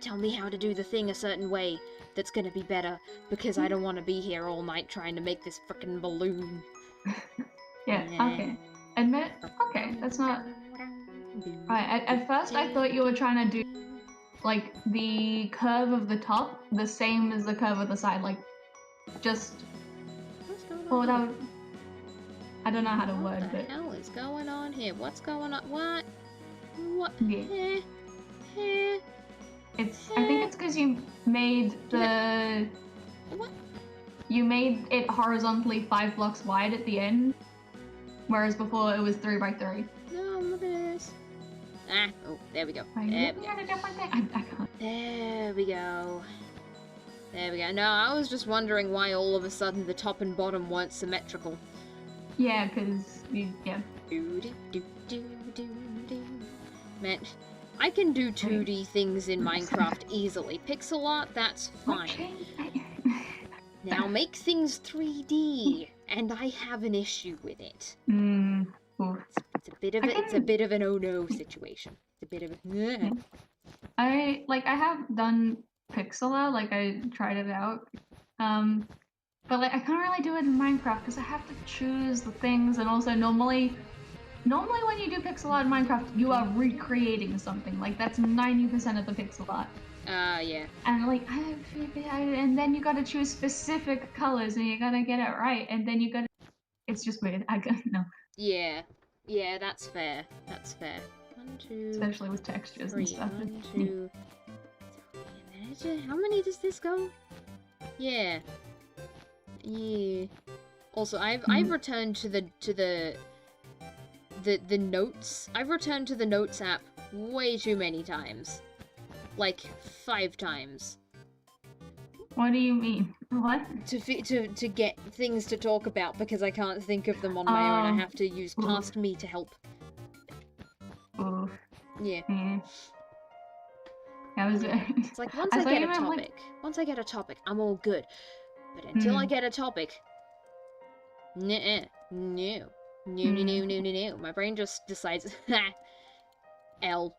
tell me how to do the thing a certain way that's gonna be better, because I don't want to be here all night trying to make this frickin' balloon. Yeah, okay. Admit, okay, that's not... Alright, at first I thought you were trying to do, like, the curve of the top the same as the curve of the side, like, just... Well, that would... I don't know how to word it. What the hell is going on here? What's going on? What? Yeah. I think it's because you made the... What? You made it horizontally 5 blocks wide at the end, whereas before it was 3 by 3. No, look at this. Oh, there we go. Are you looking at a different thing? I can't. There we go. There we go. No, I was just wondering why all of a sudden the top and bottom weren't symmetrical. Yeah, because yeah. Man, I can do 2D things in Minecraft easily. Pixel art, that's fine. Now make things 3D, and I have an issue with it. It's a bit of an oh no situation. It's a bit of a... I have done pixel art, like I tried it out. But like I can't really do it in Minecraft because I have to choose the things, and also normally when you do pixel art in Minecraft, you are recreating something. Like that's 90% of the pixel art. Yeah. And like and then you gotta choose specific colors, and you gotta get it right, and then you gotta... It's just weird. I don't know. Yeah. Yeah, that's fair. That's fair. 1, 2... Especially with textures 3. and stuff. 1, 2... 3... How many does this go? Yeah. Yeah. Also, I've returned to the notes. I've returned to the notes app way too many times. Like 5 times. What do you mean? What? To get things to talk about because I can't think of them on my own. I have to use past me to help. Oof. Yeah. That was It's like once I get a topic, I'm all good. But until I get a topic, no. My brain just decides, L,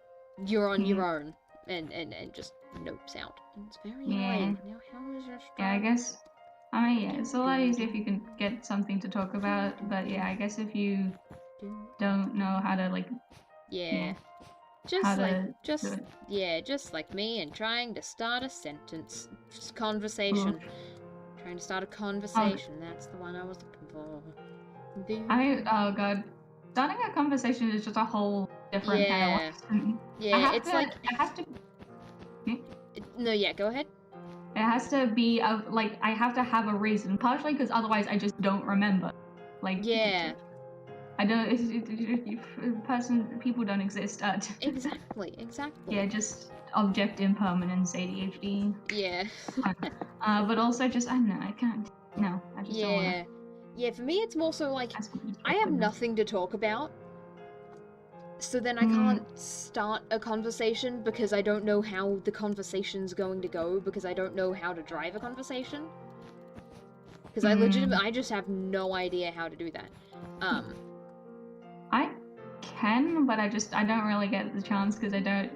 you're on your own, and just notes out. It's very Yeah. annoying. Now, how is your Yeah, I guess. I mean, yeah, it's a lot easier if you can get something to talk about. But yeah, I guess if you don't know how to like, Yeah. how to do it. Just like me and trying to start a sentence. Just conversation. Ooh. Trying to start a conversation. That's the one I was looking for. Oh god. Starting a conversation is just a whole different kind of life. Yeah, it has to... No, yeah, go ahead. It has to be, like, I have to have a reason. Partially because otherwise I just don't remember. Like, yeah. I don't... People don't exist. Exactly. Yeah, just object impermanence, ADHD. Yeah. But also just, I don't know, I can't... No, I just don't wanna... Yeah, for me it's more so like, I have nothing to talk about. So then I can't start a conversation because I don't know how the conversation's going to go, because I don't know how to drive a conversation. Because I just have no idea how to do that. I can, but I don't really get the chance because I don't...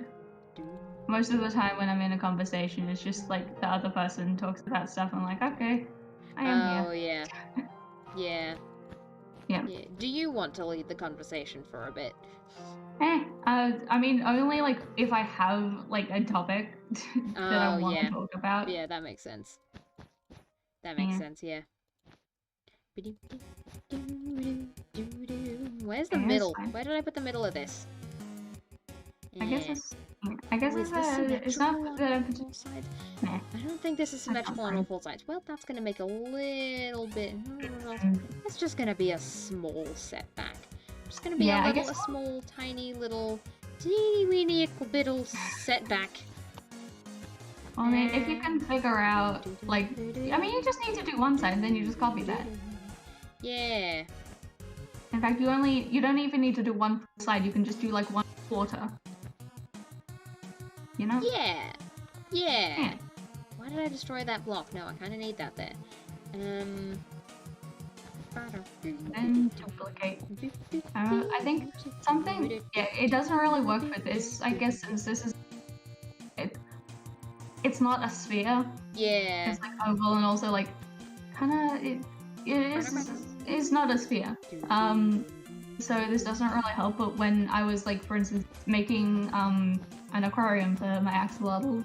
Most of the time when I'm in a conversation, it's just like the other person talks about stuff and I'm like, okay, I am here. Oh, yeah. Yeah. Yeah. Do you want to lead the conversation for a bit? I mean, only like if I have like a topic that I want to talk about. Yeah, that makes sense. That makes sense, yeah. Where's the middle? Where did I put the middle of this? I guess it's not the sides. I don't think this is symmetrical on all four sides. Well, that's gonna make a little bit. It's just gonna be a small setback. It's gonna be a small, tiny little, teeny little setback. I mean, if you can figure out, like, I mean, you just need to do one side, and then you just copy that. Yeah. In fact, you don't even need to do one side. You can just do like 1/4. You know? Yeah. Why did I destroy that block? No, I kind of need that there. And duplicate. I think something... Yeah, it doesn't really work for this, I guess, since this is... It's not a sphere. Yeah. It's like oval and also like... Kinda... It's not a sphere. So this doesn't really help, but when I was like, for instance, making an aquarium for my axolotl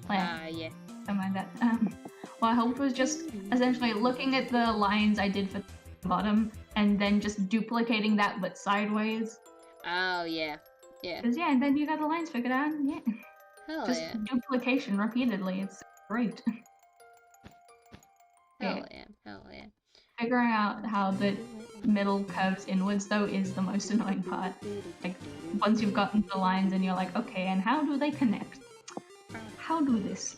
plant. Yeah. Don't mind that. What helped was just essentially looking at the lines I did for the bottom and then just duplicating that but sideways. Oh, yeah. Yeah. Because, yeah, and then you got the lines figured out, yeah. Hell just duplication repeatedly, it's great. Hell yeah. Figuring out how the middle curves inwards, though, is the most annoying part. Like, once you've gotten the lines and you're like, okay, and how do they connect? How do this?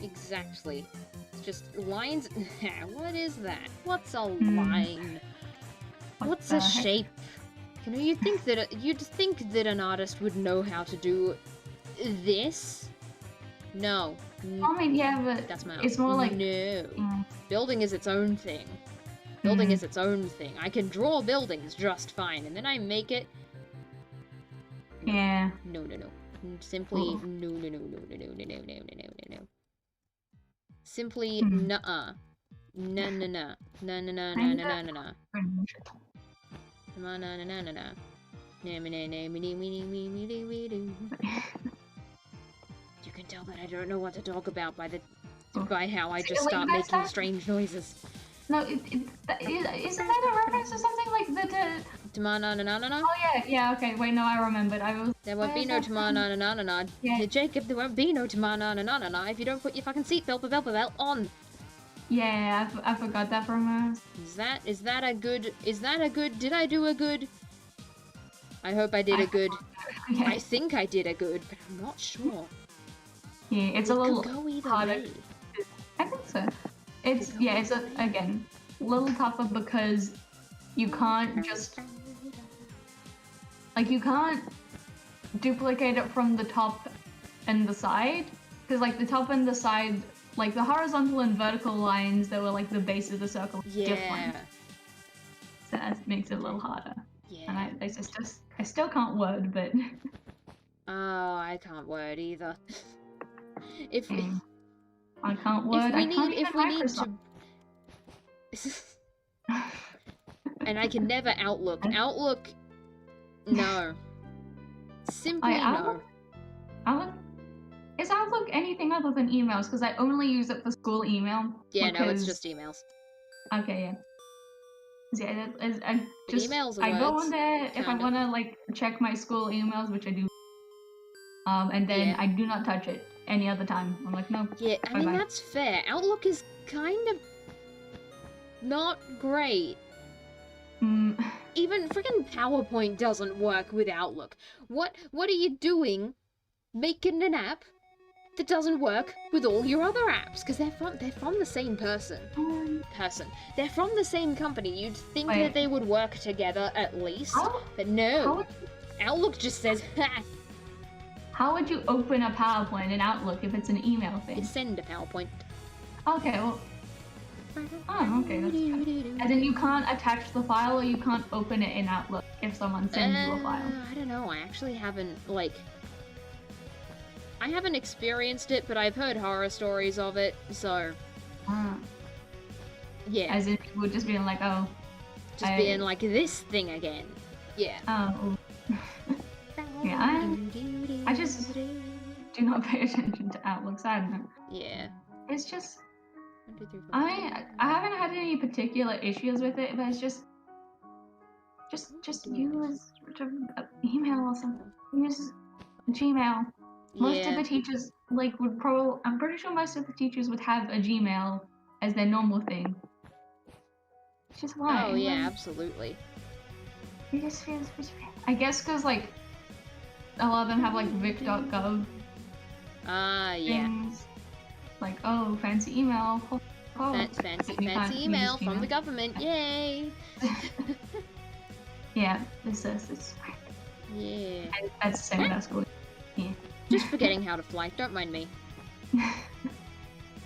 Exactly. It's just lines. What is that? What's a line? What's a shape? You know, you'd think that an artist would know how to do this. No. I mean, yeah, but that's my it's more like... No. Building is its own thing. Building is its own thing. I can draw buildings just fine, and then I make it... Yeah. No. Simply no. Simply nuh-uh. Na. Come on, na. You can tell that I don't know what to talk about by how I just start making strange noises. No, isn't that a reference to something like the... Tama-na-na-na-na-na? Oh, yeah, okay, wait, no, I remembered. There won't be no tama-na-na-na-na-na. Yeah. Jacob, there won't be no tama-na-na-na-na-na if you don't put your fucking seatbelt on. Yeah, I forgot that for a moment. Is that a good, did I do a good? I hope I did a good. Yeah. I think I did a good, but I'm not sure. Yeah, it's a little go either harder. way. I think so. It's again, a little tougher because you can't just, like, you can't duplicate it from the top and the side, because like the top and the side, like the horizontal and vertical lines that were like the base of the circle, different. So that makes it a little harder. Yeah. and I still can't word, but Oh, I can't word either. if I can't word. if we need to. And I can never Outlook. Outlook, no. Simply no. Outlook? Is Outlook anything other than emails? Because I only use it for school email. Yeah, no, it's just emails. Okay, yeah. Yeah, Emails are I go words, on there if I kinda. want to like check my school emails, which I do. And then I do not touch it any other time. I'm like, no. Yeah, I mean, that's fair. Outlook is kind of not great. Even freaking PowerPoint doesn't work with Outlook. What are you doing making an app that doesn't work with all your other apps? Because they're from the same person. They're from the same company. You'd think that they would work together at least, but no. Outlook just says, ha! How would you open a PowerPoint in Outlook if it's an email thing? You send a PowerPoint. Okay, well... Oh, okay, that's fine. As in you can't attach the file or you can't open it in Outlook if someone sends you a file? I don't know, I actually haven't, I haven't experienced it, but I've heard horror stories of it, so... Yeah. As in people just being like, oh... Just being like, this thing again. Yeah. Oh. Yeah, I just do not pay attention to Outlook, so I don't know. Yeah. It's just... I haven't had any particular issues with it, but it's just use email or something. Use Gmail. Most of the teachers I'm pretty sure most of the teachers would have a Gmail as their normal thing. It's just why. Oh yeah, absolutely. It just feels. I guess because a lot of them have vic.gov. Yeah. Things. Like, oh, fancy email. Fancy email from the government. Yay! Yeah, it's yeah. That's the same with our school. Yeah. Just forgetting how to fly. Don't mind me.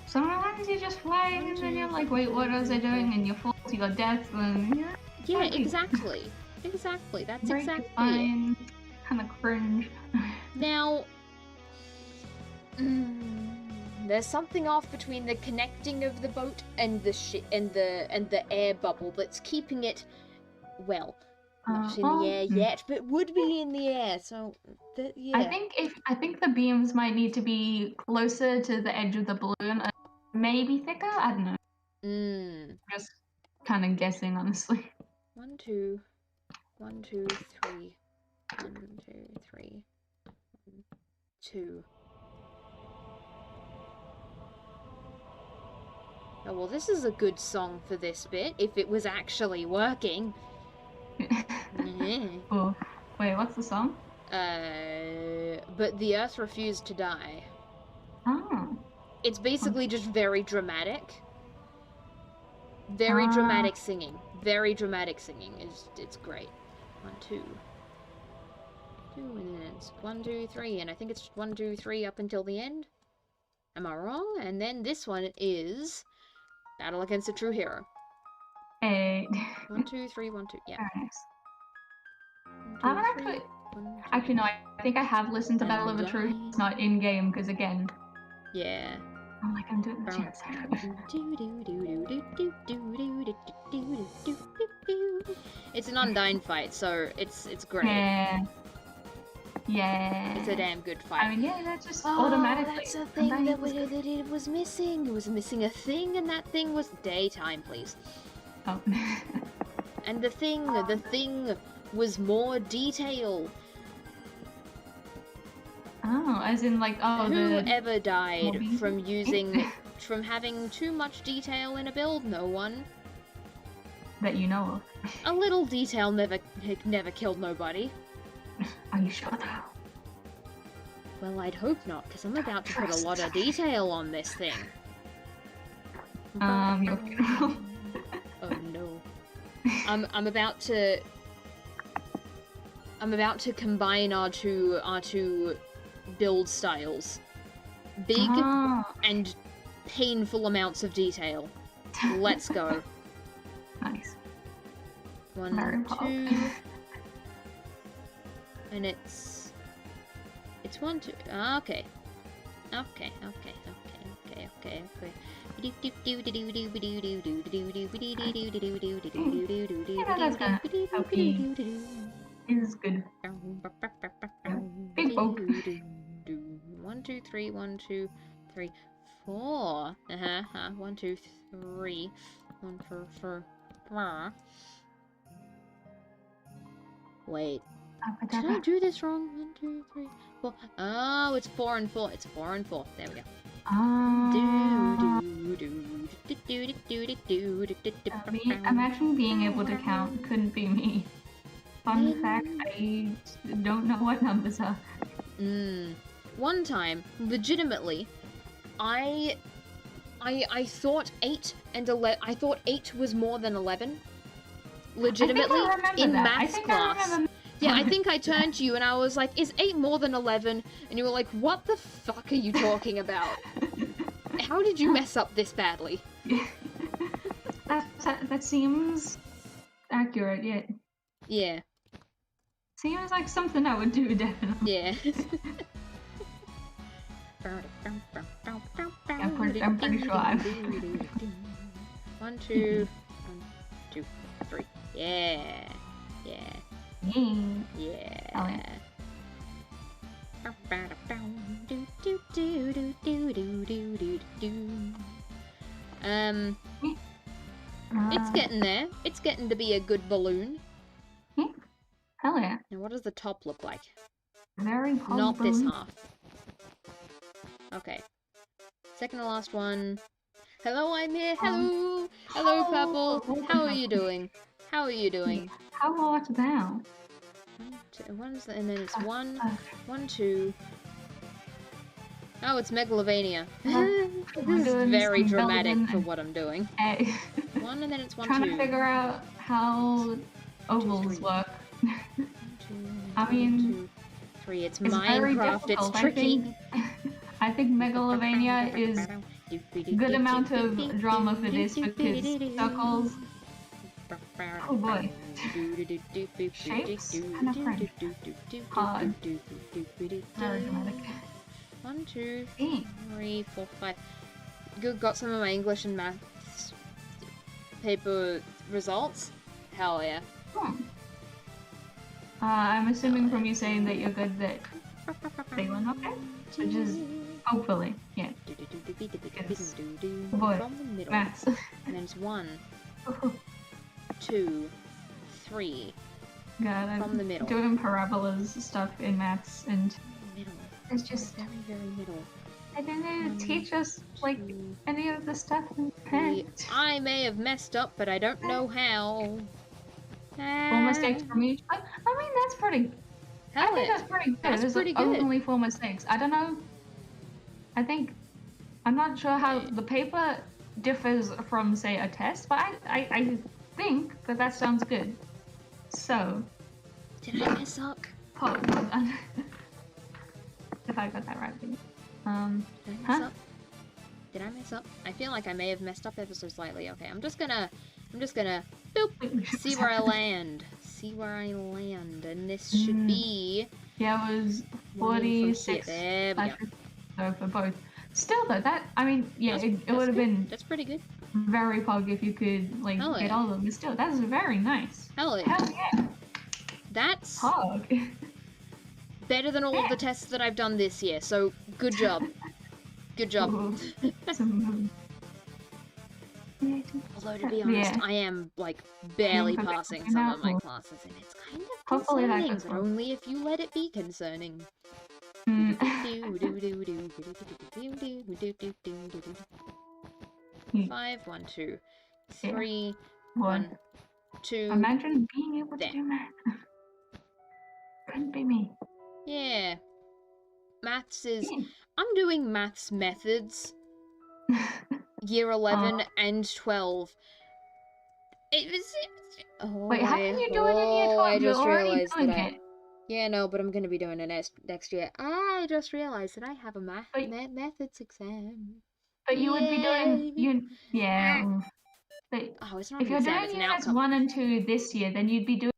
Sometimes you're just flying and then you're like, wait, what was I doing? And you're false, you got death, and yeah, exactly. Exactly. That's very exactly fine. it. Kind of cringe. Now, there's something off between the connecting of the boat and the air bubble that's keeping it, well, not in the air yet, but would be in the air. So, yeah. I think the beams might need to be closer to the edge of the balloon, maybe thicker. I don't know. Just kind of guessing, honestly. 1, 2, 1, 2, 3. 1, 2, 3. 1, 2. Oh, well, this is a good song for this bit, if it was actually working. Oh, wait, what's the song? But the Earth refused to die. Oh. It's basically just very dramatic. Very dramatic singing. Very dramatic singing. It's great. 1, 2. 2, and then it's 1, 2, 3, and I think it's 1, 2, 3 up until the end. Am I wrong? And then this one is Battle Against a True Hero. 1, 2, 3, 1, 2. Yeah. Very nice. I haven't actually no. I think I have listened to Battle of the True. It's not in game because again. Yeah. I'm doing the chance. It's an Undyne fight, so it's great. Yeah. It's a damn good fight. I mean, yeah, that's just automatically. That's a thing that it was missing. It was missing a thing, and that thing was daytime, please. Oh. And the thing was more detail. Oh, as in whoever died from having too much detail in a build? No one. That you know of. A little detail never killed nobody. Are you sure though? Well, I'd hope not, because I'm about to put a lot of detail on this thing. Your funeral. Oh no. I'm about to combine our two build styles. Big and painful amounts of detail. Let's go. Nice. 1, 2. And it's 1, 2. Okay. Okay. Yeah, that's gonna help me. Is good. Big boat. 1, 2, 3, 1, 2, 3, 4. 1, 2, 3. 1, 4. Wait. Did I do this wrong? 1, 2, 3, 4. Oh, it's 4 and 4. It's 4 and 4. There we go. Imagine being able to count couldn't be me. Fun fact, I don't know what numbers are. One time, legitimately, I thought 8 and 11. I thought 8 was more than 11. Legitimately, in maths class. Yeah, I think I turned to you and I was like, "Is 8 more than 11?" And you were like, "What the fuck are you talking about? How did you mess up this badly?" That seems accurate. Yeah. Yeah. Seems like something I would do, definitely. Yeah. I'm pretty sure I've... 1, 2, 3. Yeah. It's getting there. It's getting to be a good balloon. Yeah. Hell yeah. Now, what does the top look like? Very cold. Not this half. Okay. Second to last one. Hello, I'm here. Hello. Hello, Purple. How are you doing? How are you doing? How art thou? And then it's 1, 1, 2. Oh, it's Megalovania. This is very dramatic for what I'm doing. 1 and then it's 1, 2. Trying to figure out how ovals work. 1, 2, I mean, 1, 2, 3. It's Minecraft. It's tricky. I think Megalovania is good amount of drama for this because circles. Oh boy. Shapes? Kind of French. Hard. Very dramatic. 1, 2, 3, 4, 5. Good, got some of my English and maths paper results. Hell yeah. I'm assuming from you saying that you're good that they went okay? Which is hopefully, yeah. Yes. Oh boy, maths. And then it's 1, 2, 3. God, from the middle. Doing parabolas stuff in maths and it's just very middle. I didn't teach us like any of the stuff in maths. I may have messed up, but I don't know how. 4 mistakes from each. I mean, that's pretty. I think that's pretty good. That's pretty good. Only 4 mistakes. I don't know. I'm not sure how the paper differs from, say, a test, but I think that sounds good. So. Did I mess up? Hold on. If I got that right. Did I mess up? Did I mess up? I feel like I may have messed up ever so slightly. Okay, I'm just gonna boop, see where I land. And this should be... Yeah, it was 46. There we go. For both. Still though, it would have been... That's pretty good. Very pog if you could, like, get all of them. But still, that's very nice. Hell yeah. That's... Pog. Better than all of the tests that I've done this year, so good job. Good job. Although, to be honest, I am, like, barely passing some of my classes, and it's kind of concerning, but only if you let it be concerning. 5, 1, 2, 3, 1, 2. Imagine being able to do math. Couldn't be me. Yeah. Maths is... I'm doing maths methods. Year 11 and 12. It was... Wait, how can you do it in year 12? I just You're already realized doing that it. Yeah, no, but I'm going to be doing it next year. I just realized that I have a methods exam. But you would be doing... But it's not if you're doing units 1 and 2 this year, then you'd be doing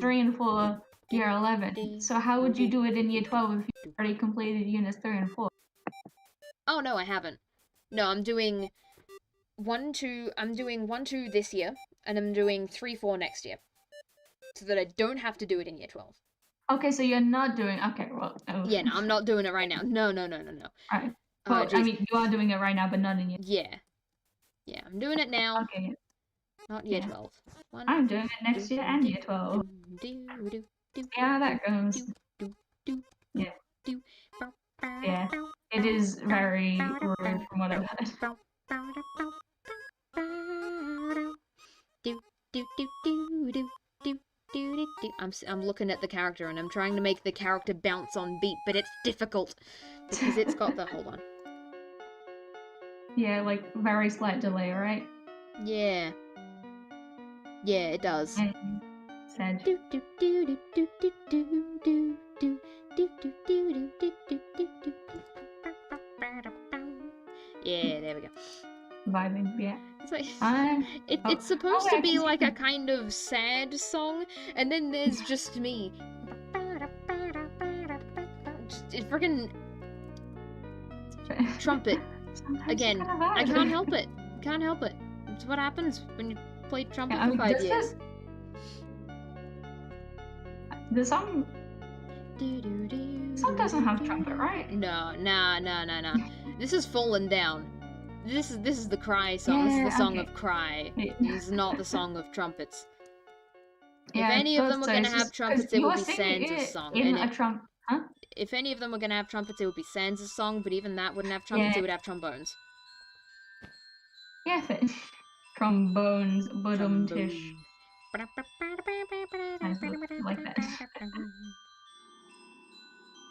3 and 4 Year 11. So how would you do it in year 12 if you already completed units 3 and 4? Oh no, I haven't. No, I'm doing 1, 2. I'm doing 1, 2 this year, and I'm doing 3, 4 next year, so that I don't have to do it in year 12. Okay, so you're not doing. Okay, well. Oh. Yeah, no, I'm not doing it right now. No. Alright. But I mean, you are doing it right now, but not in year. Yeah, I'm doing it now. Okay. Not year 12. I'm doing it next year and year 12. Yeah, that goes. Yeah. Yeah. It is very rude from what I've heard. I'm looking at the character and I'm trying to make the character bounce on beat, but it's difficult because it's got the hold on. Yeah, like very slight delay, right? Yeah. Yeah, it does. Sad. Yeah, there we go. Vibing, yeah. It's like it's supposed to be like a kind of sad song, and then there's just me. It's freaking trumpet. Again, I can't help it. Can't help it. It's what happens when you play trumpet for 5 years. The song doesn't have trumpet, right? No. This is Fallen Down. This is the Cry song. This is the song of Cry. This is not the song of trumpets. If any of them were gonna have trumpets, it would be Sans' song. If any of them were gonna have trumpets, it would be Sans' song. But even that wouldn't have trumpets. It would have trombones. Yeah, trombones, tish. Like that.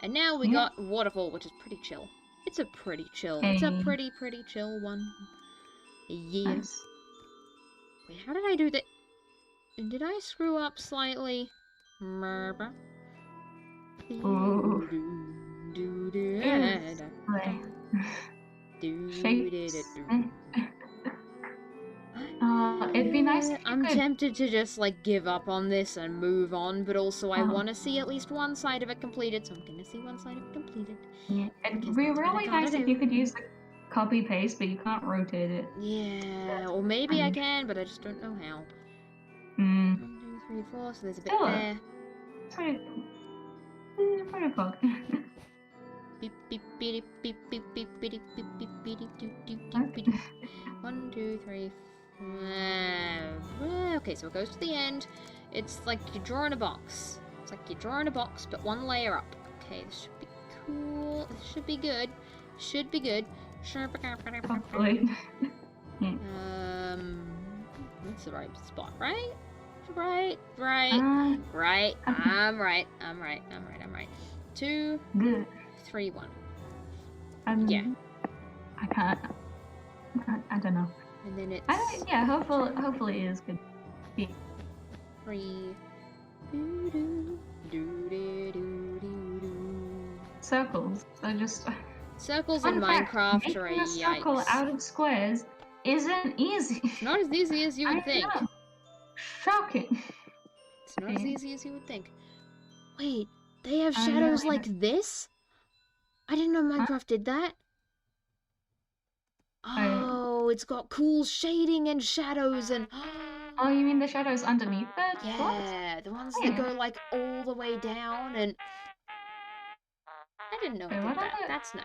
And now we got Waterfall, which is pretty chill. It's a pretty chill. It's a pretty chill one. Yeah. Nice. Wait, how did I do that? Did I screw up slightly? Ooh. It'd be nice if I'm tempted to just like give up on this and move on, but also I want to see at least one side of it completed, so I'm gonna see one side of it completed. Yeah, it'd be really nice if you could use the copy paste, but you can't rotate it. Yeah, or maybe I can, but I just don't know how. 1, 2, 3, 4. So there's a bit there. Pretty cool. Beep beep beep beep beep beep beep beep beep beep beep. 1, 2, 3. Okay, so it goes to the end. It's like you're drawing a box. It's like you're drawing a box, but one layer up. Okay, this should be cool. This should be good. Should be good. Hopefully. That's the right spot, right? Right. I'm right. 2, 3, 1. Yeah. I don't know. And then it's... hopefully it is good. Yeah. 3. Circles. So just... Circles in Minecraft are a yikes. Making a circle out of squares isn't easy. It's not as easy as you would think. Know. Shocking. It's not as easy as you would think. Wait, they have shadows like this? I didn't know Minecraft did that. Oh, it's got cool shading and shadows and... Oh, you mean the shadows underneath it? Yeah, the ones that go like all the way down and... I didn't know it did that. That's nice.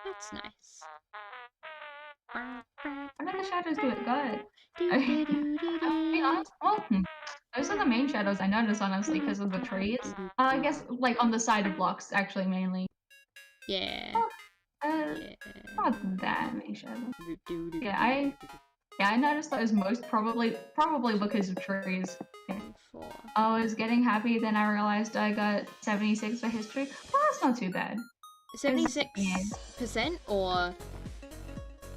That's nice. What do the shadows do it good? Those are the main shadows I noticed, honestly, because of the trees. I guess, like, on the side of blocks, actually, mainly. Yeah. Not that many shadows. I noticed those most probably because of trees. I was getting happy, then I realized I got 76 for history. Well, that's not too bad. 76% or...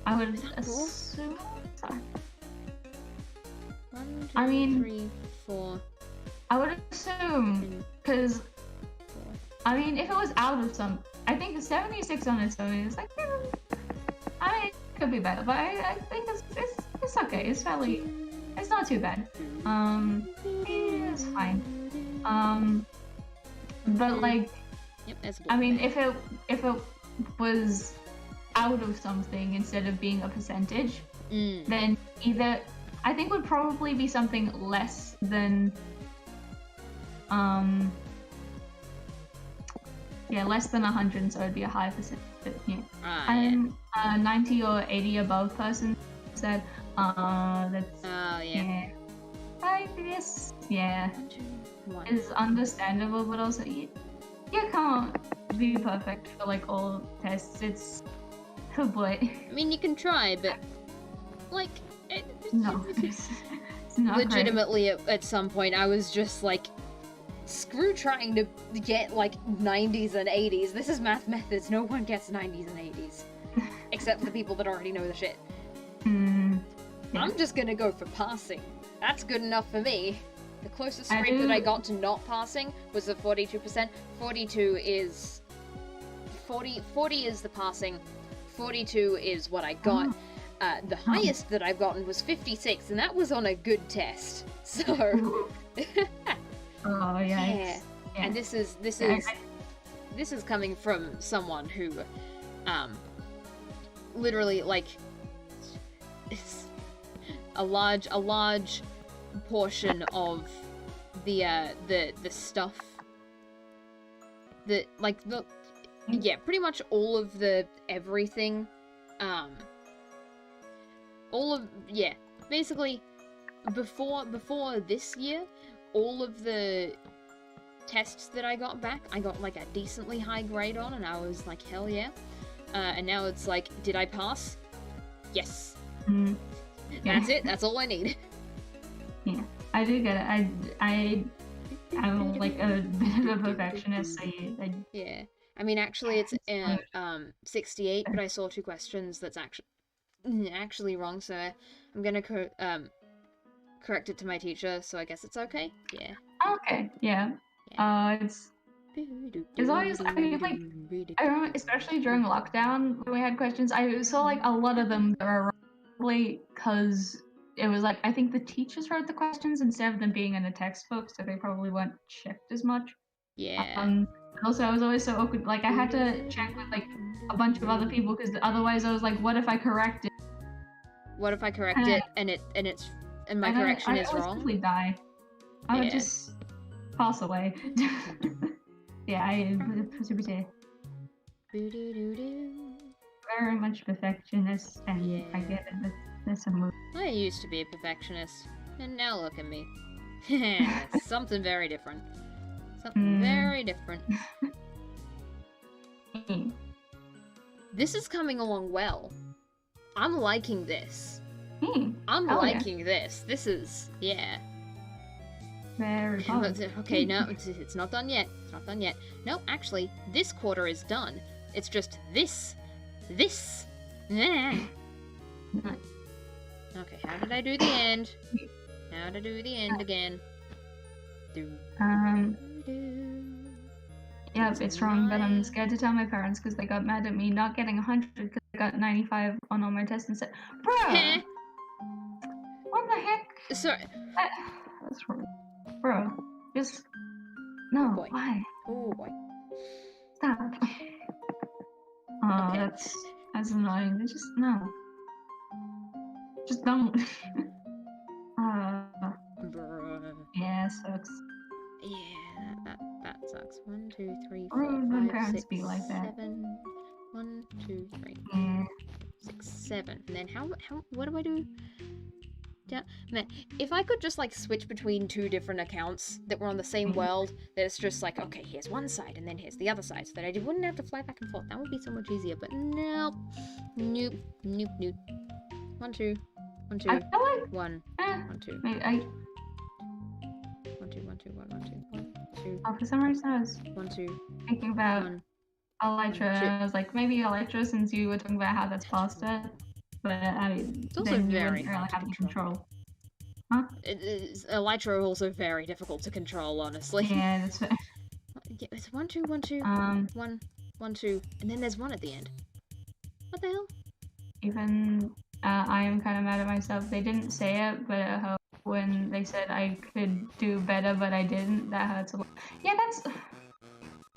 I would assume... 1, 2, I mean, 3, 4. I would assume, because... I mean, if it was out of some... I think 76 on its own is like... I mean, it could be better, but I think it's okay. It's fairly... It's not too bad. It's fine. But like, yep, that's I mean, if it was out of something instead of being a percentage, then either I think would probably be something less than less than 100, so it'd be a high percentage. Yeah. And 90 or 80 above person said that's yeah. I guess is understandable, but also you can't be perfect for like all tests. It's but I mean, you can try, but like no, it's not legitimately at some point I was just like, screw trying to get like 90s and 80s. This is math methods. No one gets 90s and 80s except for the people that already know the shit. I'm just gonna go for passing. That's good enough for me. The closest scrape that I got to not passing was the 42%. 40 is the passing. 42 is what I got. The highest that I've gotten was 56, and that was on a good test. So yeah. And this is coming from someone who literally like it's a large portion of the stuff that like pretty much all of the everything basically before this year, all of the tests that I got back, I got like a decently high grade on, and I was like, hell yeah. And now it's like, did I pass? Yes. That's it. That's all I need. Yeah, I do get it. I'm like a bit of a perfectionist, so yeah. I mean, actually, it's 68, but I saw 2 questions that's actually wrong, so I'm gonna correct it to my teacher. So I guess it's okay. Yeah. Okay. Yeah. It's always, I mean, like, I remember, especially during lockdown when we had questions, I saw like a lot of them that were probably because it was like, I think the teachers wrote the questions instead of them being in a textbook, so they probably weren't checked as much. Yeah. Also, I was always so awkward, like I had to check with like a bunch of other people because otherwise I was like, what if I correct it? What if I correct it and my correction is wrong? I would simply die. I would just pass away. Very much perfectionist, and I get it. There's some. I used to be a perfectionist, and now look at me. Something very different. Something very different. This is coming along well. I'm liking this. I'm liking this. This is very fun. Okay, no, it's not done yet. It's not done yet. No, actually, this quarter is done. It's just this. Okay, how did I do the end? How to do the end again? Yeah, it's wrong, but I'm scared to tell my parents because they got mad at me not getting 100 because I got 95 on all my tests and said, bro, what the heck? Sorry. That's wrong. Bro, just no. Oh boy. Why? Oh boy. Stop. Oh, okay. That's annoying. Just no. Just don't. Yeah, sucks. Yeah, that sucks. 1, 2, 3, Or 4, when 5, parents 6, be like that. 7. 1, 2, 3, yeah. 6, 7. And then what do I do? Yeah, man, if I could just like switch between 2 different accounts that were on the same world, that's just like, okay, here's one side and then here's the other side, so that I wouldn't have to fly back and forth. That would be so much easier. But nope, nope. 1, 2, 1, 2, 1, 1, 2. Wait, 1, 2, 1, 2, 1, 1, 2, 1, 2. Oh, for some reason I was 1, 2. Thinking about Elytra, and I was like, maybe Elytra, since you were talking about how that's faster. But I mean, it's also then very you wouldn't really have control. Huh? Elytra are also very difficult to control, honestly. Yeah, that's fair. It's 1, 2, 1, 2, 1, 1, 2, and then there's 1 at the end. What the hell? Even I am kind of mad at myself. They didn't say it, but when they said I could do better, but I didn't. That hurts a lot. Yeah,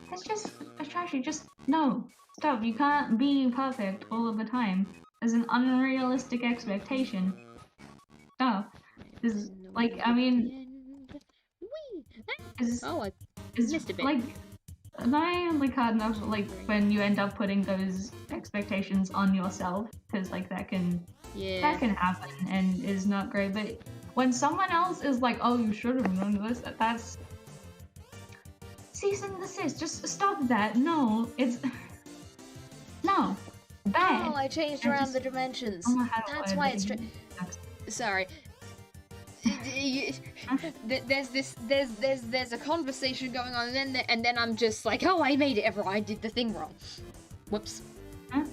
that's just trashy. Just no, stop. You can't be perfect all of the time. There's an unrealistic expectation. Stop. This is like, I mean, I missed a bit. Like, my only hard enough, like when you end up putting those expectations on yourself, because like that can happen and is not great. But when someone else is like, "Oh, you should have known this," that's cease and desist. Just stop that. No, it's no bad. Oh, I changed around the dimensions. That's why it's sorry. There's a conversation going on, and then I'm just like, oh, I made it ever. I did the thing wrong. Whoops. Huh?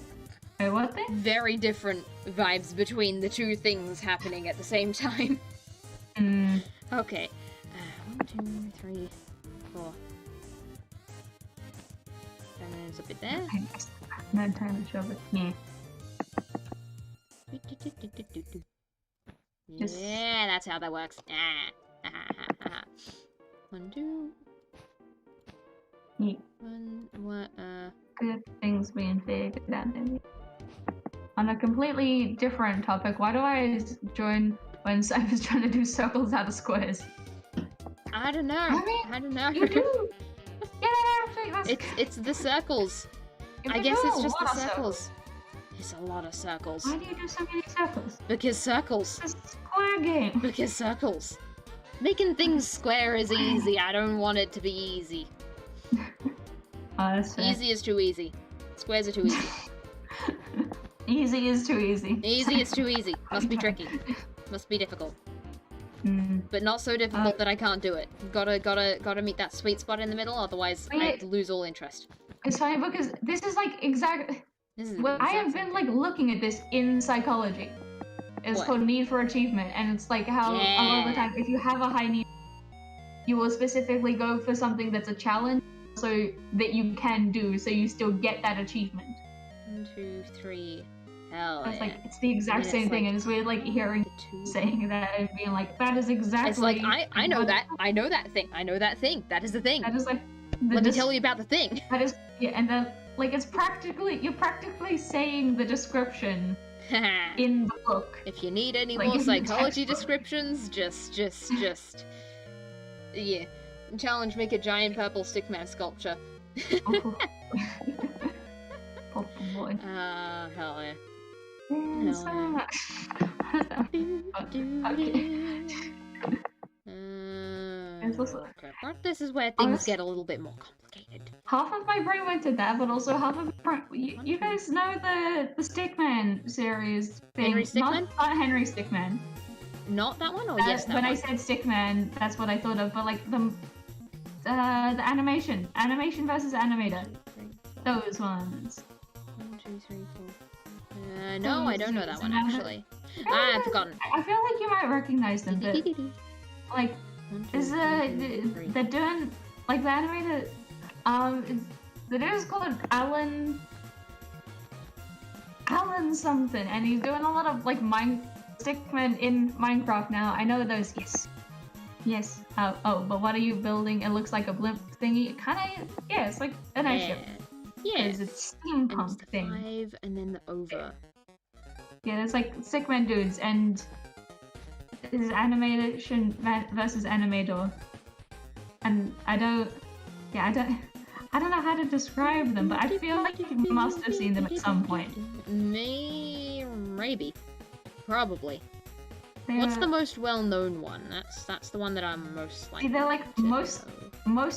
Wait, what thing? Very different vibes between the two things happening at the same time. Okay. 1, 2, 3, 4. And there's a bit there. No time to shove it. Yeah. Yeah, that's how that works. 1, 2. Yeah. 1. Good things being figured out. On a completely different topic, why do I join when Cypher's trying to do circles out of squares? I don't know. I don't know. You do. Yeah, actually, it's the circles. I guess it's just the circles. It's a lot of circles. Why do you do so many circles? Because circles. It's a square game. Because circles. Making things square is easy. I don't want it to be easy. That's fair. Easy is too easy. Squares are too easy. Easy is too easy. Easy is too easy. Must be tricky. Must be difficult. But not so difficult that I can't do it. Gotta meet that sweet spot in the middle, otherwise I lose all interest. It's funny because this is like exactly. I have been like looking at this in psychology. It's called need for achievement, and it's like how a lot of the time, if you have a high need, you will specifically go for something that's a challenge, so that you can do, so you still get that achievement. 1, 2, 3. Hell it's like it's the exact same thing, and it's weird like hearing saying that and being like, that is exactly. It's like I know that. I know that thing. I know that thing. That is the thing. That is like. Let me tell you about the thing. That is and then like you're practically saying the description in the book. If you need any more psychology descriptions, just yeah. Challenge, make a giant purple stickman sculpture. Oh boy. Hell yeah. Okay. But this is where things get a little bit more complicated. Half of my brain went to that, but also half of my brain... You guys know the Stickman series thing? Henry Stickman? Not Henry Stickman. Not that one, or yes, that when one? I said Stickman, that's what I thought of, but like the animation versus animator, those ones. 1, 2, 3, 4. No, I don't know that one actually. I've forgotten. I feel like you might recognize them, but like, is they're doing like the animator? The dude is called Alan something, and he's doing a lot of like Stickman in Minecraft now. I know those. Yes. But what are you building? It looks like a blimp thingy. It kind of, yeah, it's like an airship. Yeah. It's a steampunk thing. 5 and then the over. Yeah, it's like Stickman dudes, and this is animation versus animator. And I don't know how to describe them, but I feel like you must have seen them at some point. Maybe. Probably. What's the most well-known one? That's the one that I'm most like. See, they're like most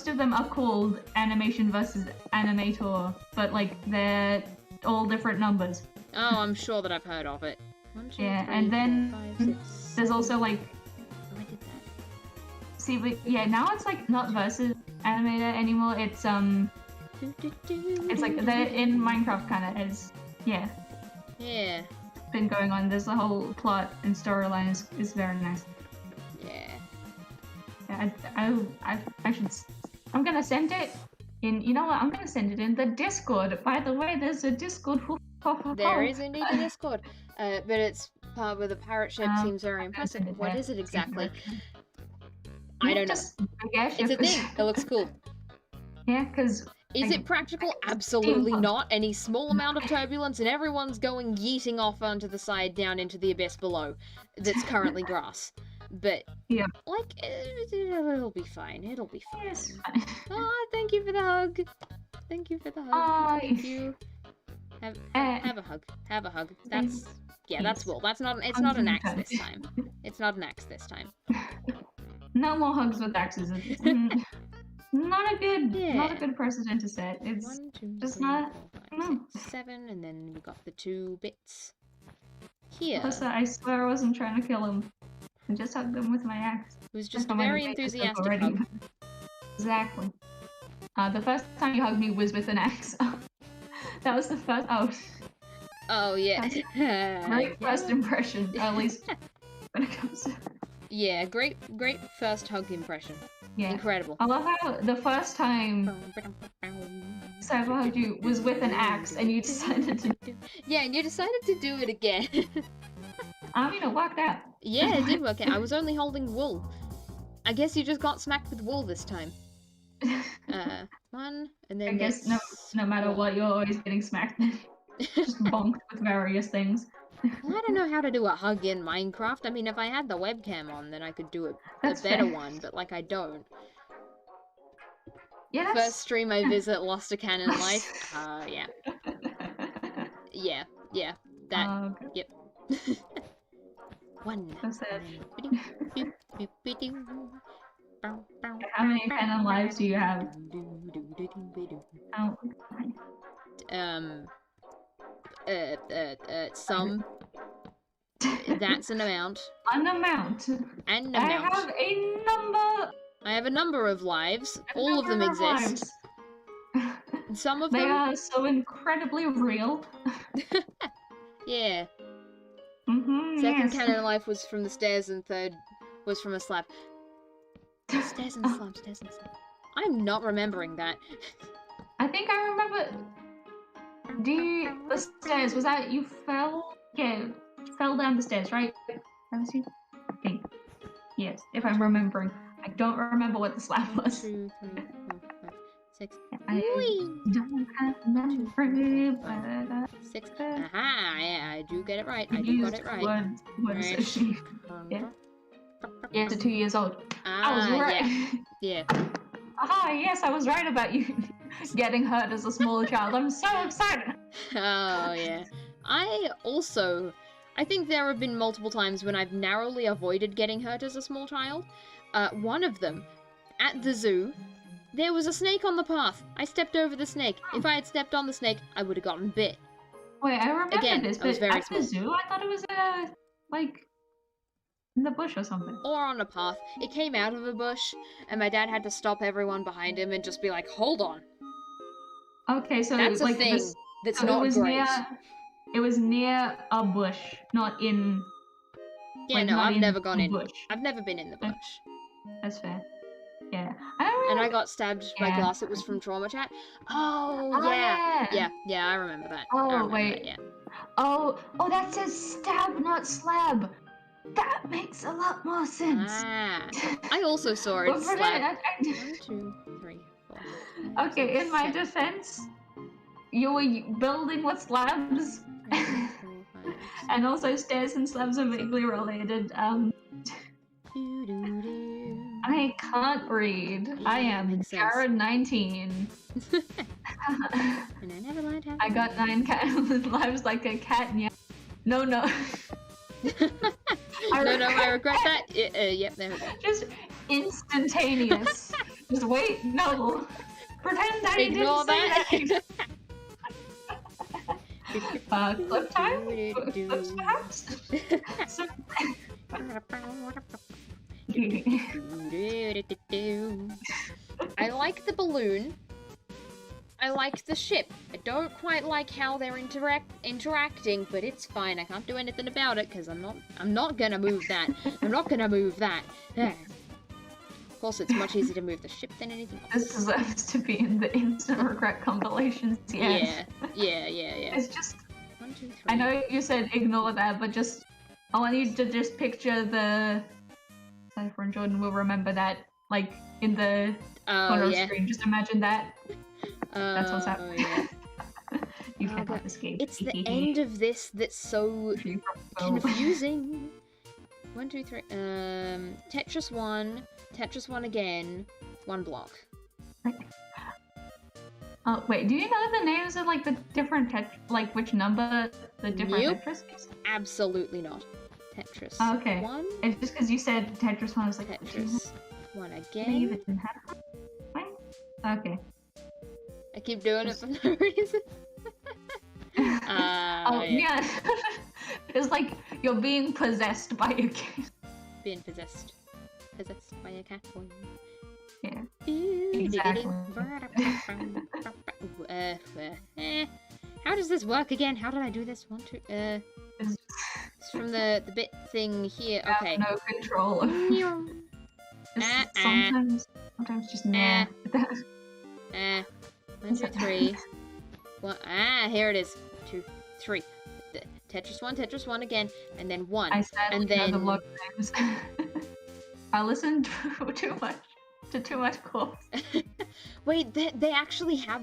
of them are called animation versus animator, but like they're all different numbers. Oh, I'm sure that I've heard of it. 1, 2, 3, and then 4, 5, 6, there's also like. I did that. See, but yeah, now it's like not versus animator anymore. It's like they're in Minecraft kind of as Yeah. Been going on. There's the whole plot and storyline is very nice. Yeah, I should. I'm gonna send it in. You know what? I'm gonna send it in the Discord. By the way, there's a Discord. There is indeed a Discord, but it's part where the pirate ship seems very impressive. What is it exactly? I don't know. It's a thing. It looks cool. Yeah, because... Is it practical? Absolutely not. Any small amount of turbulence and everyone's going yeeting off onto the side down into the abyss below that's currently grass. But, yeah, like, it'll be fine. It'll be fine. Yes. Oh, thank you for the hug. Thank you for the hug. Thank you. Have a hug. Have a hug. That's... Yeah, that's wool. That's not... It's not an axe this time. It's not an axe this time. No more hugs with axes. Not a good precedent to set. It's 1, 2, just 3, not... 4, 5, 6, 7, and then we got the 2 bits here. Plus, I swear I wasn't trying to kill him. I just hugged him with my axe. It was just a very enthusiastic hug. Exactly. The first time you hugged me was with an axe. That was the first... Oh, yeah. Great first impression, at least when it comes to... Yeah, great first hug impression. Yeah. Incredible. I love how the first time I hugged you was with an axe and you decided to... Yeah, and you decided to do it again. I mean, it worked out. Yeah, it did work out. I was only holding wool. I guess you just got smacked with wool this time. 1, and then... I guess no matter what, you're always getting smacked. Just bonked with various things. Well, I don't know how to do a hug in Minecraft. I mean, if I had the webcam on, then I could do a better one, but, like, I don't. Yes. First stream I visit, lost a cannon life. Yeah. Yeah. That, yep. 1. How many cannon lives do you have? Some. That's an amount. An amount. An amount. I have a number. I have a number of lives. All of them exist. Some of them... They are so incredibly real. Yeah. Mm-hmm, Second cannon life was from the stairs and third was from a slab. Stairs and slab, stairs and slab. I'm not remembering that. I think I remember... The stairs, was that you fell? Yeah, you fell down the stairs, right? That was you? Okay. Yes, if I'm remembering. I don't remember what the slab was. 2, 3, 4, 5, 6. I don't have memory, but... 6. Aha! Yeah, I do get it right. I do got it right. Word association. Yeah. Yeah, it's 2 years old. I was right. Yeah. Aha, yes, I was right about you getting hurt as a small child. I'm so excited. Oh, yeah. I think there have been multiple times when I've narrowly avoided getting hurt as a small child. One of them, at the zoo, there was a snake on the path. I stepped over the snake. If I had stepped on the snake, I would have gotten bit. Wait, I remember Again, this, I was but very at small. the zoo, I thought it was, like, in the bush or something. Or on a path. It came out of a bush, and my dad had to stop everyone behind him and just be like, hold on. Okay, so that's like a thing that's not great. It was near a bush, not in... Yeah, like, no, I've never gone in. Bush. I've never been in the bush. That's fair. Yeah. And I got stabbed by glass. It was from Trauma Chat. Oh, yeah. Yeah, I remember that. Oh, wait. That, yeah. Oh, that says stab, not slab. That makes a lot more sense. I also saw it slab. 1, 2, 3, 4. Okay, in my defense, you were building with slabs. 3, 4, 5, and also stairs and slabs are vaguely related. I can't read. Yeah, I am Jared 19. And I never learned how to I got 9 lives like a cat. Yeah. No. No, I regret that. Yep, there we go. Just instantaneous. Just wait, no. Pretend I Ignore didn't say that. Clip time? Clips perhaps? I like the balloon. I like the ship. I don't quite like how they're interacting, but it's fine. I can't do anything about it because I'm not gonna move that. I'm not gonna move that. Of course, it's much easier to move the ship than anything else. This deserves to be in the instant regret compilations. Yeah. It's just... 1, 2, 3. I know you said ignore that, but just I want you to just picture the Cypher and Jordan will remember that, like, in the corner of screen. Just imagine that. That's what's happening. Yeah. You cannot escape. It's the end of this that's so confusing. 1, 2, 3. Tetris 1, Tetris 1 again, 1 block. Wait, do you know the names of, like, the different like, which number the different Tetris is? Absolutely not. Tetris. Okay. 1. It's just because you said Tetris 1, I was like, Tetris 1 again. They even have one? Okay. I keep doing it for no reason. Yeah. It's like you're being possessed by a cat. Being possessed. Possessed by a cat boy. Yeah. Exactly. How does this work again? How did I do this? 1, 2. It's from the bit thing here. Okay. No control. Sometimes just nah. 1, 2, 3. Here it is. 2, 3. Tetris 1 again, and then 1. I sadly and then know the block names. I listened too much course. Wait, they actually have...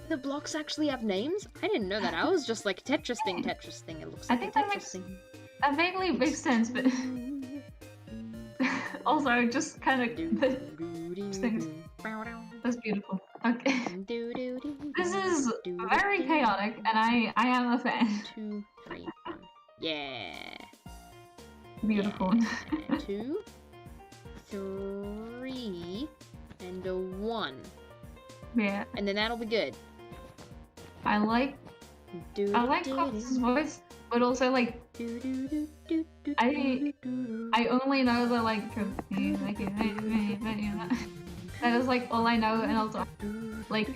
The blocks actually have names? I didn't know that. I was just like, Tetris thing. It looks like Tetris thing. That vaguely makes sense, but... also, just kind of... things. That's beautiful. Okay. This is very chaotic, and I am a fan. 2, 3, 1. Yeah. Beautiful. Yeah. 2, 3, and a 1. Yeah. And then that'll be good. I like Cox's voice, but also like I only know the like that is like all I know, and also like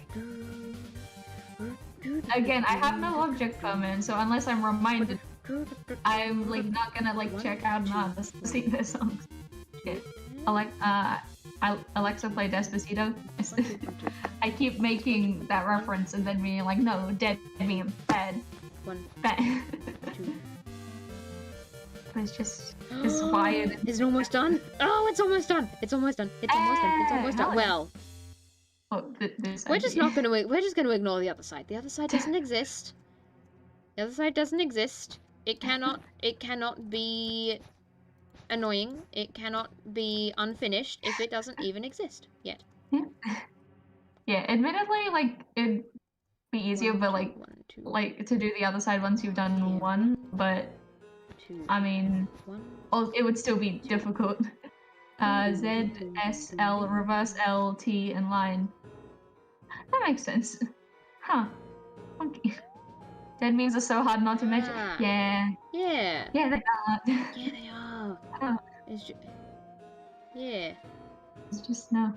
again I have no object permanent, so unless I'm reminded, I'm like not gonna like check out and sing their songs. Yeah. Alexa, play Despacito. I keep making that reference and then being like, no, dead means bad. 1, bad. 2. But it's wired. Is it almost done? Oh, it's almost done. It's almost done. It's almost done. It's almost done. Well, we're just gonna ignore the other side. The other side doesn't exist. The other side doesn't exist. It cannot be annoying. It cannot be unfinished if it doesn't even exist yet. Yeah, admittedly, like, it'd be easier, but like to do the other side once you've done 1, but I mean, it would still be difficult. Z, S, L, reverse L, T, and line. That makes sense. Huh. Okay. Dead means are so hard not to mention. Yeah. Yeah. Yeah, they are. Yeah, they are. Yeah. It's just no.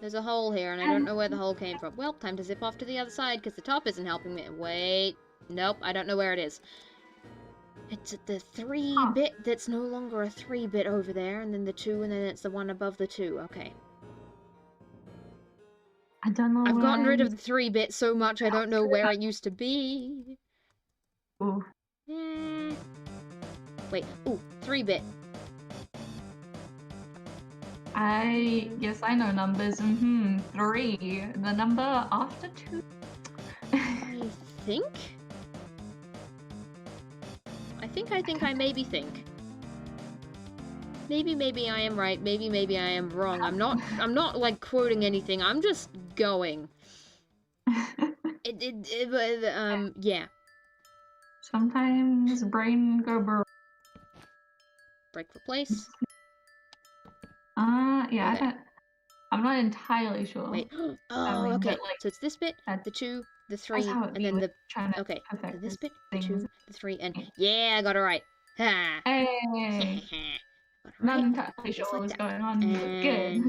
There's a hole here, and I don't know where the hole came from. Well, time to zip off to the other side, because the top isn't helping me. Wait. Nope, I don't know where it is. It's at the 3-bit that's no longer a 3-bit over there, and then the 2, and then it's the one above the 2. Okay. I don't know. I've gotten rid of the 3-bit so much I don't know where it used to be. Ooh. Wait. Ooh, 3-bit. Yes, I know numbers. 3. The number after 2. I think I maybe think. Maybe I am right. Maybe I am wrong. I'm not like quoting anything. I'm just going. Yeah. Sometimes brain go Break replace. Yeah, okay. I'm not entirely sure. Wait. Oh, okay. Like, so it's this bit, the 2, the 3, and then the... Okay, so this bit, the 2, the 3, and... Yeah, I got it right. Ha! Hey! Not entirely sure what was going on, but good.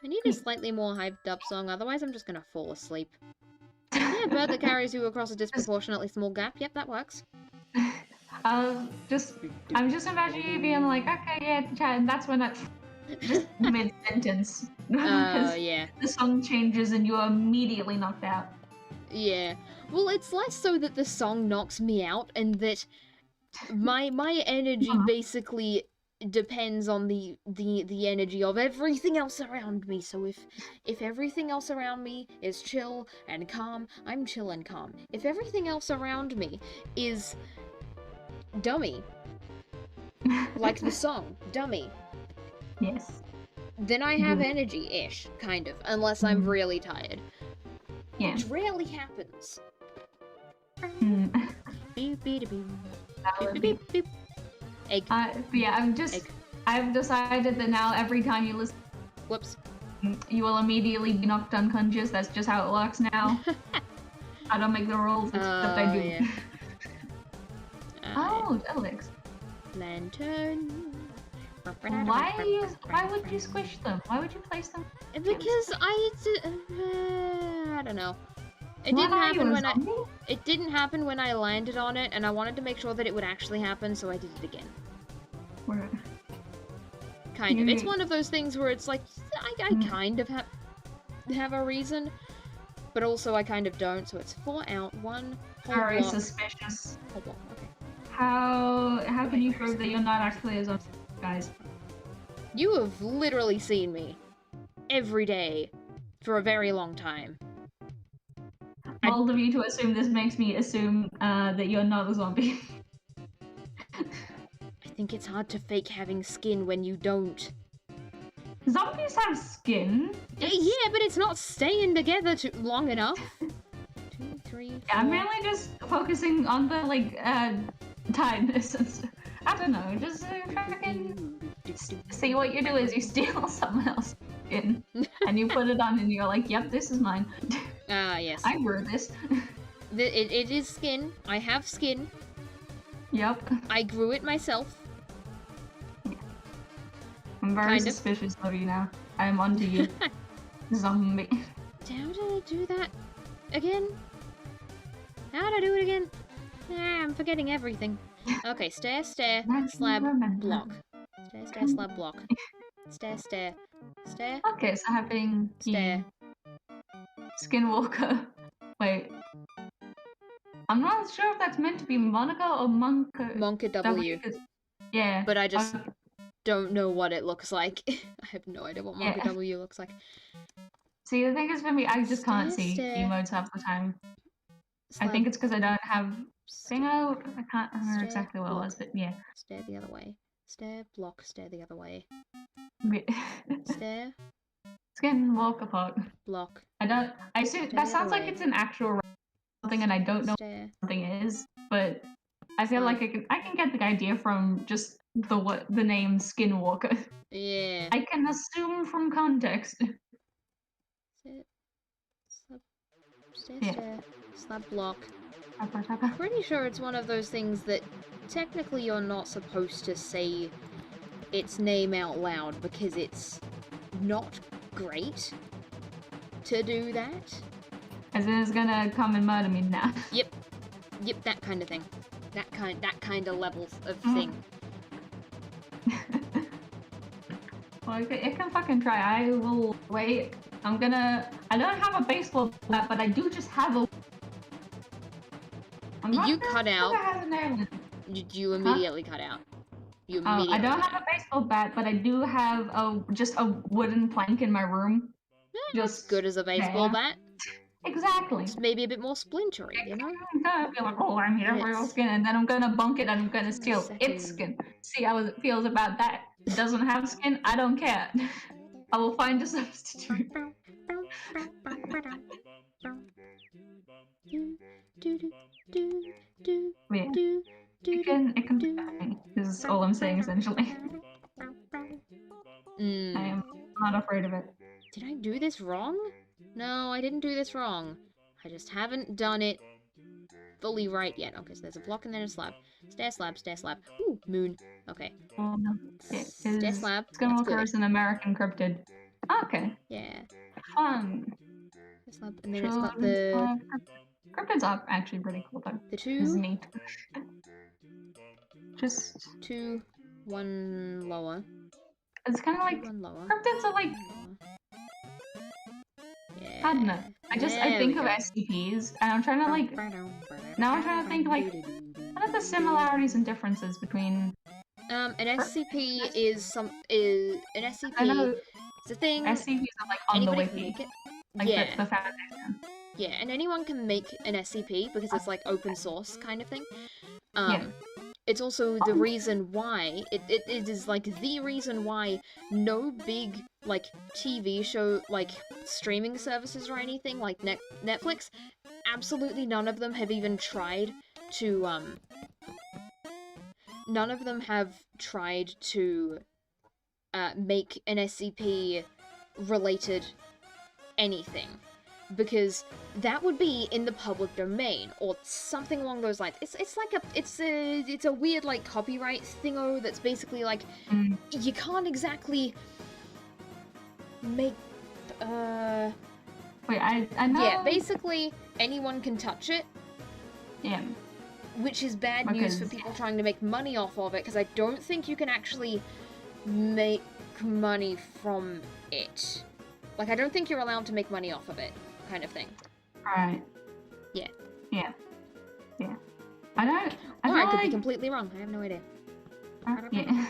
I need a slightly more hyped up song, otherwise I'm just gonna fall asleep. Yeah, bird that carries you across a disproportionately small gap. Yep, that works. I'm just imagining you being like, okay, yeah, chat, and that's when just mid-sentence. Yeah. The song changes and you're immediately knocked out. Yeah. Well, it's less so that the song knocks me out and that my energy basically depends on the energy of everything else around me. So if everything else around me is chill and calm, I'm chill and calm. If everything else around me is dummy, like the song, dummy. Yes. Then I have energy-ish, kind of, unless I'm really tired. Yeah. Which rarely happens. Egg. Yeah, Egg. I've decided that now every time you listen, Whoops. you will immediately be knocked unconscious. That's just how it works now. I don't make the rules, except I do. Yeah. Oh, Alex. Lantern. Why would you squish them? Why would you place them? Because I don't know. It didn't happen when I landed on it, and I wanted to make sure that it would actually happen, so I did it again. Where? Kind of. It's one of those things where it's like I kind of have a reason, but also I kind of don't. So it's 4 out, 1 whole Very block. Suspicious. Whole block. Okay. How can you prove that you're not actually a zombie, guys? You have literally seen me every day for a very long time. Bold of you to assume this makes me assume that you're not a zombie. I think it's hard to fake having skin when you don't. Zombies have skin. Yeah, but it's not staying together long enough. 2, 3, 4. Yeah, I'm really just focusing on the tiredness and stuff. I don't know, just fucking see what you do is you steal someone else's skin and you put it on and you're like, yep, this is mine. Yes. I grew this. It is skin. I have skin. Yep. I grew it myself. I'm very suspicious of you now. I am onto you. Zombie. How did I do that again? How did I do it again? I'm forgetting everything. Okay, stair, slab, block. Stair, slab, block. Stair. Okay, so having stair. Skinwalker. Wait. I'm not sure if that's meant to be Monica or Monka. Monka W. Yeah. But I just don't know what it looks like. I have no idea what Monka W looks like. See, the thing is for me, I just can't see emotes half the time. I think it's because I don't have thing out. I can't remember exactly what it was, but yeah. Stair the other way. Stair, block, stair the other way. Stair. Skinwalker pot. Block. I assume that sounds like it's an actual thing, and I don't know what something is, but I feel like I can get the idea from just the name Skinwalker. Yeah. I can assume from context. Stair, slab, block. Pretty sure it's one of those things that technically you're not supposed to say its name out loud because it's not great to do that. As in it's gonna come and murder me now. Yep, that kind of thing. That kind of levels of thing. Well, it can fucking try. I will wait. I don't have a baseball bat, but I do just have a... You cut out. You immediately cut out. You immediately I don't have a baseball bat, but I do have just a wooden plank in my room. Just good as a baseball bat. Exactly. It's maybe a bit more splintery, you know? I'm gonna be like, oh, I'm here for your skin, and then I'm gonna bunk it and I'm gonna steal its skin. See how it feels about that. It doesn't have skin, I don't care. I will find a substitute. Yeah. It can be. This is all I'm saying, essentially. I am not afraid of it. Did I do this wrong? No, I didn't do this wrong. I just haven't done it fully right yet. Okay, so there's a block and then a slab. Stair, slab, stair, slab. Ooh, moon. Okay. Oh, no. Stair, slab. Skinwalker is an American cryptid. Okay. Yeah. Fun. Slab, and then it's got the... Cryptids are actually pretty cool, though. The 2... This is neat. Just... 2, 1 lower. It's kind of like One lower. cryptids are like, Yeah. I don't know. I think of SCPs, and I'm trying to like, now I'm trying to think like, what are the similarities and differences between? An SCP is an SCP. I know It's a thing. SCPs are like on Anybody the can wiki, make it. like Yeah. the foundation. Yeah, and anyone can make an SCP because it's like open source kind of thing. Yeah. It's also the reason why it is like the reason why no big like TV show like streaming services or anything like Netflix, absolutely none of them have even tried to none of them have tried to make an SCP related anything, because that would be in the public domain or something along those lines. It's like it's a weird like copyright thingo that's basically like you can't exactly make Wait, I know. yeah, basically anyone can touch it. Yeah. Which is bad news for people trying to make money off of it, because I don't think you can actually make money from it. Like, I don't think you're allowed to make money off of it, kind of thing. Right. Yeah. Yeah. Yeah. I could like... be completely wrong. I have no idea. Yeah.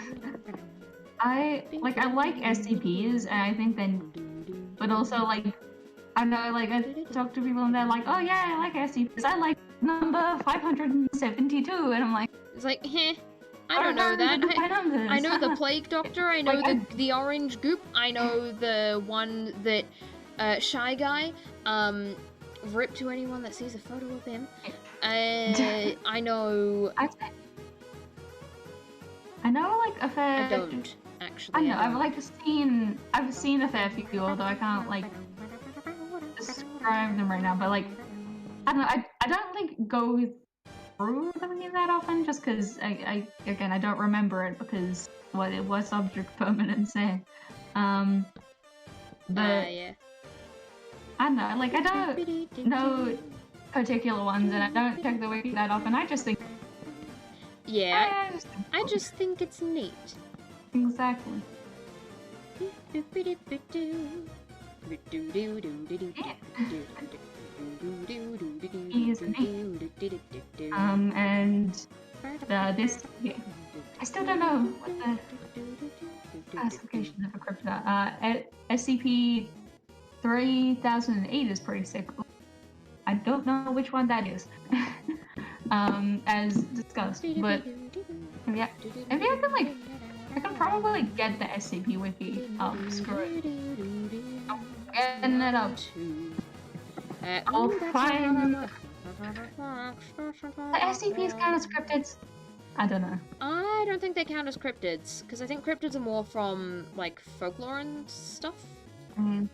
I like SCPs, and I think then, but also like, I know like I talk to people and they're like, oh yeah, I like SCPs. I like number 572, and I'm like, it's like, I don't know that. I know the Plague Doctor. I know like, the Orange Goop. I know the one that Shy Guy rip to anyone that sees a photo of him. I know. I know like a fair. I don't actually. I know. I've seen a fair few, although I can't like describe them right now. But like, I don't know. I don't like go through them that often, just because I don't remember it because what it was subject permanence there. But yeah. I don't know. Like I don't know particular ones, and I don't check the wiki that often. I just think. Yeah, I just think it's neat. Exactly. And this. Yeah. I still don't know what the classification of a cryptid are. SCP-3008 is pretty sick. I don't know which one that is. As discussed, but yeah, maybe I can probably get the SCP wiki. Screw it. I'm getting it up. I'll find the SCPs count as cryptids. I don't know. I don't think they count as cryptids, because I think cryptids are more from like folklore and stuff. They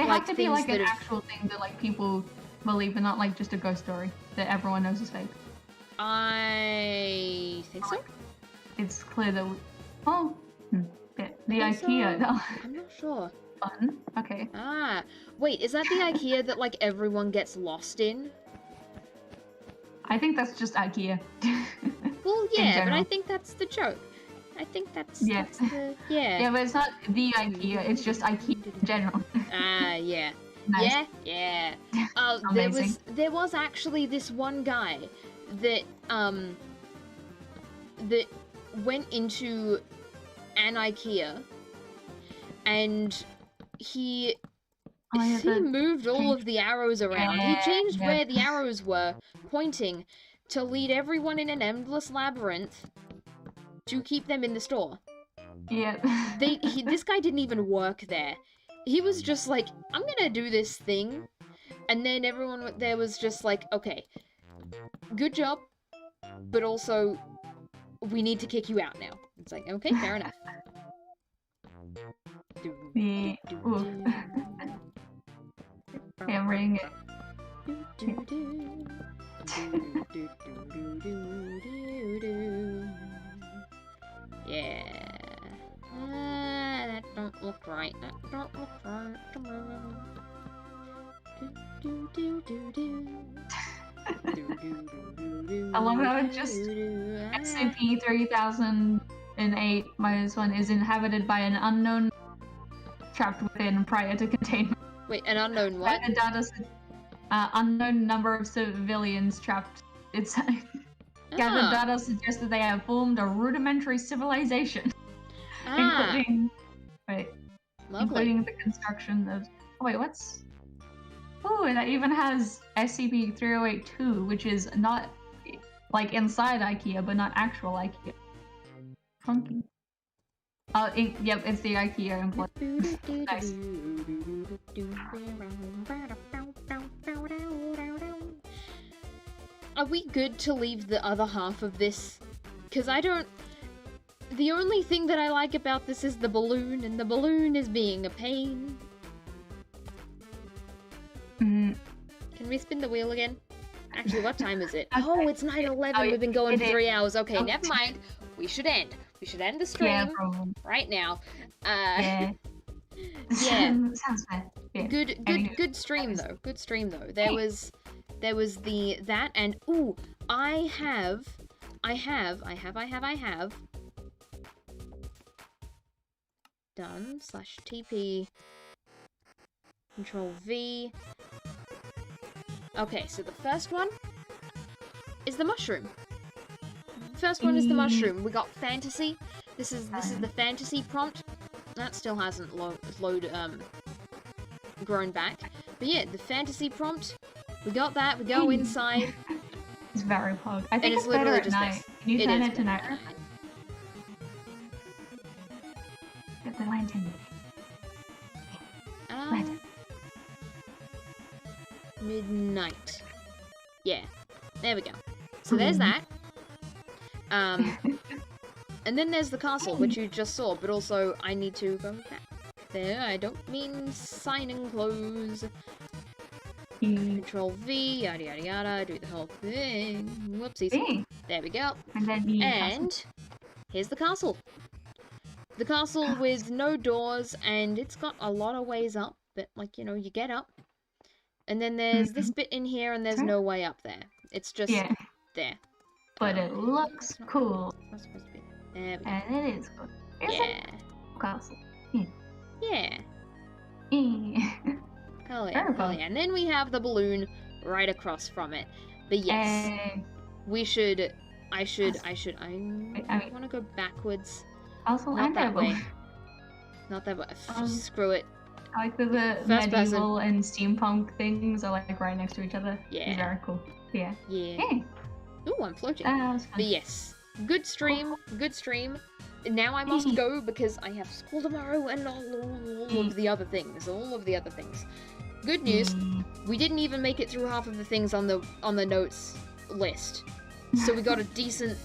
have to be like an actual thing that like people believe in, not like just a ghost story that everyone knows is fake. I think so. It's clear that the IKEA. So. I'm not sure. Fun. Okay. Ah, wait, is that the IKEA that like everyone gets lost in? I think that's just IKEA. Well, yeah, but I think that's the joke. I think that's yeah. That's the, yeah. Yeah, but it's not the IKEA. It's just IKEA in general. Ah, yeah. Nice. Yeah. There was actually this one guy that that went into an IKEA and he moved all of the arrows around. He changed where the arrows were pointing to lead everyone in an endless labyrinth to keep them in the store. Yeah. This guy didn't even work there. He was just like, I'm gonna do this thing. And then everyone there was just like, okay, good job, but also, we need to kick you out now. It's like, okay, fair enough. Yeah. I'm reading it. Yeah. That don't look right. That don't look right. I love how it just SCP-3008 in 8, minus 1 is inhabited by an unknown trapped within prior to containment. Wait, an unknown what? Unknown number of civilians trapped inside. Gathered data suggests that they have formed a rudimentary civilization, including the construction of. Oh, wait, what's? Oh, that even has SCP-3082, which is not like inside IKEA, but not actual IKEA. Funky. Yep, it's the IKEA employee. Nice. Are we good to leave the other half of this? Because I don't... The only thing that I like about this is the balloon, and the balloon is being a pain. Can we spin the wheel again? Actually, what time is it? Oh, it's 9:11. We've been going for 3 hours. Okay, never mind. We should end. We should end the stream right now. Yeah. Sounds fair. Yeah. Good stream though. Good stream though. There was that and ooh, I have done /TP Control V. Okay, so the first one is the mushroom. First one is the mushroom. We got fantasy. This is the fantasy prompt. That still hasn't grown back. But yeah, the fantasy prompt. We got that. We go inside. It's very pog. I think it's better at night. Can you turn it to night? Get the lantern. Midnight. Yeah. There we go. So there's that. And then there's the castle, which you just saw, but also I need to go back there. I don't mean sign and close. Control V, yada yada yada, do the whole thing. Whoopsies. There we go. And here's the castle. The castle with no doors, and it's got a lot of ways up, but like, you know, you get up. And then there's this bit in here, and there's no way up there. It's just there. But it looks cool. It's supposed to be. There we go. And it is cool. Yeah. Castle. Yeah. Hell yeah, Very hell yeah. And then we have the balloon right across from it. But yes, we should. I want to go backwards. Also, not that way. Not that way. Screw it. I like that the medieval and steampunk things are like right next to each other. Yeah. It's very cool. Yeah. Ooh, I'm floating. But yes, good stream, good stream. Now I must go because I have school tomorrow and all of the other things. Good news, we didn't even make it through half of the things on the notes list. So we got a decent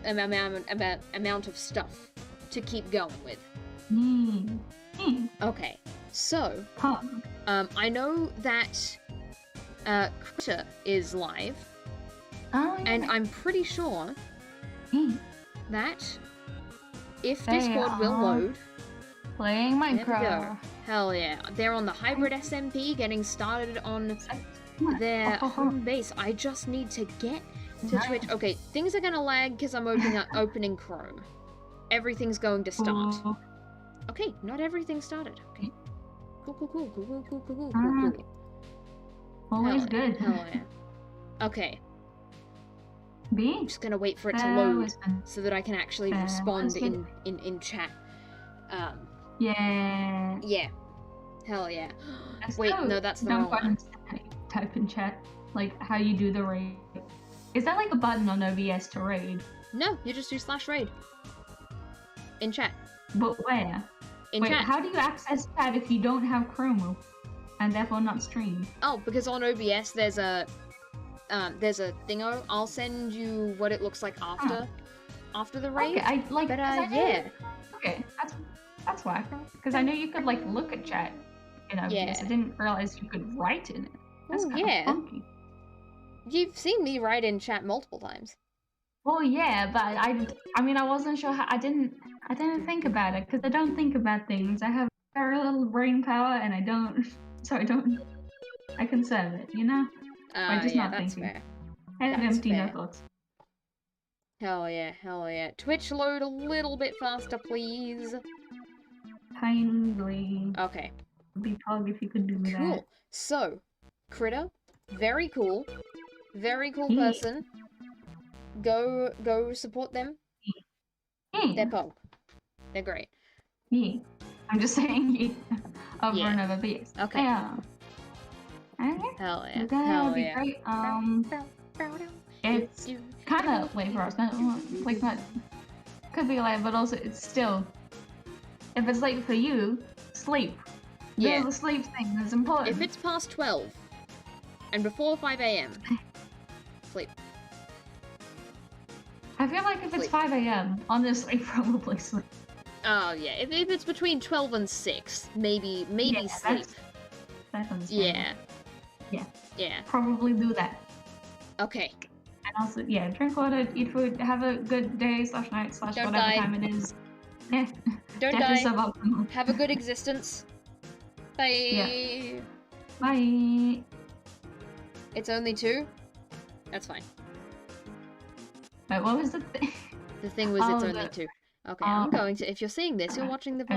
amount of stuff to keep going with. Okay, so I know that Critter is live, and I'm pretty sure that if Discord will load, playing Minecraft. Hell yeah, they're on the hybrid SMP, getting started on their home base. I just need to get to Twitch. Okay, things are gonna lag because I'm opening Chrome. Everything's going to start. Okay, not everything started. Okay. Cool. Always good. Hell yeah. Okay. I'm just gonna wait for it to load so that I can actually respond in chat. Yeah. Yeah. Hell yeah. Wait, no, that's the wrong one. Type in chat, like how you do the raid. Is that like a button on OBS to raid? No, you just do /raid. In chat. But where? In Wait, chat. how do you access chat if you don't have Chrome and therefore not stream? Oh, because on OBS there's a thingo. I'll send you what it looks like after the raid. Okay, yeah. Okay, that's why. Because I know you could like look at chat in OBS. Yeah. I didn't realize you could write in it. That's kind of funky. You've seen me write in chat multiple times. Well, yeah, but I mean, I wasn't sure how. I didn't think about it because I don't think about things. I have very little brain power, and I don't. So I conserve it, you know. I'm just not that's thinking. fair. I have empty no thoughts. Hell yeah, hell yeah. Twitch load a little bit faster, please. Kindly. Okay. It'd be pog if you could do that. Cool. So, Critter, very cool. Very cool Yeah. person. Go support them. Yeah. They're pog. They're great. Yeah. I'm just saying yeah. Over Yeah. and over, but yes. Okay. Yeah. Okay. Hell yeah. You're gonna Hell be yeah. great. It's kind of late for us. Like not could be late, but also it's still. If it's late for you, sleep. Yeah. Do the sleep thing. That's important. If it's past 12 and before 5 a.m., sleep. I feel like if it's 5 a.m., honestly, probably sleep. Oh yeah. If it's between 12 and 6, maybe Yeah, sleep. That's understandable. Yeah. Yeah. Yeah. Probably do that. Okay. And also, yeah, drink water, eat food, have a good day / night / Don't whatever die. time it is. Yeah. Don't Death is die. suboptimal. Have a good existence. Bye. Yeah. Bye. It's only 2? That's fine. Wait, what was the thing? The thing was Oh, it's only 2. Okay, I'm going to... If you're seeing this, you're watching the VOD.